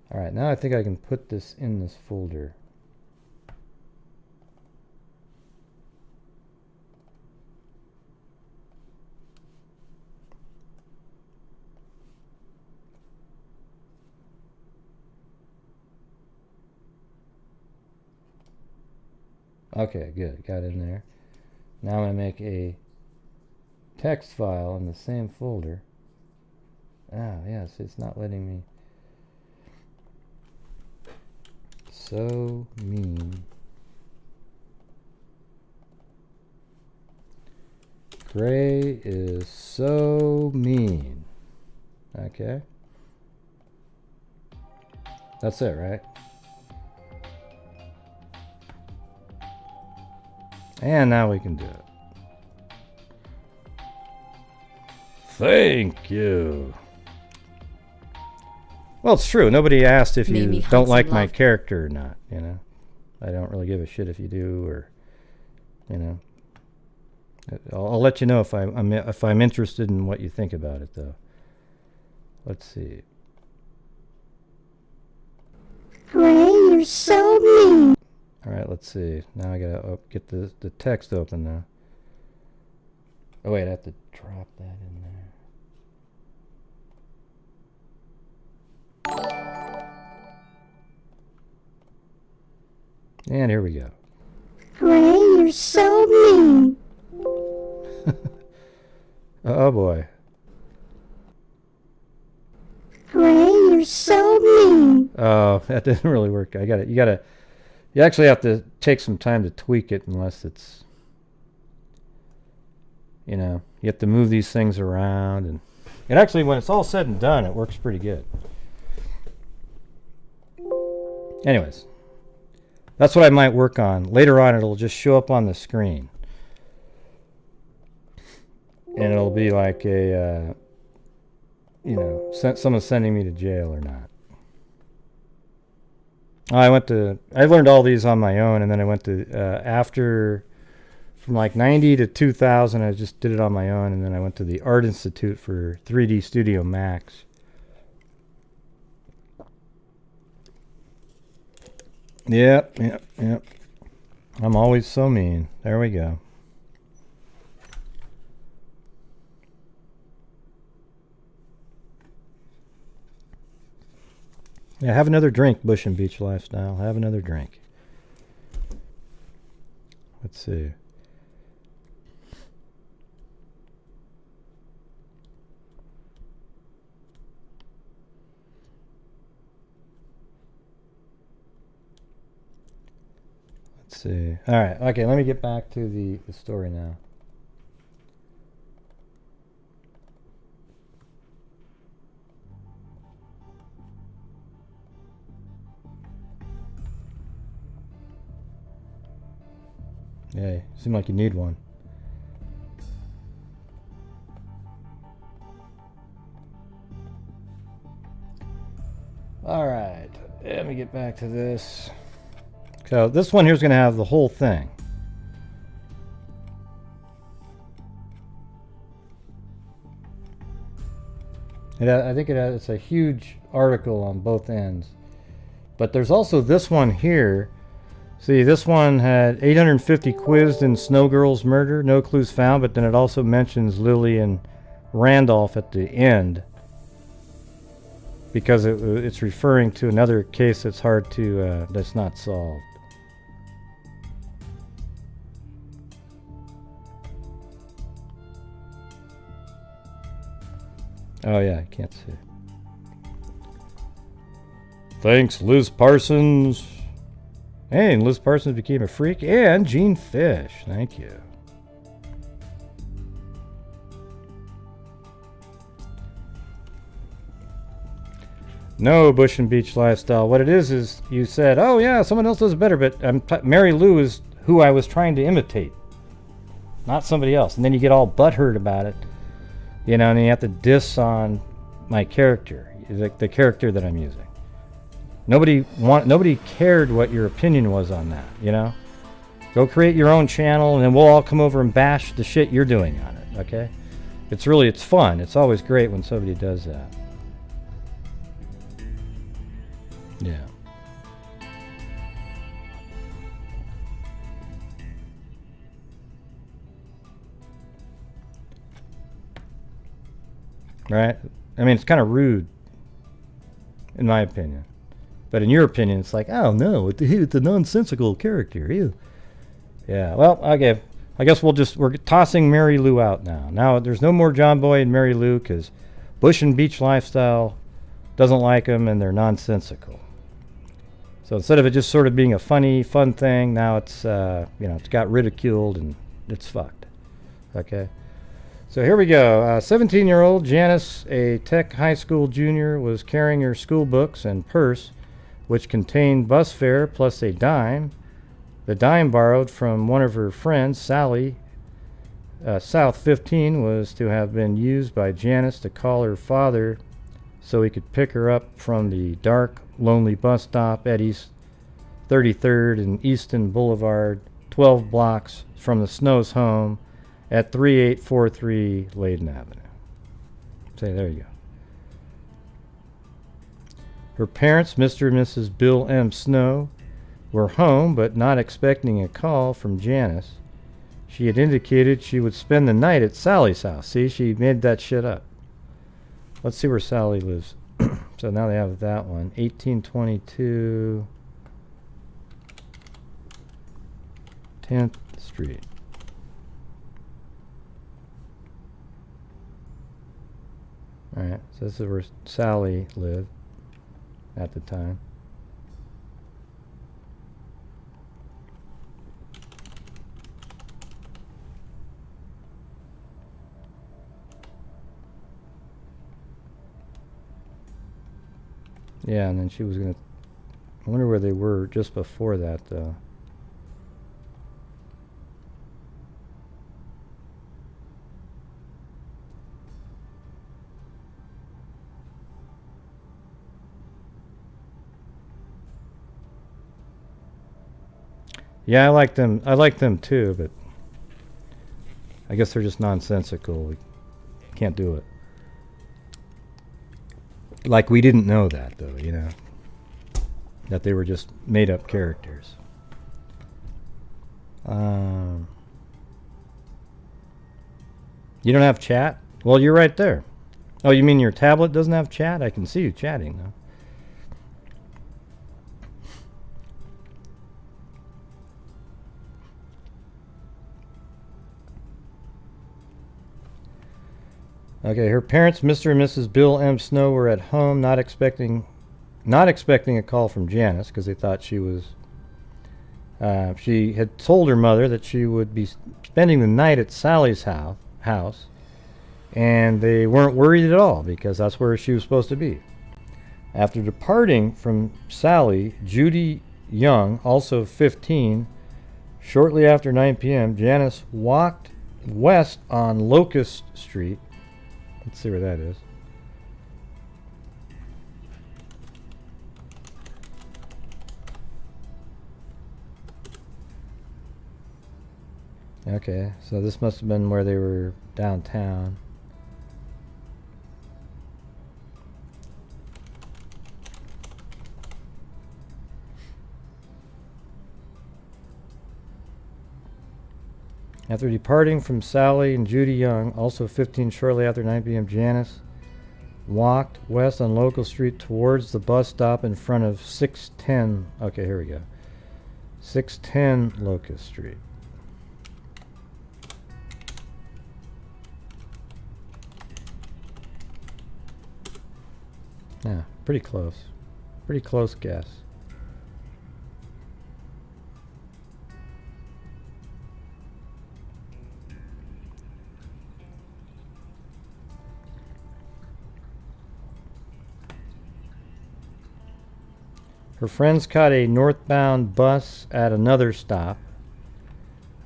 Alright, now I think I can put this in this folder. Okay, good. Got it in there. Now I'm going to make a text file in the same folder. Ah, yes, it's not letting me... So mean. Gray is so mean. Okay. That's it, right? And now we can do it. Thank you. Well, it's true. Nobody asked if you don't like my character or not, you know. I don't really give a shit if you do, or, you know. I'll let you know if I'm interested in what you think about it, though. Let's see. Ray, you're so mean. All right, let's see. Now I gotta get the text open now. Oh wait, I have to drop that in there. And here we go. Ray, you're so mean. Oh boy. Ray, you're so mean. Oh, that didn't really work. You actually have to take some time to tweak it, unless it's, you know, you have to move these things around, and actually, when it's all said and done, it works pretty good. Anyways, that's what I might work on. Later on, it'll just show up on the screen. And it'll be like a, you know, someone sending me to jail or not. I learned all these on my own, and then I went to, from like 90 to 2000, I just did it on my own, and then I went to the Art Institute for 3D Studio Max. Yep. I'm always so mean. There we go. Yeah, have another drink, Bush and Beach Lifestyle. Have another drink. Let's see. Let's see. All right. Okay, let me get back to the story now. Yeah, seem like you need one. All right, let me get back to this. So this one here is going to have the whole thing. I think it's a huge article on both ends. But there's also this one here. See, this one had 850 quizzed in Snow Girl's murder, no clues found, but then it also mentions Lillian Randolph at the end, because it's referring to another case that's hard to, that's not solved. Oh yeah, I can't see. Thanks, Liz Parsons. Hey, and Liz Parsons became a freak. And Gene Fish. Thank you. No, Bush and Beach Lifestyle. What it is you said, oh yeah, someone else does it better, but Mary Lou is who I was trying to imitate, not somebody else. And then you get all butthurt about it, you know, and you have to diss on my character, the character that I'm using. Nobody cared what your opinion was on that, you know? Go create your own channel, and then we'll all come over and bash the shit you're doing on it, okay? It's fun. It's always great when somebody does that. Yeah. Right? I mean, it's kind of rude, in my opinion. But in your opinion, it's like, oh no, it's a nonsensical character. Ew. Yeah, well, okay. I guess we're tossing Mary Lou out now. Now, there's no more John Boy and Mary Lou, because Bush and Beach Lifestyle doesn't like them, and they're nonsensical. So instead of it just sort of being a funny, fun thing, now it's, it's got ridiculed, and it's fucked. Okay? So here we go. 17-year-old Janice, a Tech High School junior, was carrying her school books and purse, which contained bus fare plus a dime. The dime borrowed from one of her friends, Sally, South 15 was to have been used by Janice to call her father so he could pick her up from the dark, lonely bus stop at East 33rd and Easton Boulevard, 12 blocks from the Snow's home at 3843 Layden Avenue. Say, there you go. Her parents, Mr. and Mrs. Bill M. Snow, were home but not expecting a call from Janice. She had indicated she would spend the night at Sally's house. See, she made that shit up. Let's see where Sally lives. So now they have that one. 1822 10th Street. Alright, so this is where Sally lived at the time. Yeah, and then she was gonna... I wonder where they were just before that, though. Yeah, I like them. I like them too, but I guess they're just nonsensical. We can't do it. Like, we didn't know that, though, you know, that they were just made-up characters. You don't have chat? Well, you're right there. Oh, you mean your tablet doesn't have chat? I can see you chatting, though. Okay, her parents, Mr. and Mrs. Bill M. Snow, were at home, not expecting a call from Janice because they thought she was. She had told her mother that she would be spending the night at Sally's house, and they weren't worried at all because that's where she was supposed to be. After departing from Sally, Judy Young, also 15, shortly after 9 p.m., Janice walked west on Locust Street. Let's see where that is. Okay, so this must have been where they were downtown. After departing from Sally and Judy Young, also 15, shortly after 9 p.m., Janice walked west on Local Street towards the bus stop in front of 610. Okay, here we go. 610 Locust Street. Yeah, pretty close. Pretty close guess. Her friends caught a northbound bus at another stop.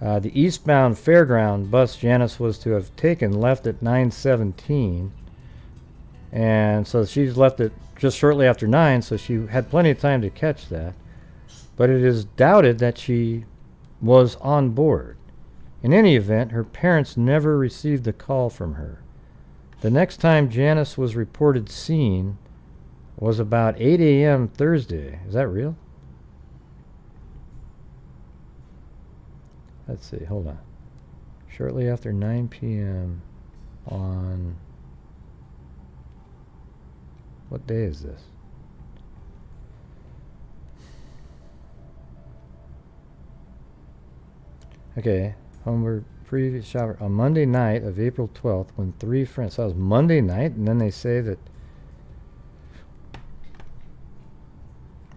The eastbound fairground bus Janice was to have taken left at 9:17. And so she's left it just shortly after 9, so she had plenty of time to catch that. But it is doubted that she was on board. In any event, her parents never received a call from her. The next time Janice was reported seen was about 8 a.m. Thursday. Is that real? Let's see, hold on. Shortly after 9 p.m. on... What day is this? Okay, homeward previous shower on Monday night of April 12th when 3 friends... So it was Monday night, and then they say that...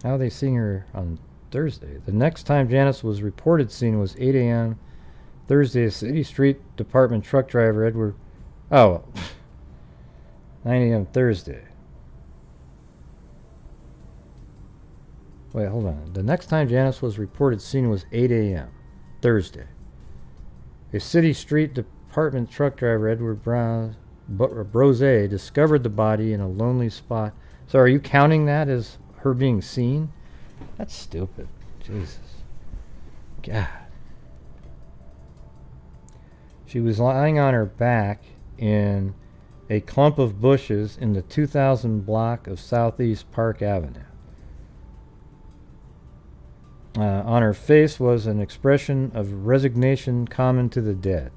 How are they seeing her on Thursday? The next time Janice was reported seen was 8 a.m. Thursday. City Street Department truck driver Edward... Oh, 9 a.m. Thursday. Wait, hold on. The next time Janice was reported seen was 8 a.m. Thursday. A City Street apartment truck driver Edward Brose discovered the body in a lonely spot. So are you counting that as her being seen? That's stupid. Jesus. God. She was lying on her back in a clump of bushes in the 2000 block of Southeast Park Avenue. On her face was an expression of resignation common to the dead.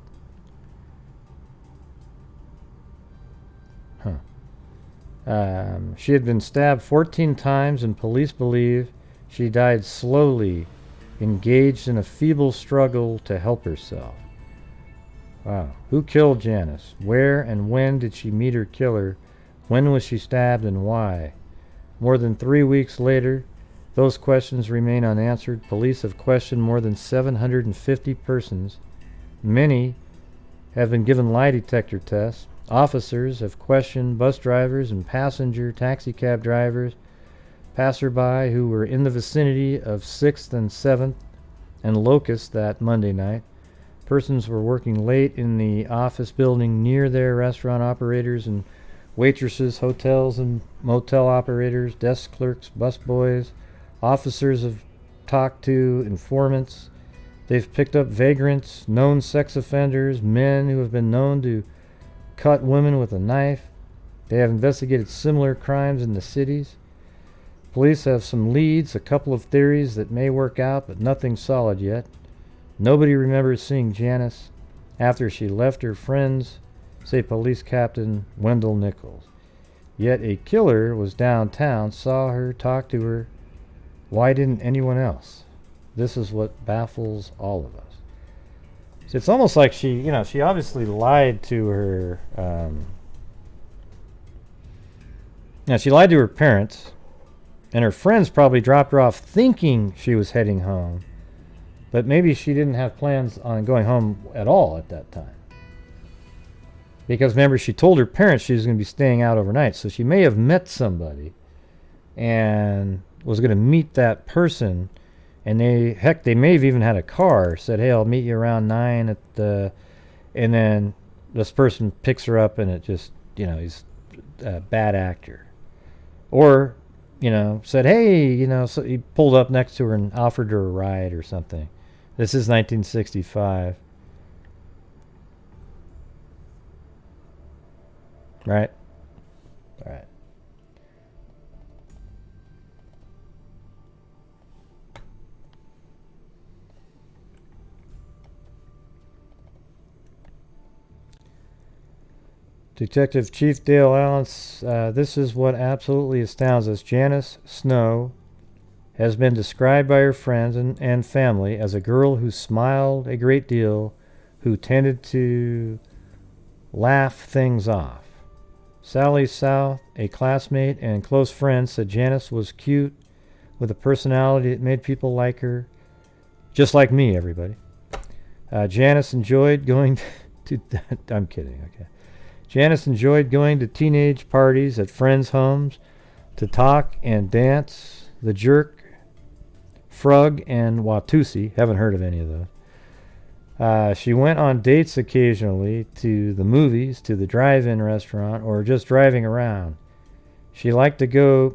She had been stabbed 14 times, and police believe she died slowly, engaged in a feeble struggle to help herself. Wow. Who killed Janice? Where and when did she meet her killer? When was she stabbed and why? More than 3 weeks later, those questions remain unanswered. Police have questioned more than 750 persons. Many have been given lie detector tests. Officers have questioned bus drivers and passenger taxi cab drivers, passerby who were in the vicinity of 6th and 7th and Locust that Monday night. Persons were working late in the office building near their restaurant operators and waitresses, hotels and motel operators, desk clerks, busboys. Officers have talked to informants. They've picked up vagrants, known sex offenders, men who have been known to cut women with a knife. They have investigated similar crimes in the cities. Police have some leads, a couple of theories that may work out, but nothing solid yet. Nobody remembers seeing Janice after she left her friends, say Police Captain Wendell Nichols. Yet a killer was downtown, saw her, talked to her. Why didn't anyone else? This is what baffles all of us. So it's almost like she obviously lied to her, she lied to her parents, and her friends probably dropped her off thinking she was heading home, but maybe she didn't have plans on going home at all at that time. Because remember, she told her parents she was going to be staying out overnight, so she may have met somebody and was going to meet that person. And they may have even had a car, said, hey, I'll meet you around 9 at the... And then this person picks her up and it just, he's a bad actor. Or, said, hey, so he pulled up next to her and offered her a ride or something. This is 1965. Right? All right. Detective Chief Dale Allen, this is what absolutely astounds us. Janice Snow has been described by her friends and family as a girl who smiled a great deal, who tended to laugh things off. Sally South, a classmate and close friend, said Janice was cute with a personality that made people like her. Just like me, everybody. Janice enjoyed going to... I'm kidding, okay. Janice enjoyed going to teenage parties at friends' homes to talk and dance. The Jerk, Frug, and Watusi. Haven't heard of any of those. She went on dates occasionally, to the movies, to the drive-in restaurant, or just driving around. She liked to go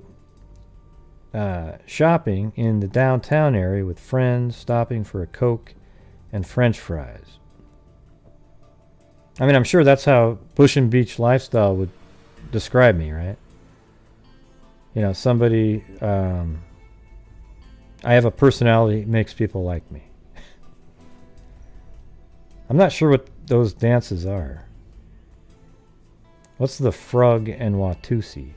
shopping in the downtown area with friends, stopping for a Coke and French fries. I mean, I'm sure that's how Bush and Beach lifestyle would describe me, right? Somebody, I have a personality that makes people like me. I'm not sure what those dances are. What's the Frug and Watusi?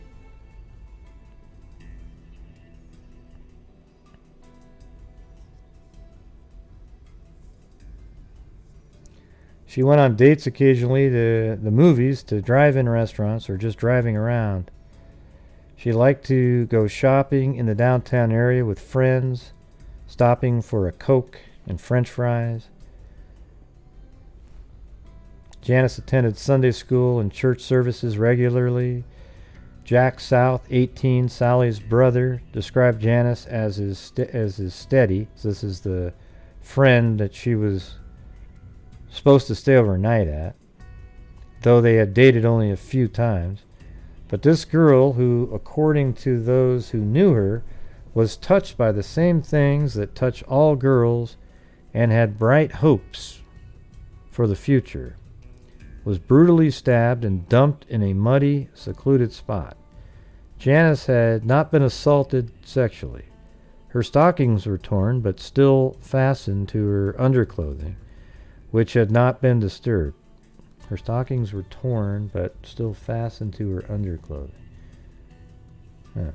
She went on dates occasionally to the movies, to drive-in restaurants, or just driving around. She liked to go shopping in the downtown area with friends, stopping for a Coke and French fries. Janice attended Sunday school and church services regularly. Jack South, 18, Sally's brother, described Janice as his steady. So this is the friend that she was supposed to stay overnight at, though they had dated only a few times. But this girl, who, according to those who knew her, was touched by the same things that touch all girls and had bright hopes for the future, was brutally stabbed and dumped in a muddy, secluded spot. Janice had not been assaulted sexually. Her stockings were torn but still fastened to her underclothing, which had not been disturbed. Her stockings were torn but still fastened to her underclothing. Huh.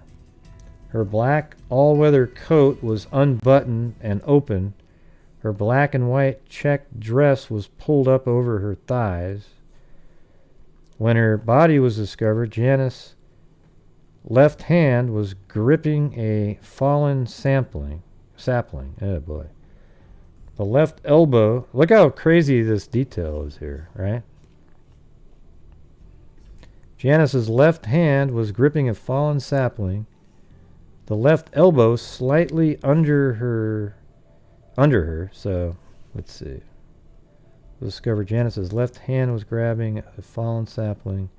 Her black all-weather coat was unbuttoned and open. Her black and white checked dress was pulled up over her thighs. When her body was discovered, Janice's left hand was gripping a fallen sapling. Oh boy. The left elbow, look how crazy this detail is here, right? Janice's left hand was gripping a fallen sapling. The left elbow slightly under her, so let's see. Discovered Janice's left hand was grabbing a fallen sapling.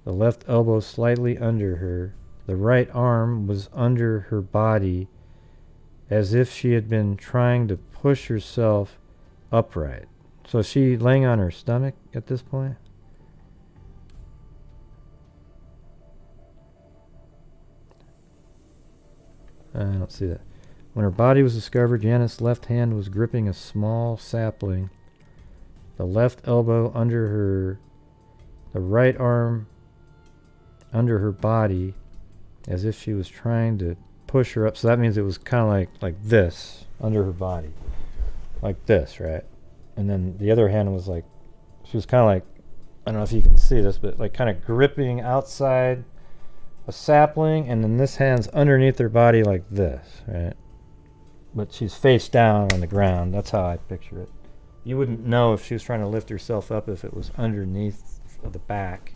The left elbow slightly under her. The right arm was under her body, as if she had been trying to push herself upright. So is she laying on her stomach at this point? I don't see that. When her body was discovered, Janice's left hand was gripping a small sapling. The left elbow under her, the right arm under her body, as if she was trying to push her up. So that means it was kind of like this, under her body. Like this, right? And then the other hand was like, she was kind of like, I don't know if you can see this, but like kind of gripping outside a sapling, and then this hand's underneath her body like this, right? But she's face down on the ground. That's how I picture it. You wouldn't know if she was trying to lift herself up if it was underneath of the back.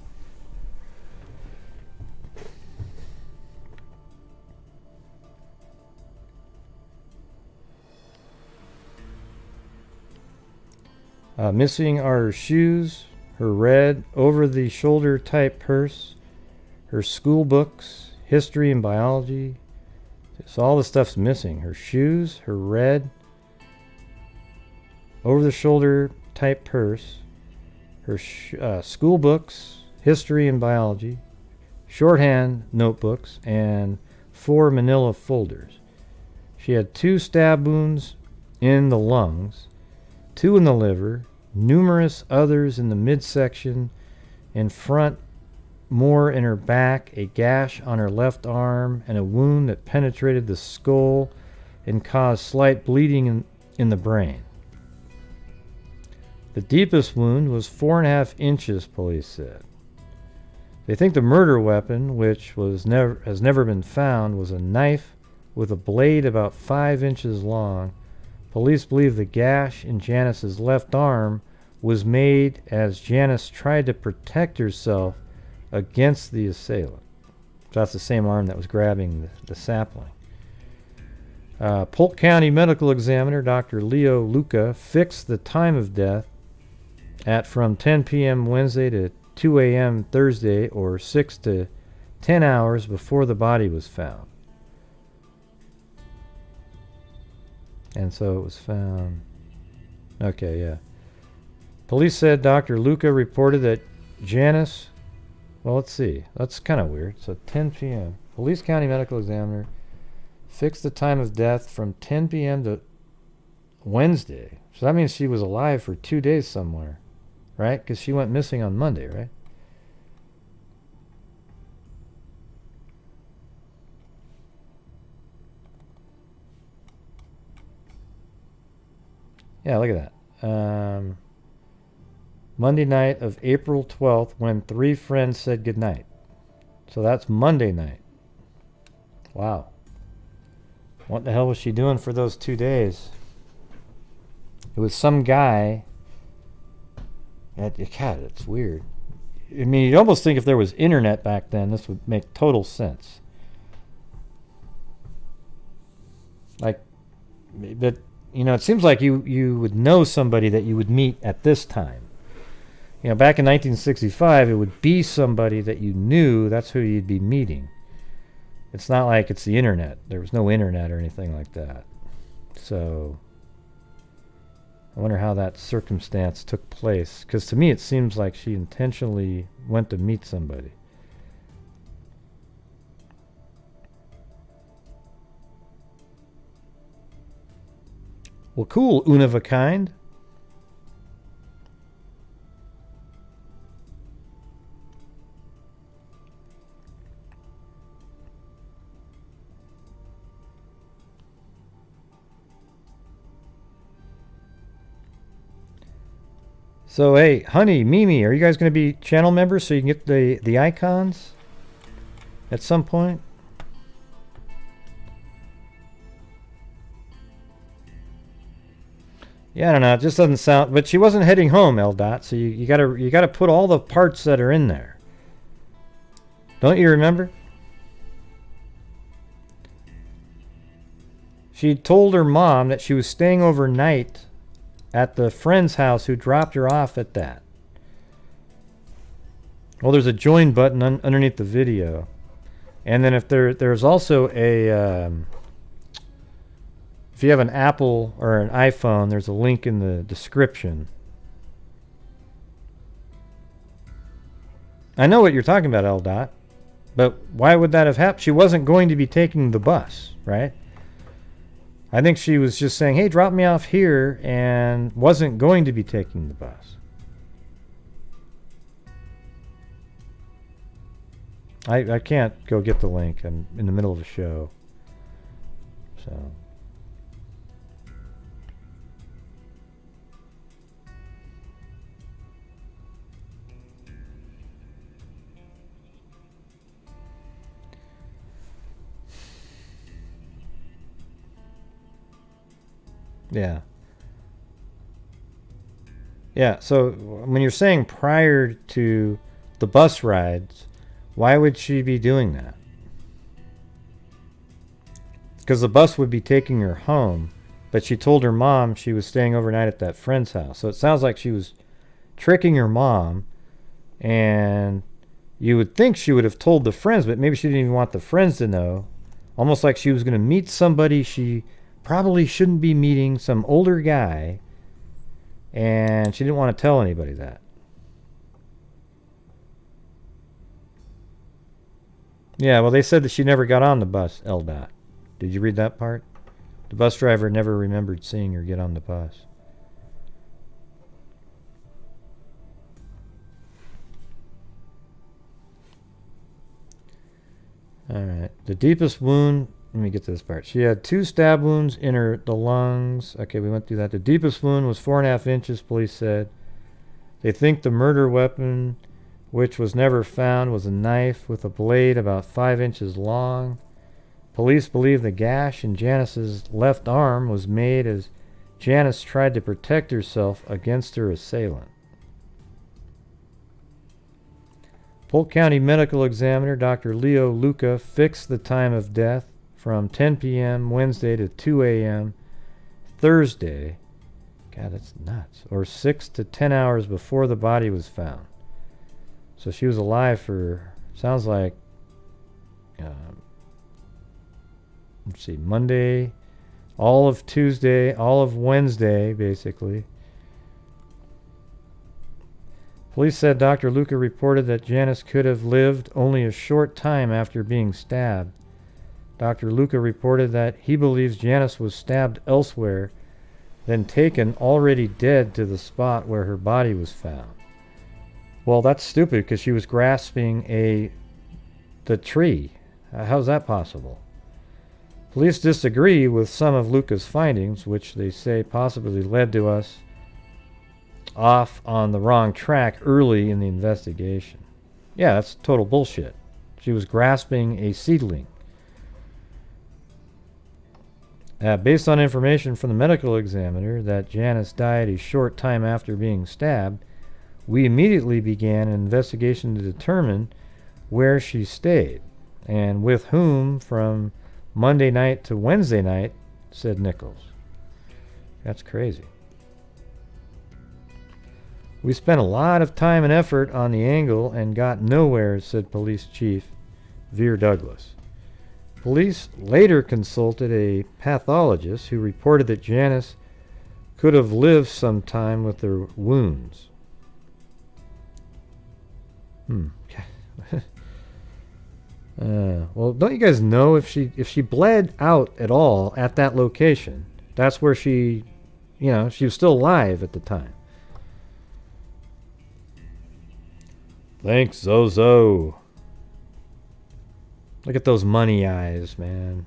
Missing are her shoes, her red over-the-shoulder type purse, her school books, history and biology. So all the stuff's missing. Her shoes, her red over-the-shoulder type purse, her school books, history and biology, shorthand notebooks, and 4 manila folders. She had 2 stab wounds in the lungs, 2 in the liver, numerous others in the midsection, in front, more in her back, a gash on her left arm, and a wound that penetrated the skull and caused slight bleeding in the brain. The deepest wound was 4.5 inches, police said. They think the murder weapon, which has never been found, was a knife with a blade about 5 inches long. Police believe the gash in Janice's left arm was made as Janice tried to protect herself against the assailant. So that's the same arm that was grabbing the sapling. Polk County Medical Examiner Dr. Leo Luca fixed the time of death at from 10 p.m. Wednesday to 2 a.m. Thursday, or 6 to 10 hours before the body was found. And so it was found. Okay, yeah. Police said Dr. Luca reported that Janice, well, let's see. That's kind of weird. So 10 p.m. Police County Medical Examiner fixed the time of death from 10 p.m. to Wednesday. So that means she was alive for 2 days somewhere, right? Because she went missing on Monday, right? Yeah, look at that. Monday night of April 12th, when 3 friends said goodnight. So that's Monday night. Wow. What the hell was she doing for those 2 days? It was some guy. God, it's weird. I mean, you'd almost think if there was internet back then, this would make total sense. Like, but you know, it seems like you would know somebody that you would meet at this time. You know, back in 1965, it would be somebody that you knew. That's who you'd be meeting. It's not like it's the internet. There was no internet or anything like that. So I wonder how that circumstance took place. Because to me, it seems like she intentionally went to meet somebody. Well, cool, una of a kind. So, hey, Honey, Mimi, are you guys going to be channel members so you can get the icons at some point? Yeah, I don't know. It just doesn't sound. But she wasn't heading home, L-Dot. So you gotta put all the parts that are in there. Don't you remember? She told her mom that she was staying overnight at the friend's house who dropped her off at that. Well, there's a join button underneath the video, and then if there's also a if you have an Apple or an iPhone, there's a link in the description. I know what you're talking about, L-Dot, but why would that have happened? She wasn't going to be taking the bus, right? I think she was just saying, hey, drop me off here, and wasn't going to be taking the bus. I can't go get the link. I'm in the middle of a show. So. Yeah. Yeah, so when you're saying prior to the bus rides, why would she be doing that? Because the bus would be taking her home, but she told her mom she was staying overnight at that friend's house. So it sounds like she was tricking her mom, and you would think she would have told the friends, but maybe she didn't even want the friends to know. Almost like she was going to meet somebody she probably shouldn't be meeting, some older guy, and she didn't want to tell anybody that. Yeah, well, they said that she never got on the bus, L-Dot. Did you read that part? The bus driver never remembered seeing her get on the bus. Alright, the deepest wound. Let me get to this part. She had 2 stab wounds in the lungs. Okay, we went through that. The deepest wound was 4.5 inches, police said. They think the murder weapon, which was never found, was a knife with a blade about 5 inches long. Police believe the gash in Janice's left arm was made as Janice tried to protect herself against her assailant. Polk County Medical Examiner Dr. Leo Luca fixed the time of death from 10 p.m. Wednesday to 2 a.m. Thursday. God, that's nuts. Or 6 to 10 hours before the body was found. So she was alive for, sounds like, let's see, Monday, all of Tuesday, all of Wednesday, basically. Police said Dr. Luca reported that Janice could have lived only a short time after being stabbed. Dr. Luca reported that he believes Janice was stabbed elsewhere, then taken already dead to the spot where her body was found. Well, that's stupid because she was grasping the tree. How's that possible? Police disagree with some of Luca's findings, which they say possibly led to us off on the wrong track early in the investigation. Yeah, that's total bullshit. She was grasping a seedling. Based on information from the medical examiner that Janice died a short time after being stabbed, we immediately began an investigation to determine where she stayed and with whom from Monday night to Wednesday night, said Nichols. That's crazy. We spent a lot of time and effort on the angle and got nowhere, said Police Chief Veer Douglas. Police later consulted a pathologist who reported that Janice could have lived some time with her wounds. Well, don't you guys know if she bled out at all at that location? That's where she was still alive at the time. Thanks, Zozo. Look at those money eyes, man.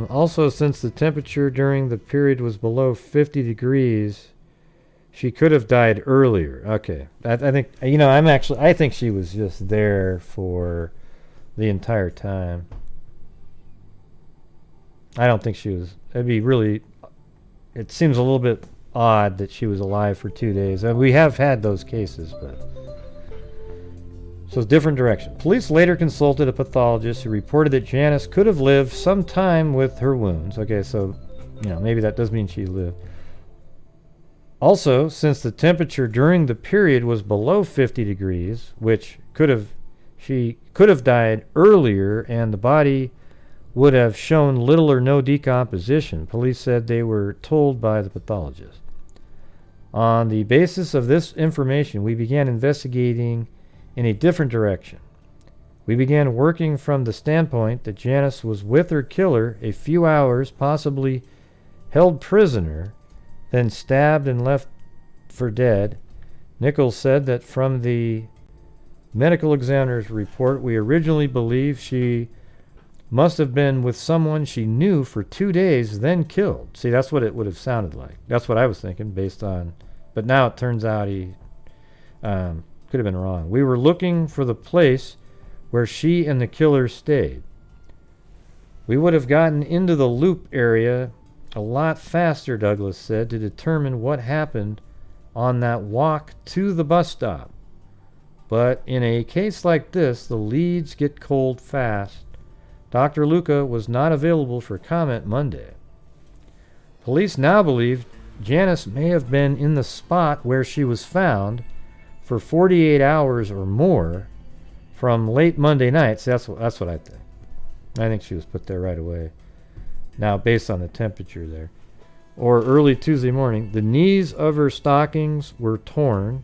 Also, since the temperature during the period was below 50 degrees, she could have died earlier. Okay. I think, I think she was just there for the entire time. I don't think she was. It seems a little bit odd that she was alive for 2 days. We have had those cases, but. So it's different direction. Police later consulted a pathologist who reported that Janice could have lived some time with her wounds. Okay, so, maybe that does mean she lived. Also, since the temperature during the period was below 50 degrees, which she could have died earlier and the body would have shown little or no decomposition, police said they were told by the pathologist. On the basis of this information, we began investigating in a different direction. We began working from the standpoint that Janice was with her killer a few hours, possibly held prisoner, then stabbed and left for dead. Nichols said that from the medical examiner's report, we originally believed she must have been with someone she knew for 2 days, then killed. See, that's what it would have sounded like. That's what I was thinking based on... But now it turns out he could have been wrong. We were looking for the place where she and the killer stayed. We would have gotten into the loop area a lot faster, Douglas said, to determine what happened on that walk to the bus stop. But in a case like this, the leads get cold fast. Dr. Luca was not available for comment Monday. Police now believe Janice may have been in the spot where she was found for 48 hours or more from late Monday night. So that's what I think. I think she was put there right away. Now, based on the temperature there. Or early Tuesday morning. The knees of her stockings were torn.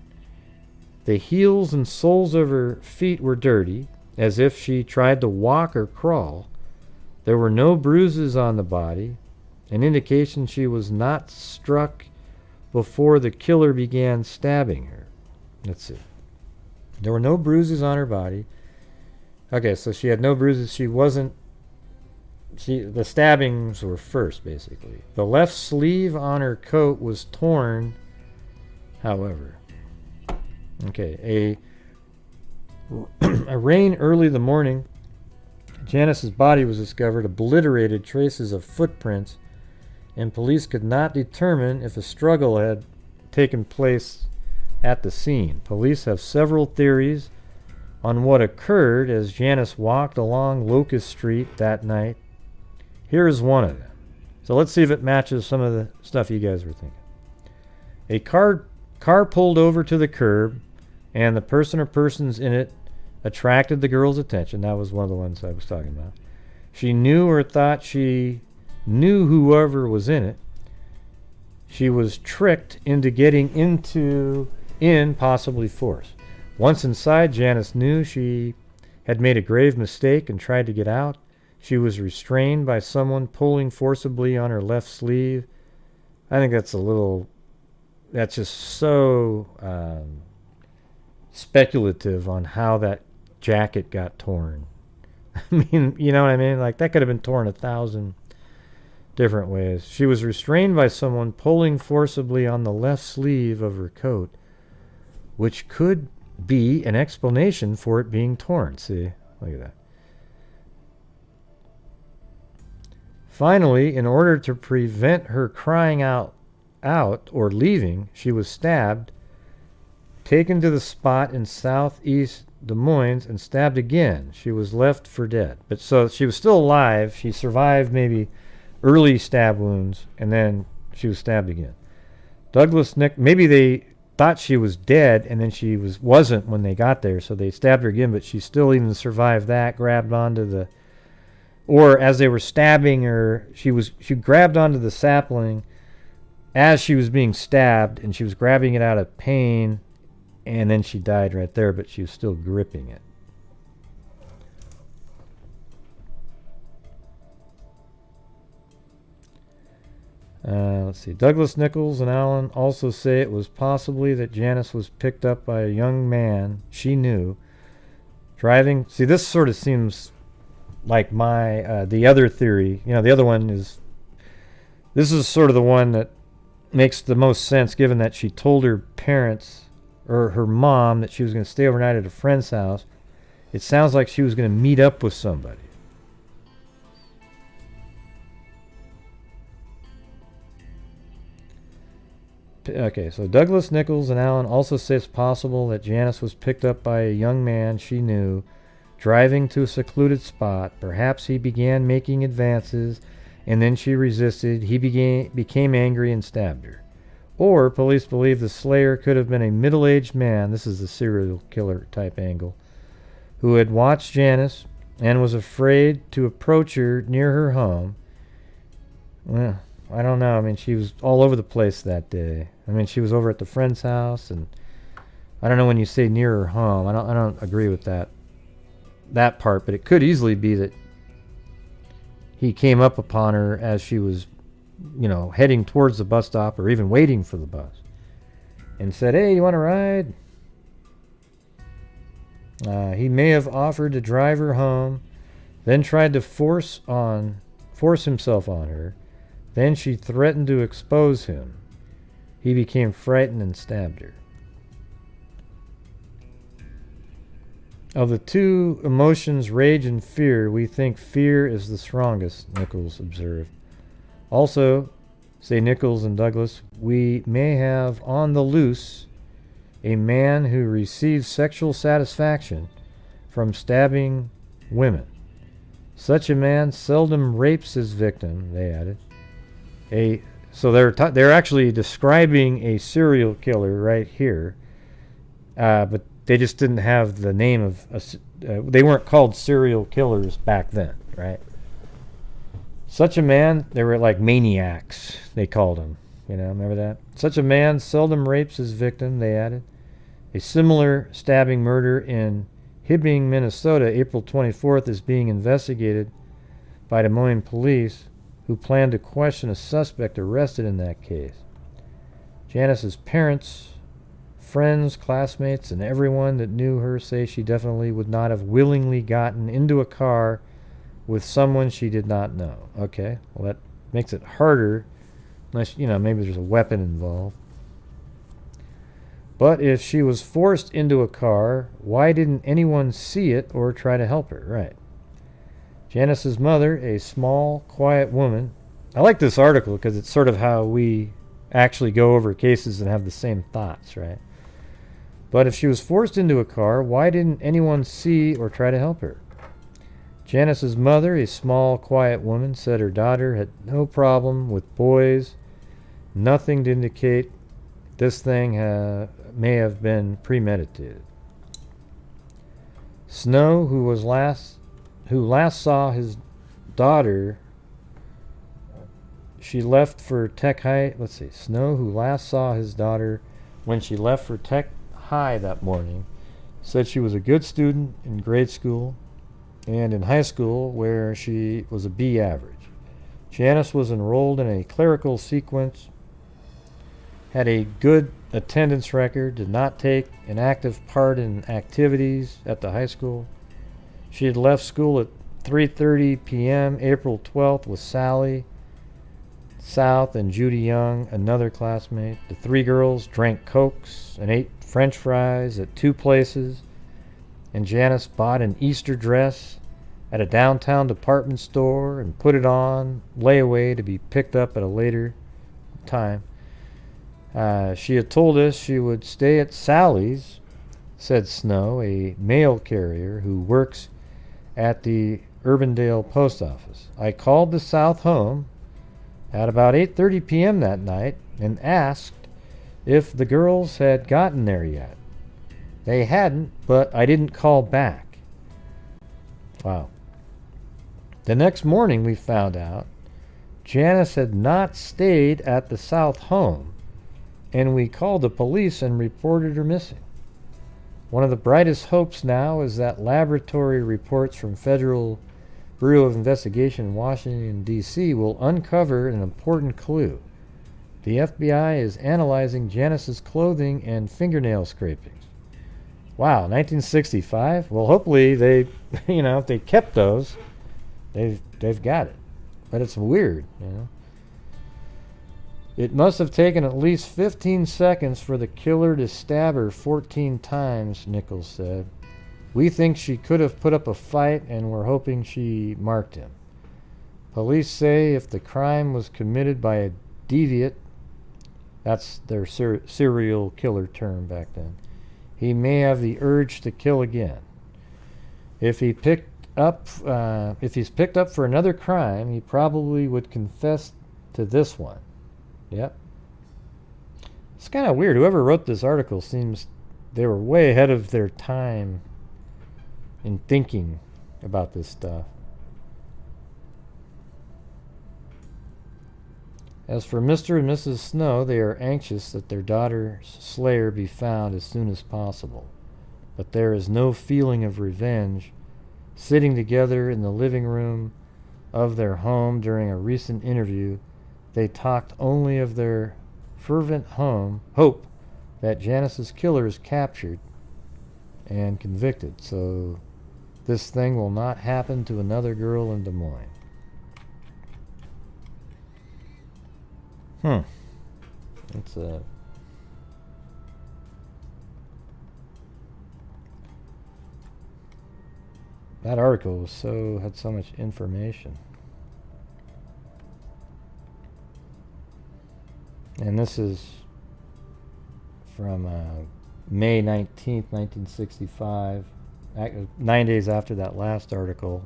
The heels and soles of her feet were dirty, as if she tried to walk or crawl. There were no bruises on the body, an indication she was not struck before the killer began stabbing her. Let's see. There were no bruises on her body. Okay, so she had no bruises. The stabbings were first, basically. The left sleeve on her coat was torn, however. Okay, a rain early the morning, Janice's body was discovered, obliterated traces of footprints, and police could not determine if a struggle had taken place at the scene. Police have several theories on what occurred as Janice walked along Locust Street that night. Here is one of them. So let's see if it matches some of the stuff you guys were thinking. A car pulled over to the curb, and the person or persons in it attracted the girl's attention. That was one of the ones I was talking about. She knew or thought she knew whoever was in it. She was tricked into getting in, possibly force. Once inside, Janice knew she had made a grave mistake and tried to get out. She was restrained by someone pulling forcibly on her left sleeve. I think that's just so speculative on how that jacket got torn. I mean, you know what I mean? Like, that could have been torn 1,000 different ways. She was restrained by someone pulling forcibly on the left sleeve of her coat, which could be an explanation for it being torn. See? Look at that. Finally, in order to prevent her crying out or leaving, she was stabbed taken to the spot in southeast Des Moines and stabbed again. She was left for dead. But so she was still alive. She survived maybe early stab wounds, and then she was stabbed again. Douglas Nick, maybe they thought she was dead, and then she wasn't when they got there, so they stabbed her again, but she still even survived that, grabbed onto the, or as they were stabbing her, she grabbed onto the sapling as she was being stabbed, and she was grabbing it out of pain, and then she died right there, but she was still gripping it. Let's see. Douglas, Nichols, and Allen also say it was possibly that Janice was picked up by a young man she knew driving. See, this sort of seems like my the other theory. You know, the other one is, this is sort of the one that makes the most sense, given that she told her parents or her mom that she was going to stay overnight at a friend's house. It sounds like she was going to meet up with somebody. Okay, so Douglas, Nichols, and Allen also say it's possible that Janice was picked up by a young man she knew driving to a secluded spot. Perhaps he began making advances, and then she resisted. He became angry and stabbed her. Or police believe the slayer could have been a middle-aged man, this is the serial killer type angle, who had watched Janice and was afraid to approach her near her home. Well, I don't know. I mean, she was all over the place that day. I mean, she was over at the friend's house, and I don't know when you say near her home. I don't agree with that part, but it could easily be that he came up upon her as she was, you know, heading towards the bus stop or even waiting for the bus, and said, "Hey, you want to ride?" He may have offered to drive her home, then tried to force himself on her. Then she threatened to expose him. He became frightened and stabbed her. Of the two emotions, rage and fear, we think fear is the strongest, Nichols observed. Also, say Nichols and Douglas, we may have on the loose a man who receives sexual satisfaction from stabbing women. Such a man seldom rapes his victim, they added. So they're actually describing a serial killer right here, but they just didn't have the name of they weren't called serial killers back then, right? Such a man, they were like maniacs, they called them. You know, remember that? Such a man seldom rapes his victim, they added. A similar stabbing murder in Hibbing, Minnesota, April 24th, is being investigated by Des Moines police, who plan to question a suspect arrested in that case. Janice's parents, friends, classmates, and everyone that knew her say she definitely would not have willingly gotten into a car with someone she did not know. Okay, well, that makes it harder, unless, you know, maybe there's a weapon involved. But if she was forced into a car, why didn't anyone see it or try to help her? Right. Janice's mother, a small, quiet woman. I like this article because it's sort of how we actually go over cases and have the same thoughts, right? But if she was forced into a car, why didn't anyone see or try to help her? Janice's mother, a small, quiet woman, said her daughter had no problem with boys. Nothing to indicate this thing may have been premeditated. Snow, who last saw his daughter, she left for Tech High. Let's see. Snow, who last saw his daughter when she left for Tech High that morning, said she was a good student in grade school and in high school, where she was a B average. Janice was enrolled in a clerical sequence, had a good attendance record, did not take an active part in activities at the high school. She had left school at 3:30 p.m. April 12th with Sally South and Judy Young, another classmate. The three girls drank Cokes and ate French fries at two places, and Janice bought an Easter dress at a downtown department store and put it on layaway to be picked up at a later time. She had told us she would stay at Sally's, said Snow, a mail carrier who works at the Urbandale post office. I called the South home at about 8:30 p.m. that night and asked if the girls had gotten there yet. They hadn't, but I didn't call back. Wow. The next morning we found out Janice had not stayed at the South home, and we called the police and reported her missing. One of the brightest hopes now is that laboratory reports from Federal Bureau of Investigation in Washington, D.C. will uncover an important clue. The FBI is analyzing Janice's clothing and fingernail scrapings. Wow, 1965? Well, hopefully they, if they kept those, they've got it. But it's weird, It must have taken at least 15 seconds for the killer to stab her 14 times, Nichols said. We think she could have put up a fight, and we're hoping she marked him. Police say if the crime was committed by a deviant, that's their serial killer term back then, he may have the urge to kill again. If he's picked up for another crime, he probably would confess to this one. Yep. It's kind of weird. Whoever wrote this article seems they were way ahead of their time in thinking about this stuff. As for Mr. and Mrs. Snow, they are anxious that their daughter's slayer be found as soon as possible. But there is no feeling of revenge. Sitting together in the living room of their home during a recent interview, they talked only of their fervent hope that Janice's killer is captured and convicted, so this thing will not happen to another girl in Des Moines. It's that article had so much information. And this is from May 19th, 1965, 9 days after that last article.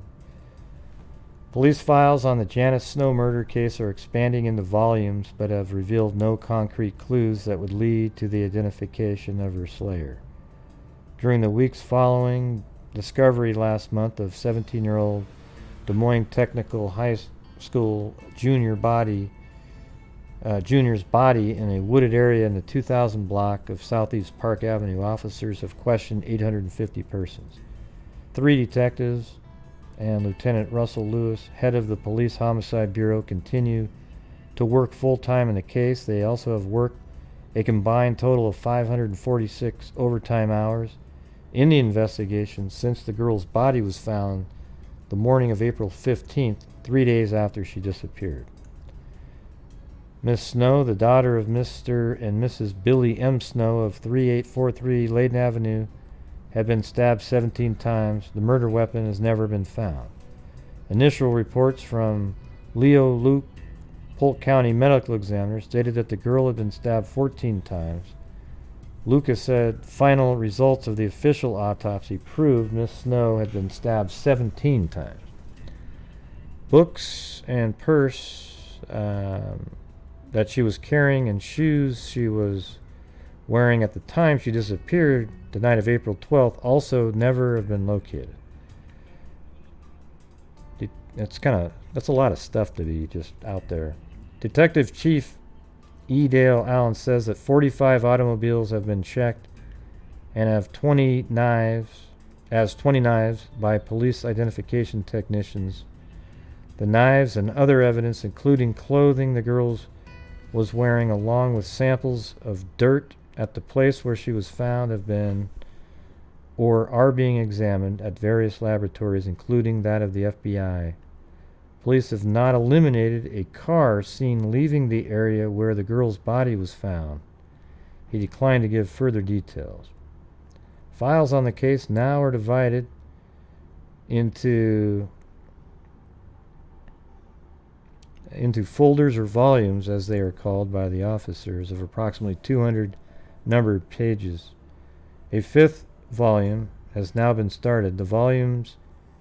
Police files on the Janice Snow murder case are expanding into volumes, but have revealed no concrete clues that would lead to the identification of her slayer. During the weeks following discovery last month of 17-year-old Des Moines Technical High School junior's body in a wooded area in the 2000 block of Southeast Park Avenue, officers have questioned 850 persons. 3 detectives and Lieutenant Russell Lewis, head of the Police Homicide Bureau, continue to work full-time in the case. They also have worked a combined total of 546 overtime hours in the investigation since the girl's body was found the morning of April 15th, 3 days after she disappeared. Miss Snow, the daughter of Mr. and Mrs. Billy M. Snow of 3843 Layden Avenue, had been stabbed 17 times. The murder weapon has never been found. Initial reports from Leo Luke, Polk County medical examiner, stated that the girl had been stabbed 14 times. Lucas said final results of the official autopsy proved Miss Snow had been stabbed 17 times. Books and purse that she was carrying and shoes she was wearing at the time she disappeared, the night of April 12th, also never have been located. That's a lot of stuff to be just out there. Detective Chief E. Dale Allen says that 45 automobiles have been checked and have 20 knives by police identification technicians. The knives and other evidence, including clothing the girl was wearing, along with samples of dirt at the place where she was found, have been or are being examined at various laboratories, including that of the FBI. Police have not eliminated a car seen leaving the area where the girl's body was found. He declined to give further details. Files on the case now are divided into into folders or volumes, as they are called by the officers, of approximately 200 numbered pages. A fifth volume has now been started. The volumes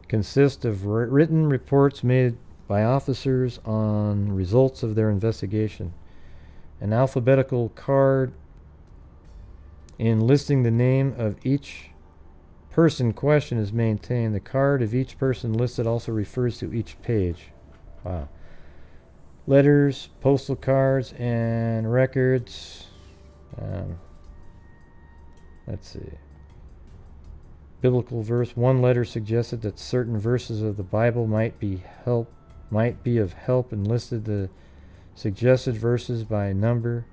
consist of written reports made by officers on results of their investigation. An alphabetical card enlisting the name of each person questioned is maintained. The card of each person listed also refers to each page. Wow. Letters, postal cards, and records. Let's see. Biblical verse. One letter suggested that certain verses of the Bible might be of help, and listed the suggested verses by number.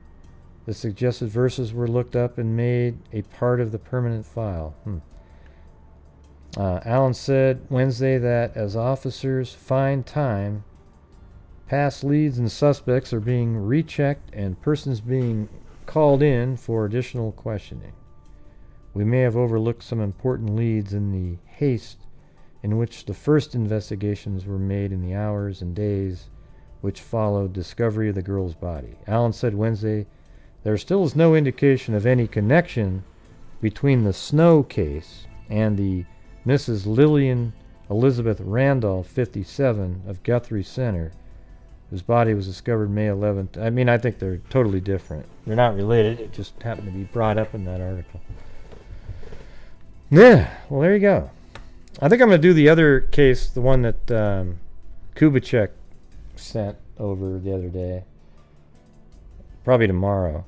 The suggested verses were looked up and made a part of the permanent file. Allen said Wednesday that as officers find time, past leads and suspects are being rechecked and persons being called in for additional questioning. We may have overlooked some important leads in the haste in which the first investigations were made in the hours and days which followed discovery of the girl's body. Allen said Wednesday there still is no indication of any connection between the Snow case and the Mrs. Lillian Elizabeth Randolph, 57, of Guthrie Center, whose body was discovered May 11th. I mean, I think they're totally different. They're not related. It just happened to be brought up in that article. Yeah, well, there you go. I think I'm going to do the other case, the one that Kubitschek sent over the other day. Probably tomorrow.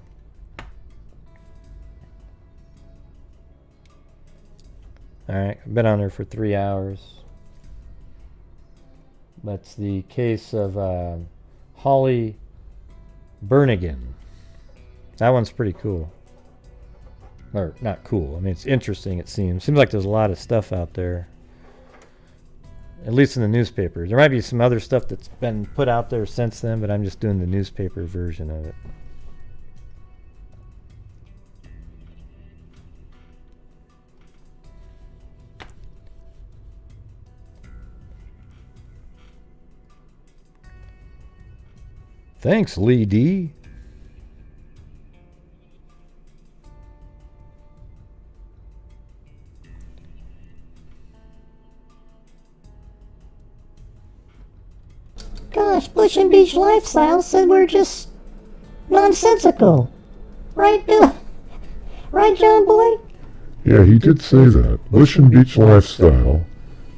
Alright, I've been on there for 3 hours. That's the case of Holly Branagan. That one's pretty cool. Or, not cool. I mean, it's interesting, it seems. Seems like there's a lot of stuff out there. At least in the newspapers. There might be some other stuff that's been put out there since then, but I'm just doing the newspaper version of it. Thanks, Lee D. Gosh, Bush and Beach Lifestyle said we're just nonsensical. Right, Bill? Right, John Boy? Yeah, he did say that. Bush and Beach Lifestyle,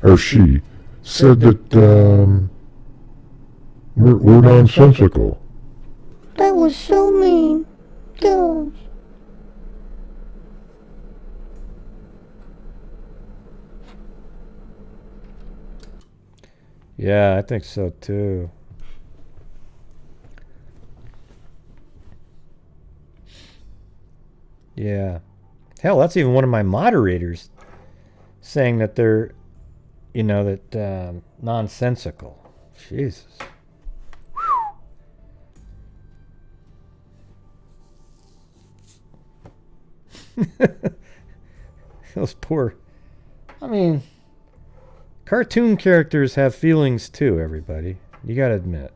or she, said that, we're nonsensical. That was so mean. Gosh. Yeah, I think so too. Yeah. Hell, that's even one of my moderators saying that they're, you know, that nonsensical. Jesus. Those poor. I mean, cartoon characters have feelings too, everybody. You gotta admit.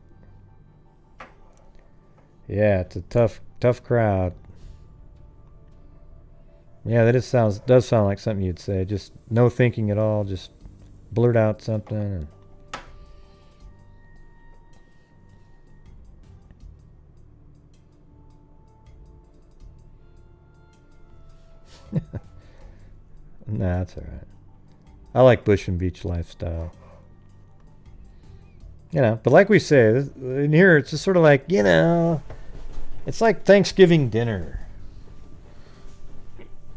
Yeah, it's a tough crowd. Yeah, that does sound like something you'd say. Just no thinking at all. Just blurt out something. And nah, that's all right. I like Bush and Beach Lifestyle. You know, but like we say, in here it's just sort of like, you know, it's like Thanksgiving dinner.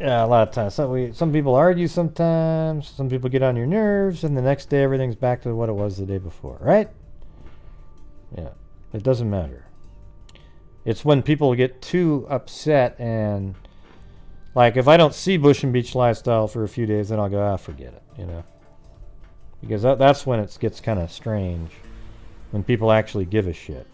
Yeah, a lot of times. Some people argue sometimes, some people get on your nerves, and the next day everything's back to what it was the day before, right? Yeah, it doesn't matter. It's when people get too upset and, like, if I don't see Bush and Beach Lifestyle for a few days, then I'll go, forget it, you know? Because that's when it gets kind of strange, when people actually give a shit.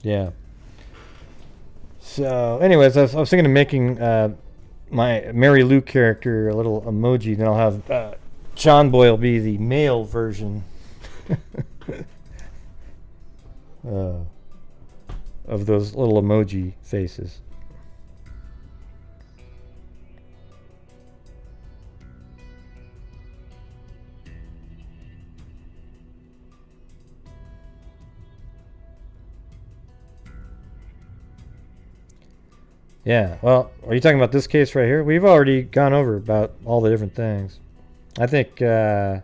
Yeah. So, anyways, I was thinking of making my Mary Lou character a little emoji. Then I'll have John Boyle be the male version of those little emoji faces. Yeah, well, are you talking about this case right here? We've already gone over about all the different things. I think the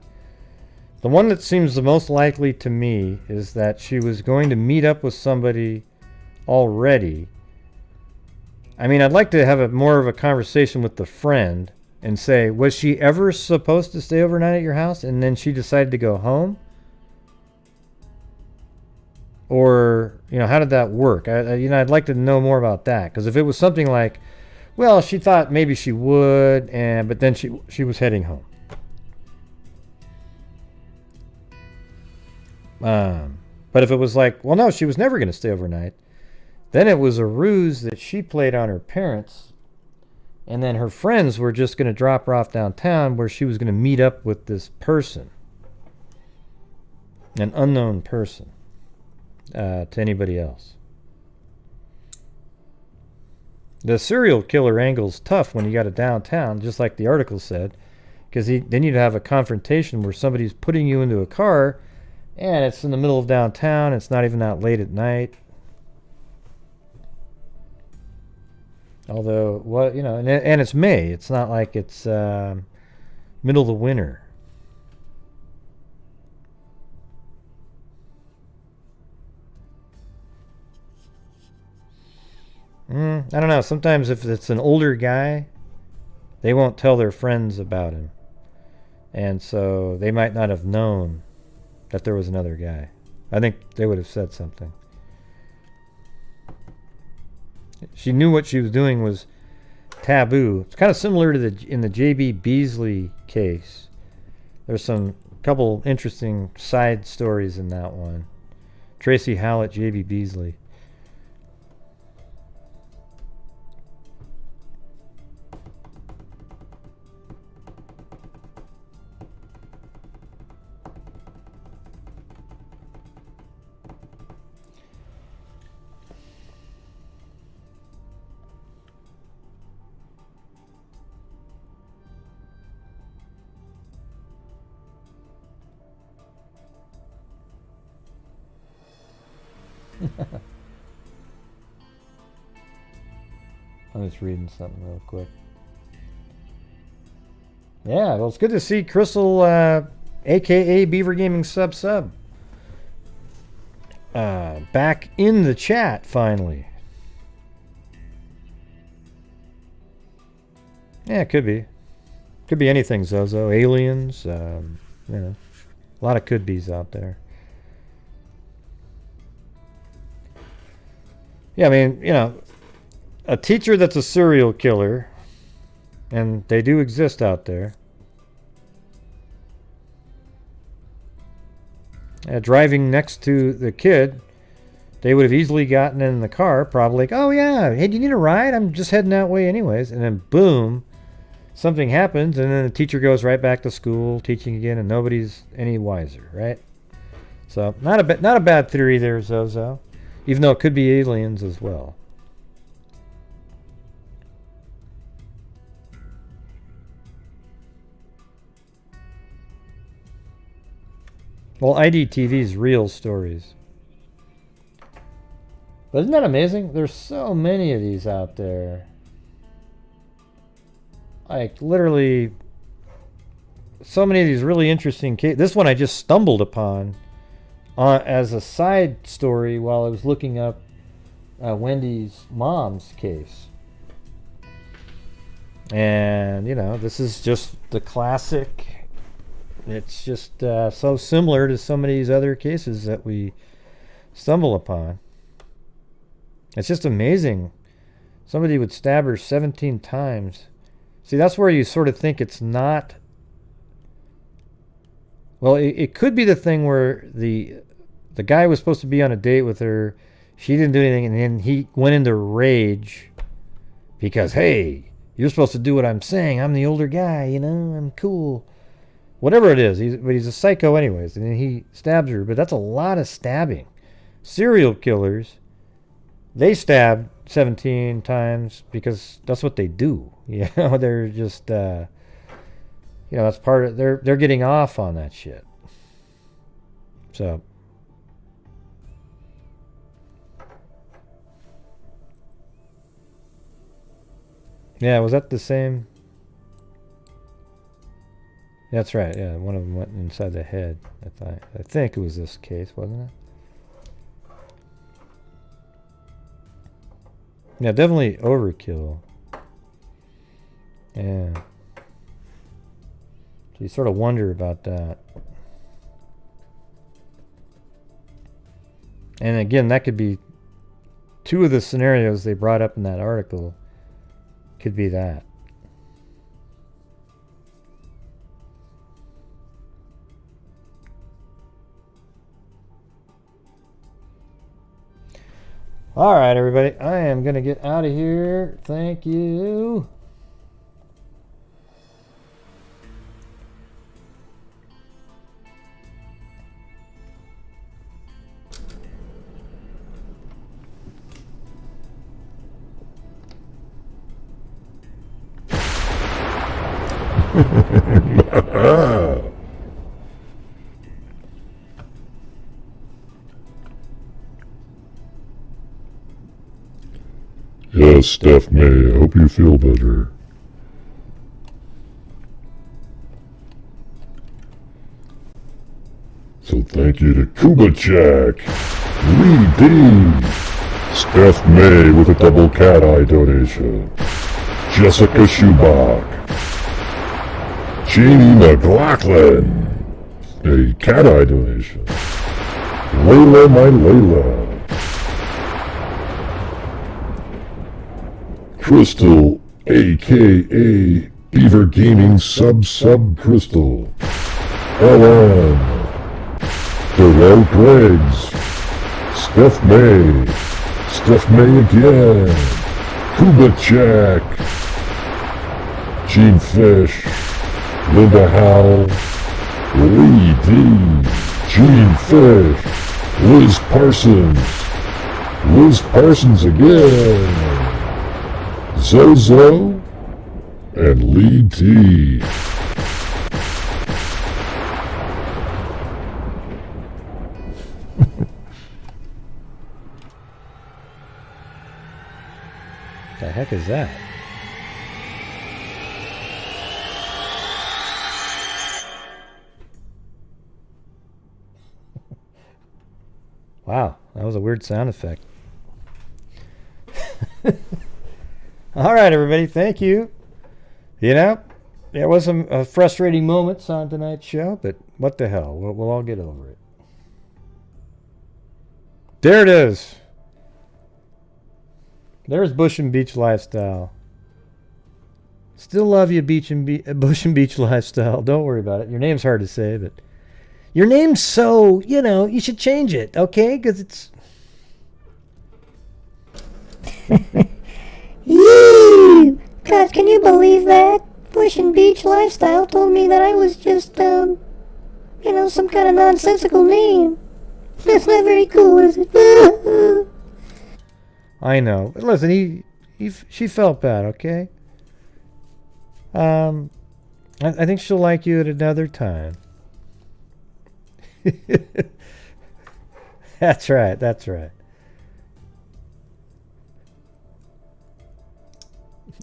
one that seems the most likely to me is that she was going to meet up with somebody already. I mean, I'd like to have more of a conversation with the friend and say, was she ever supposed to stay overnight at your house and then she decided to go home? Or, how did that work? I'd like to know more about that. Because if it was something like, well, she thought maybe she would, but then she was heading home. But if it was like, well, no, she was never going to stay overnight, then it was a ruse that she played on her parents, and then her friends were just going to drop her off downtown where she was going to meet up with this person, an unknown person. To anybody else. The serial killer angle's tough when you got it downtown, just like the article said, because then you'd have a confrontation where somebody's putting you into a car and it's in the middle of downtown, it's not even that late at night. Although, and it's May, it's not like it's middle of the winter. I don't know. Sometimes if it's an older guy, they won't tell their friends about him. And so they might not have known that there was another guy. I think they would have said something. She knew what she was doing was taboo. It's kind of similar to in the J.B. Beasley case. There's some couple interesting side stories in that one. Tracy Howlett, J.B. Beasley. I'm just reading something real quick. Yeah, well, it's good to see Crystal, aka Beaver Gaming Sub, back in the chat finally. Yeah, it could be. Could be anything, Zozo. Aliens, a lot of could be's out there. Yeah, I mean, a teacher that's a serial killer, and they do exist out there. Driving next to the kid, they would have easily gotten in the car, probably like, oh yeah, hey, do you need a ride? I'm just heading that way anyways. And then boom, something happens, and then the teacher goes right back to school, teaching again, and nobody's any wiser, right? So not a bad theory there, Zozo. Even though it could be aliens as well. Well, IDTV's real stories. But isn't that amazing? There's so many of these out there. Like, literally, so many of these really interesting cases. This one I just stumbled upon as a side story while I was looking up Wendy's mom's case. And, this is just the classic. It's just so similar to some of these other cases that we stumble upon. It's just amazing. Somebody would stab her 17 times. See, that's where you sort of think it's not. Well, it could be the thing where the guy was supposed to be on a date with her. She didn't do anything, and then he went into rage because, hey, you're supposed to do what I'm saying. I'm the older guy, you know, I'm cool. Whatever it is, but he's a psycho anyways, and then he stabs her, but that's a lot of stabbing. Serial killers, they stab 17 times because that's what they do. You know, they're just, you know, that's part of, they're getting off on that shit. So... yeah, was that the same? That's right, yeah, one of them went inside the head. I think it was this case, wasn't it? Yeah, definitely overkill. Yeah. So you sort of wonder about that. And again, that could be two of the scenarios they brought up in that article. Could be that. All right, everybody. I am going to get out of here. Thank you. Yes, Steph May, I hope you feel better. So thank you to Kubachak, Lee D, Steph May with a double cat eye donation, Jessica Schubach, Jamie McLaughlin, a cat eye donation, Layla my Layla, Crystal, aka Beaver Gaming Sub Crystal, Ellen, Darrell Greggs, Steph May again, Kubachak, Gene Fish, Linda Howell, Lee D, Gene Fish, Liz Parsons again, Zozo, and Lee D. The heck is that? Wow, that was a weird sound effect. All right, everybody, thank you. You know, there was some frustrating moments on tonight's show, but what the hell? We'll all get over it. There it is. There's Bush and Beach Lifestyle. Still love you, Bush and Beach Lifestyle. Don't worry about it. Your name's hard to say, but your name's so, you know, you should change it, okay? Because it's... Yee! God, can you believe that? Bush and Beach Lifestyle told me that I was just, you know, some kind of nonsensical name. That's not very cool, is it? I know. But listen, she felt bad, okay? I think she'll like you at another time. That's right, that's right.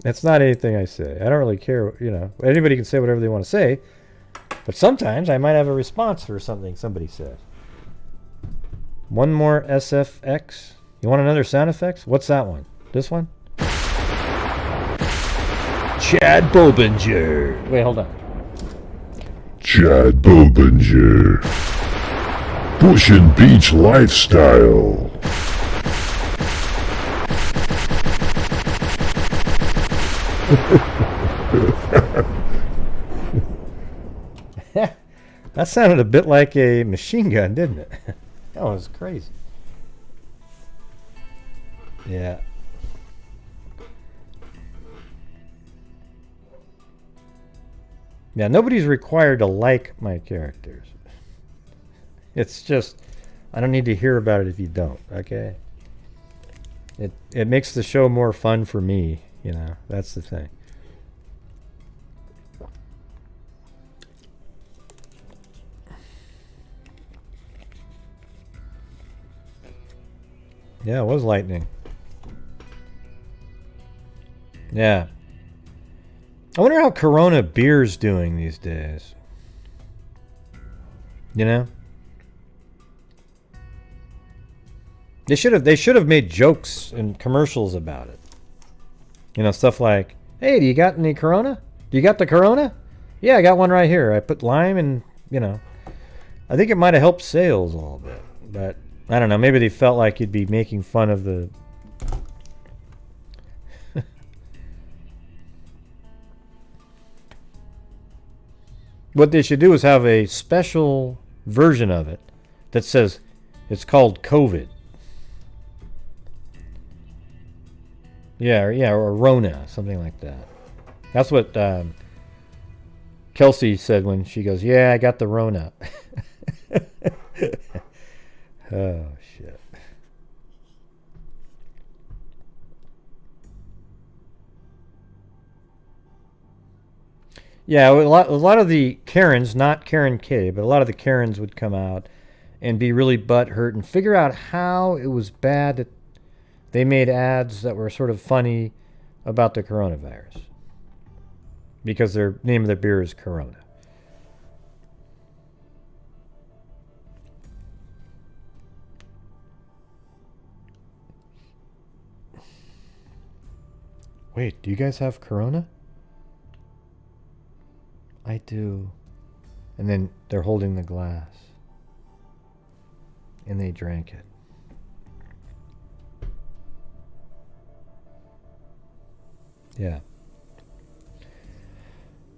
That's not anything I say. I don't really care, you know. Anybody can say whatever they want to say, but sometimes I might have a response for something somebody says. One more SFX. You want another sound effects? What's that one? This one? Chad Bobinger. Wait, hold on. Chad Bobinger. Bush and Beach Lifestyle. That sounded a bit like a machine gun, didn't it? That was crazy. Yeah. Yeah, nobody's required to like my characters. It's just, I don't need to hear about it if you don't, okay? It makes the show more fun for me, you know, that's the thing. Yeah, it was lightning. Yeah. I wonder how Corona beer's doing these days. You know? They should have made jokes and commercials about it. You know, stuff like, "Hey, do you got any Corona? Do you got the Corona?" "Yeah, I got one right here. I put lime and, you know." I think it might have helped sales a little bit, but I don't know. Maybe they felt like you'd be making fun of the... What they should do is have a special version of it that says it's called COVID. Yeah, or Rona, something like that. That's what Kelsey said when she goes, "Yeah, I got the Rona." Oh, shit. Yeah, a lot of the Karens, not Karen K, but a lot of the Karens would come out and be really butthurt and figure out how it was bad that they made ads that were sort of funny about the coronavirus. Because their name of their beer is Corona. Wait, do you guys have Corona? I do. And then they're holding the glass. And they drank it. Yeah.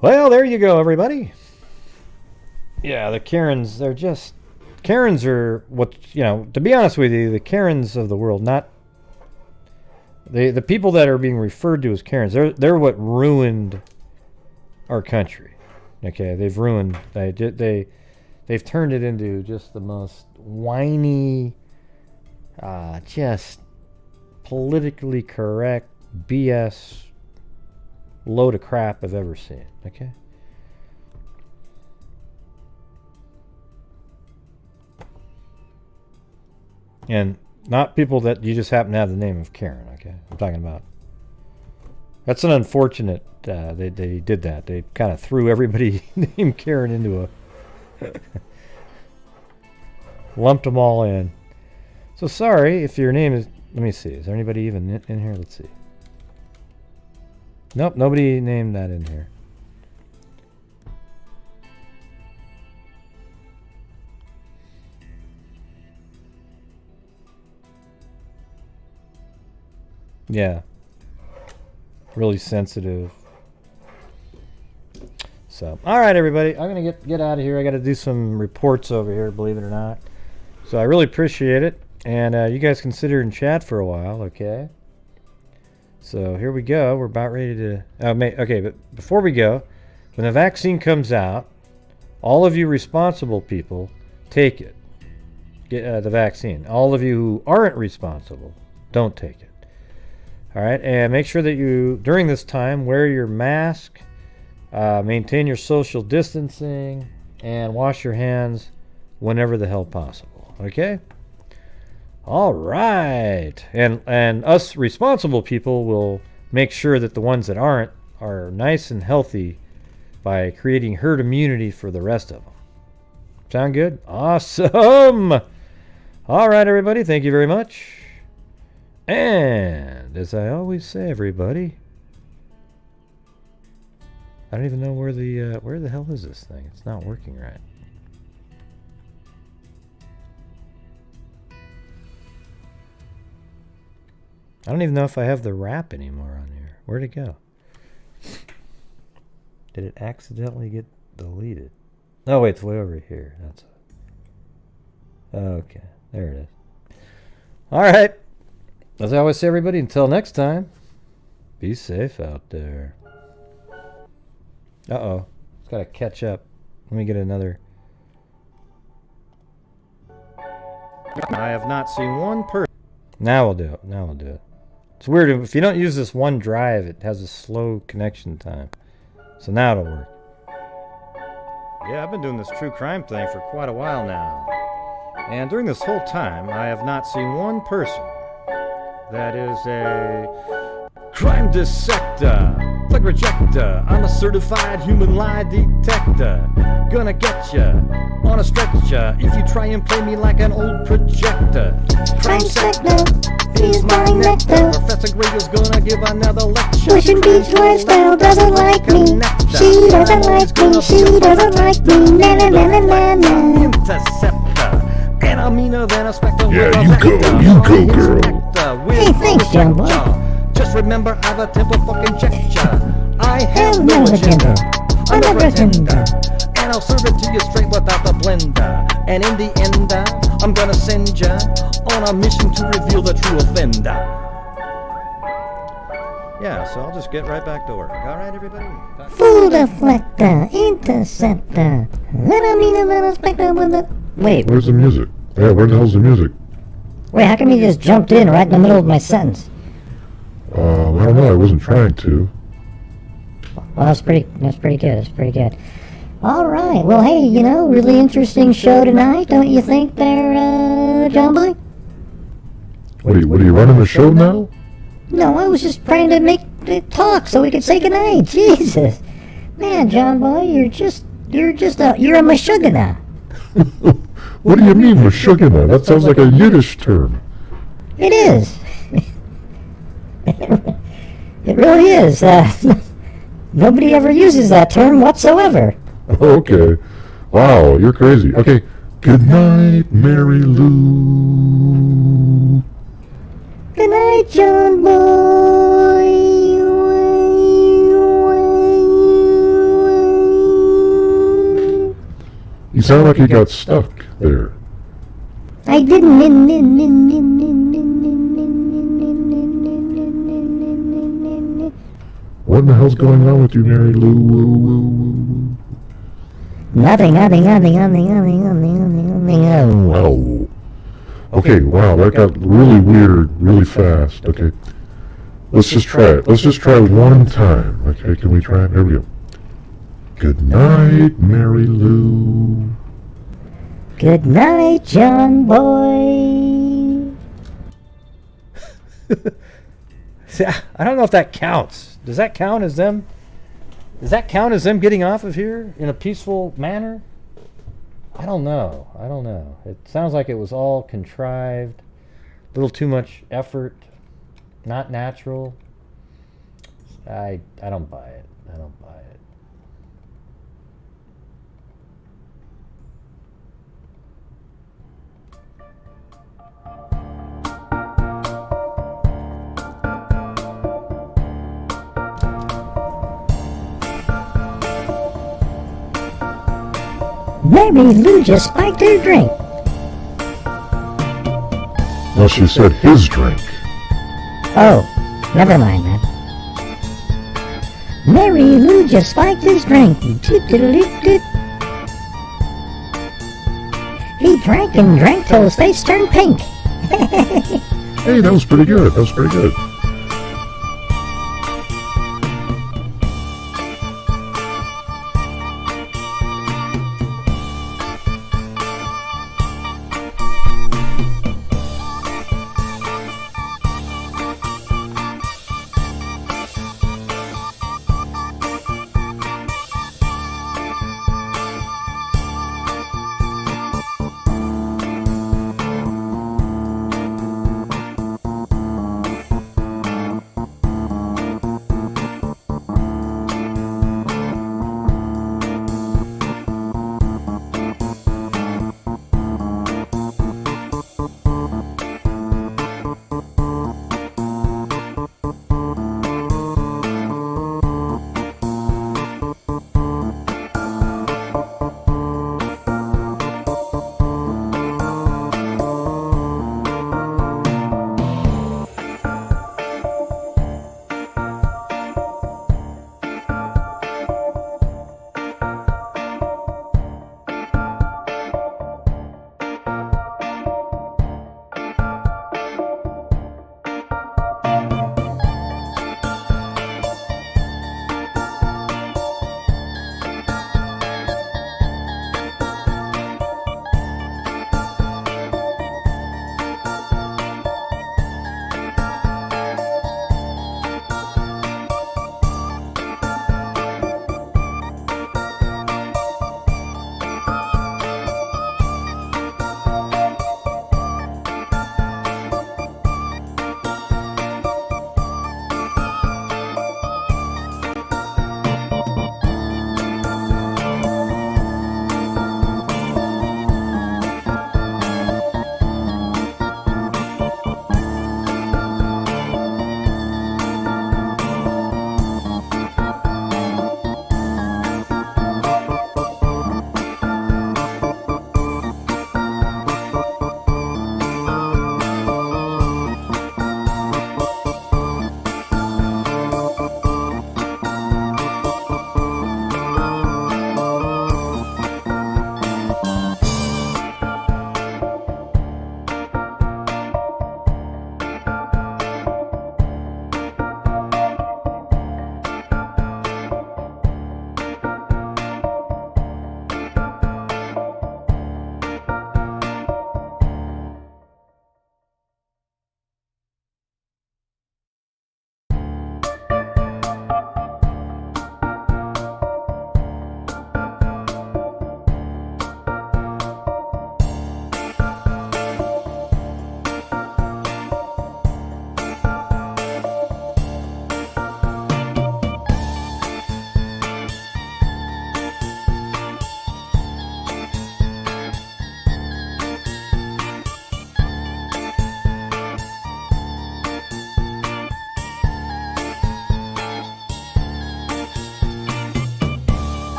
Well, there you go, everybody. Yeah, the Karens, they're just... Karens are what, you know, to be honest with you, the Karens of the world, not... The people that are being referred to as Karens, they're what ruined our country. Okay, they've ruined... They've turned it into just the most whiny, just politically correct BS load of crap I've ever seen. Okay? And not people that you just happen to have the name of Karen, okay? I'm talking about... That's an unfortunate... they did that. They kind of threw everybody named Karen into a... lumped them all in. So sorry if your name is... Let me see. Is there anybody even in here? Let's see. Nope, nobody named that in here. Yeah. Really sensitive. So, all right, everybody. I'm going to get out of here. I got to do some reports over here, believe it or not. So I really appreciate it. And you guys can sit here and chat for a while, okay? So here we go. We're about ready to... okay, but before we go, when the vaccine comes out, all of you responsible people, take it. Get the vaccine. All of you who aren't responsible, don't take it. All right, and make sure that you, during this time, wear your mask, maintain your social distancing, and wash your hands whenever the hell possible. Okay? All right. And us responsible people will make sure that the ones that aren't are nice and healthy by creating herd immunity for the rest of them. Sound good? Awesome. All right, everybody. Thank you very much. And as I always say, everybody, I don't even know where the hell is this thing? It's not working right. I don't even know if I have the wrap anymore on here. Where'd it go? Did it accidentally get deleted? Oh, wait, it's way over here. That's it. Okay, there it is. All right. As I always say, everybody, until next time, be safe out there. Uh-oh. It's got to catch up. Let me get another. I have not seen one person. Now we'll do it. Now we'll do it. It's weird. If you don't use this one drive, it has a slow connection time. So now it'll work. Yeah, I've been doing this true crime thing for quite a while now. And during this whole time, I have not seen one person that is a crime dissector, plug rejector. I'm a certified human lie detector. Gonna get ya on a stretcher if you try and play me like an old projector. Crime sector is my nectar. Professor Gragel's gonna give another lecture. Pushing Beach lifestyle doesn't like me. She doesn't like me. She doesn't like me. Na na na na na na. Interceptor. And I'm meaner than a spectre. Yeah, you go, girl. Hey, thanks, John Boy. Just remember, I've a temple fucking checker. I have no agenda. I'm a pretender. And I'll serve it to you straight without the blender. And in the end, I'm gonna send ya on a mission to reveal the true offender. Yeah, so I'll just get right back to work. All right, everybody? Full deflector, interceptor. Then I mean a little spectre with the... Wait. Where's the music? Yeah, where the hell's the music? Wait, how come you just jumped in right in the middle of my sentence? I don't know. I wasn't trying to. Well, that's pretty good. That's pretty good. All right. Well, hey, you know, really interesting show tonight, don't you think there, John Boy? What are you running the show now? No, I was just trying to make it talk so we could say goodnight. Jesus. Man, John Boy, you're a mashugana. What do you mean, mashugana? That sounds like a Yiddish term. It is. It really is. Nobody ever uses that term whatsoever. Okay. Wow, you're crazy. Okay. Good night, Mary Lou. Good night, John Boy. You sound like you got stuck there. I didn't. What in the hell's going on with you, Mary Lou? Nothing. Wow. Okay, wow, that got really weird really fast. Okay. Let's just try it. Let's just try one time. Okay, can we try it? Here we go. Good night, Mary Lou. Good night, John Boy. I don't know if that counts. Does that count as them? Does that count as them getting off of here in a peaceful manner? I don't know. It sounds like it was all contrived, a little too much effort, not natural. I don't buy it. Mary Lou just spiked her drink. No, she said his drink. Oh, never mind then. Mary Lou just spiked his drink. He drank and drank till his face turned pink. Hey, that was pretty good.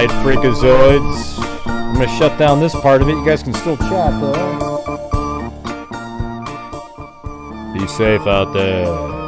Alright, freakazoids. I'm gonna shut down this part of it. You guys can still chat, though. Be safe out there.